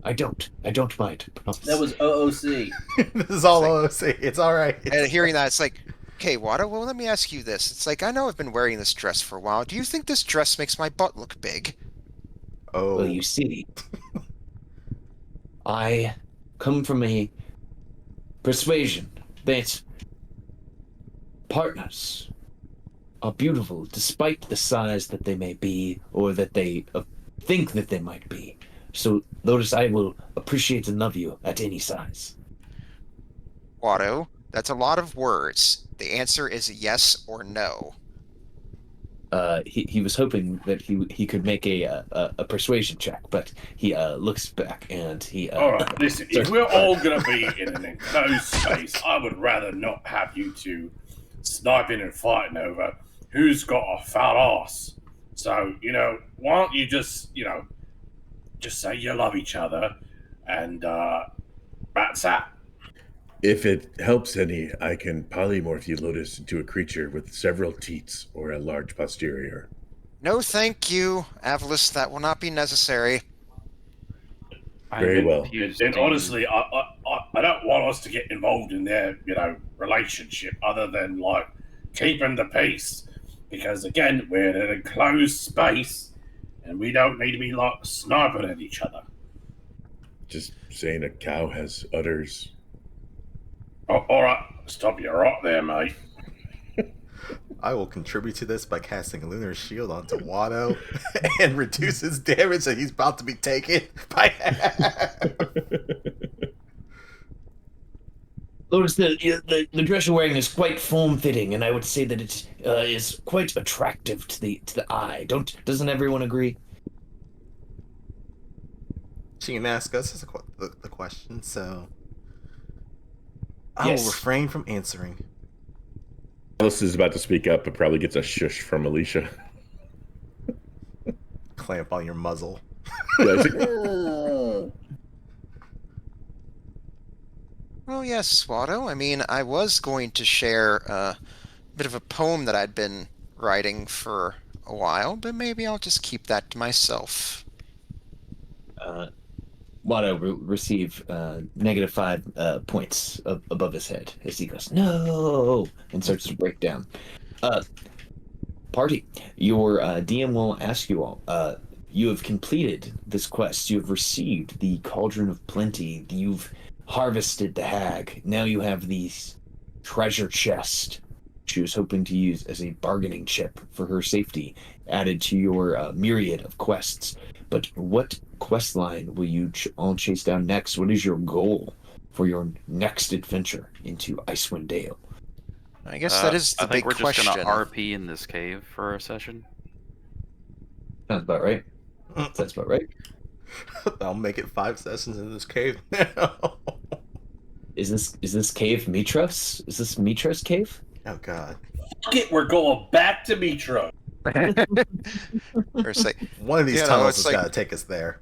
I don't mind. Promise. That was OOC. This is all OOC. It's all right. And hearing that, it's like, okay, Watto, well, let me ask you this. It's like, I know I've been wearing this dress for a while. Do you think this dress makes my butt look big? Oh. Well, you see, I come from a persuasion that partners are beautiful despite the size that they may be or that they think that they might be. So, Lotus, I will appreciate and love you at any size. Watto, that's a lot of words. The answer is yes or no. He was hoping that he could make a persuasion check, but he looks back and he. All right, listen. If we're all going to be in an enclosed space, I would rather not have you two sniping and fighting over who's got a fat ass. So why don't you just say you love each other, and that's that. If it helps any, I can polymorph you, Lotus, into a creature with several teats or a large posterior. No, thank you, Avalis. That will not be necessary. Very well. And honestly, I don't want us to get involved in their relationship other than like keeping the peace, because again, we're in an enclosed space, and we don't need to be like sniping at each other. Just saying a cow has udders. Oh, all right, stop you right there, mate. I will contribute to this by casting Lunar Shield onto Watto and reduce his damage that he's about to be taken by half. Lotus, the dress you're wearing is quite form-fitting, and I would say that it is quite attractive to the eye. Doesn't everyone agree? She can ask us the question, so I Yes. will refrain from answering. Alice is about to speak up, but probably gets a shush from Alicia. Clamp on your muzzle. Yeah, it's like, Well, yes, Watto. I mean, I was going to share a bit of a poem that I'd been writing for a while, but maybe I'll just keep that to myself. Watto receive -5 points above his head as he goes, no, and starts to break down. Party, your DM will ask you all, you have completed this quest. You have received the Cauldron of Plenty. You've harvested the hag. Now you have the treasure chest she was hoping to use as a bargaining chip for her safety, added to your myriad of quests. But what quest line will you all chase down next? What is your goal for your next adventure into Icewind Dale? I guess that is the I think big we're question. just gonna RP in this cave for a session. Sounds about right. That's about right. I'll make it 5 sessions in this cave now. Is this cave Mitros? Is this Mitros cave? Oh god. Fuck it, we're going back to Mitro. Or say, One of these You know, tunnels it's has like- got to take us there.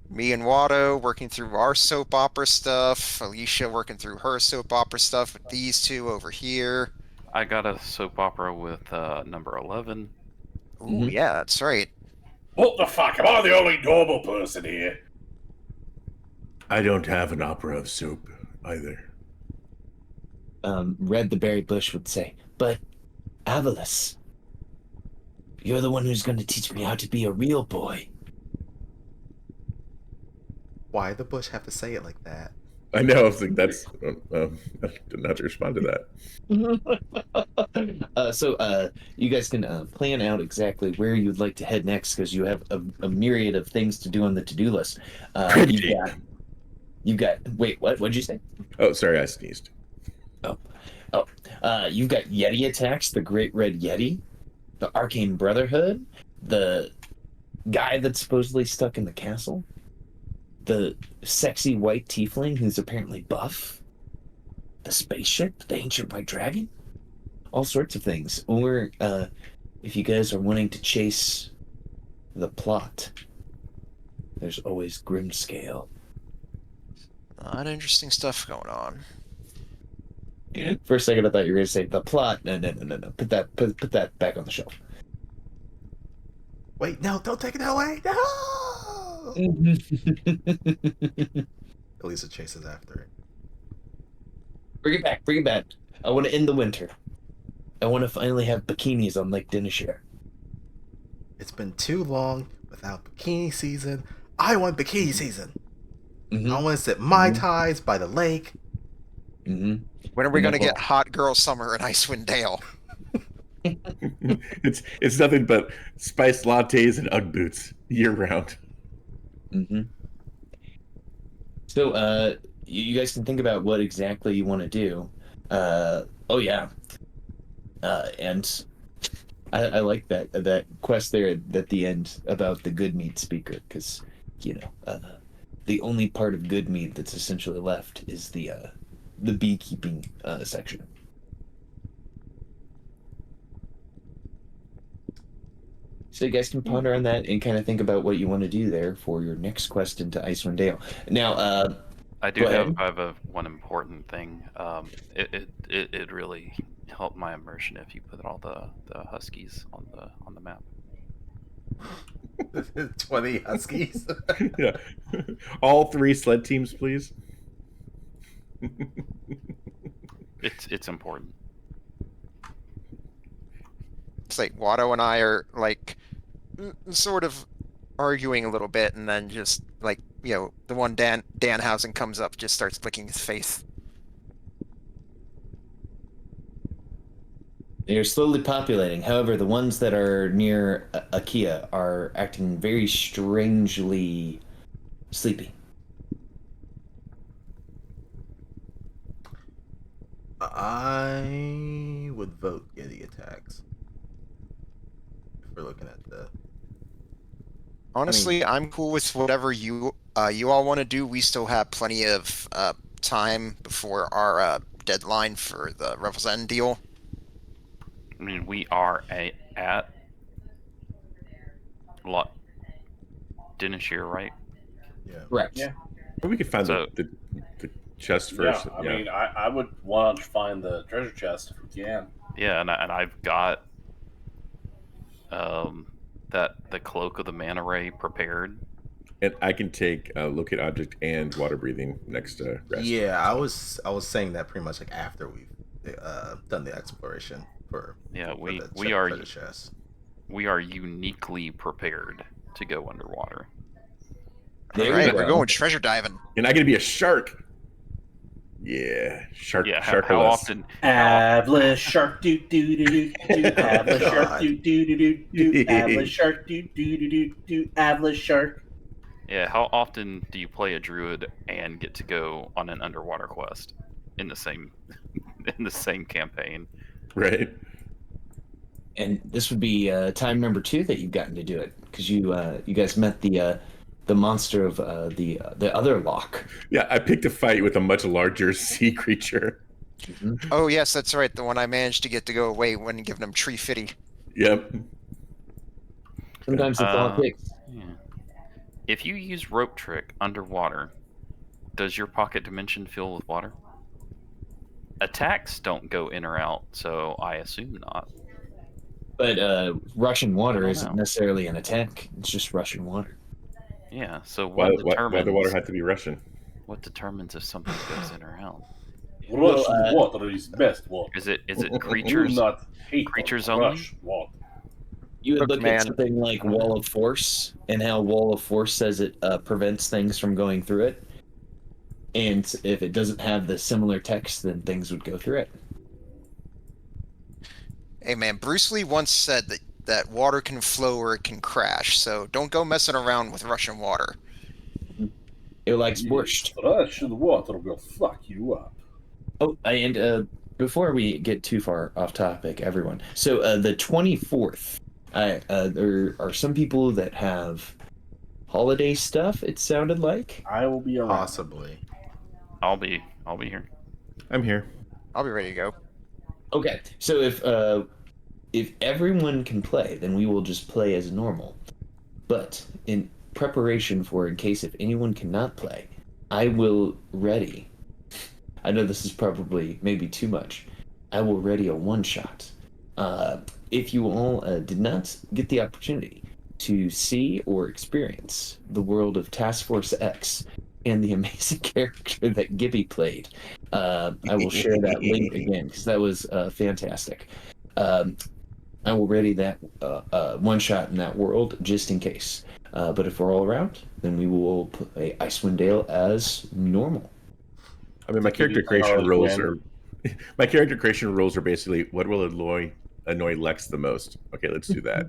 me and Watto working through our soap opera stuff, Alicia working through her soap opera stuff with these two over here. I got a soap opera with number 11. Ooh, Mhm. yeah, that's right. What the fuck? Am I the only normal person here? I don't have an opera of soap either. Red the Berry Bush would say, but Avalus, you're the one who's going to teach me how to be a real boy. Why the bush have to say it like that? I know. I was like, that's. I didn't have to respond to that. So you guys can plan out exactly where you'd like to head next, because you have a myriad of things to do on the to-do list. Pretty. You've got. Wait, what? What'd you say? Oh, sorry, I sneezed. You've got Yeti attacks, the Great Red Yeti, the Arcane Brotherhood, the guy that's supposedly stuck in the castle, the sexy white tiefling who's apparently buff, the spaceship, the ancient white dragon, all sorts of things. Or if you guys are wanting to chase the plot, there's always Grimscale. A lot of interesting stuff going on. For a second, I thought you were going to say the plot. No. Put that back on the shelf. Wait, no, don't take it away. No. Elisa chases after it. Bring it back. Bring it back. I want to end the winter. I want to finally have bikinis on Lake Dinishare. It's been too long without bikini season. I want bikini season. Mm-hmm. I want to sit Mai Tais by the lake. Mm-hmm. When are we going to Wonderful. get Hot Girl Summer in Icewind Dale? It's nothing but spiced lattes and UGG boots year round. Mm-hmm. So, you guys can think about what exactly you want to do. Oh yeah. And I like that quest there at the end about the good meat speaker, because the only part of good meat that's essentially left is the beekeeping section. So you guys can ponder on that and kind of think about what you want to do there for your next quest into Icewind Dale. Now, I do Go ahead. have one important thing. It really helped my immersion if you put all the huskies on the map. 20 huskies. Yeah. All 3 sled teams, please. It's important. It's like Watto and I are like sort of arguing a little bit, and then just like the one Danhausen comes up, just starts licking his face. They're slowly populating. However, the ones that are near Akia are acting very strangely sleepy. I would vote Yeti attacks. If we're looking at the Honestly, I'm cool with whatever you all want to do. We still have plenty of time before our deadline for the Revel's End deal. I mean, we are at lot Dinishir, right? yeah. Correct. Yeah. But we could find So- the chest first. Yeah, I mean, I would want to find the treasure chest if we can. Yeah, and I've got the cloak of the mana ray prepared. And I can take locate object and water breathing next to rest. Yeah, I was saying that pretty much like after we've done the exploration for Yeah, for we the we are treasure chest. we are uniquely prepared to go underwater. There All right, you we're go. going treasure diving. And I get to be a shark. Yeah, shark. Yeah, shark how less. often? Avla shark doo doo doo doo doo. Avla shark God. doo doo doo doo doo. Avla shark doo doo doo doo doo. Avla shark. Yeah, how often do you play a druid and get to go on an underwater quest in the same campaign? Right. And this would be time number 2 that you've gotten to do it because you guys met the monster of the other lock. Yeah, I picked a fight with a much larger sea creature. Oh yes, that's right. The one I managed to get to go away when giving him tree fitty. Yep. Sometimes it's all it takes. Yeah. If you use rope trick underwater, does your pocket dimension fill with water? Attacks don't go in or out, so I assume not. But rushing water I don't isn't know. necessarily an attack. It's just rushing water. Yeah. So Why what the determines water had to be Russian? what determines if something goes in or out? Rush Well, water is best water. Is it Do creatures? not hate creatures on only? rush water. You would Look, look man. at something like Wall of Force and how Wall of Force says it prevents things from going through it. And if it doesn't have the similar text, then things would go through it. Hey man, Bruce Lee once said that water can flow or it can crash, so don't go messing around with Russian water. It likes borscht. Russian water will fuck you up. Oh, and before we get too far off topic, everyone. So the 24th, there are some people that have holiday stuff. It sounded like. I will be around. Possibly. I'll be here. I'm here. I'll be ready to go. Okay, so if everyone can play, then we will just play as normal. But in preparation for in case if anyone cannot play, I will ready. I know this is probably maybe too much. I will ready a one-shot. If you all did not get the opportunity to see or experience the world of Task Force X and the amazing character that Gibby played, I will share that link again because that was fantastic. I will ready that one shot in that world just in case. But if we're all around, then we will play Icewind Dale as normal. I mean, my character creation Harley rules Quinn. are my character creation rules are basically what will annoy Lex the most. Okay, let's do that.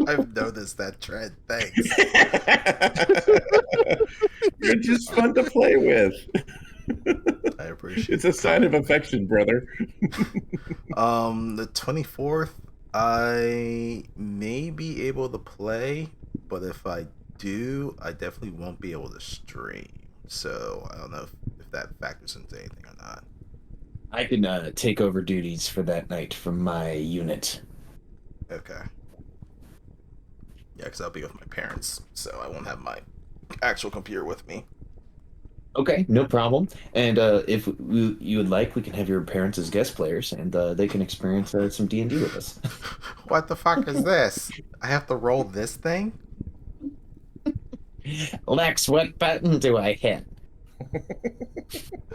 I've noticed that trend. Thanks. You're just fun to play with. I appreciate It's a sign of affection, brother. The 24th, I may be able to play, but if I do, I definitely won't be able to stream. So I don't know if that factors into anything or not. I can take over duties for that night from my unit. Okay. Yeah, because I'll be with my parents, so I won't have my actual computer with me. Okay, no problem. And if you would like, we can have your parents as guest players, and they can experience some D&D with us. What the fuck is this? I have to roll this thing? Lex, what button do I hit?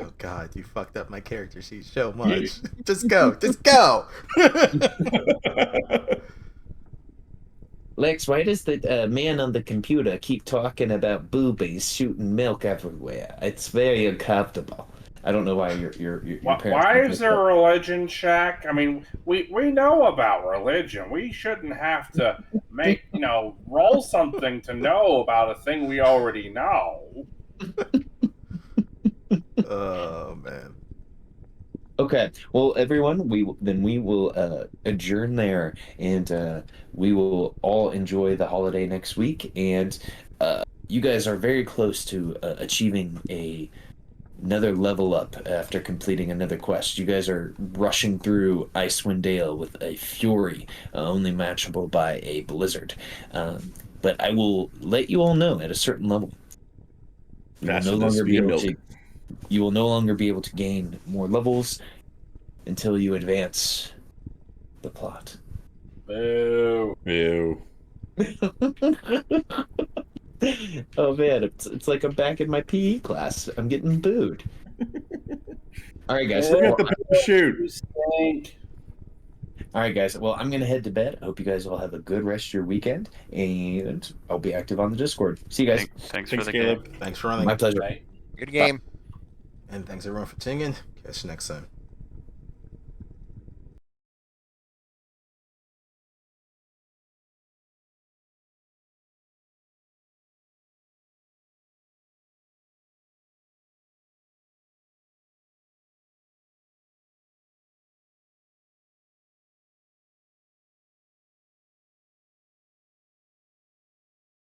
Oh god, you fucked up my character sheet so much. Just go, just go! Lex, why does the man on the computer keep talking about boobies shooting milk everywhere? It's very uncomfortable. I don't know why your parents. Why don't is think there that. a religion check? I mean, we know about religion. We shouldn't have to make roll something to know about a thing we already know. Oh man. Okay, well, everyone, we will adjourn there, and we will all enjoy the holiday next week. And you guys are very close to achieving another level up after completing another quest. You guys are rushing through Icewind Dale with a fury only matchable by a blizzard. But I will let you all know at a certain level, you will Faster no than the longer be speed of able milk. to. You will no longer be able to gain more levels until you advance the plot. Boo. Ew. Oh man, it's like I'm back in my PE class. I'm getting booed. All right, guys. Forget Well, the parachute. You stink. all right, guys. Well, I'm gonna head to bed. I hope you guys all have a good rest of your weekend, and I'll be active on the Discord. See you guys. Thanks for Thanks, the Caleb. game. Thanks for running. My pleasure. Right? Good game. And thanks everyone for tuning in. Catch you next time.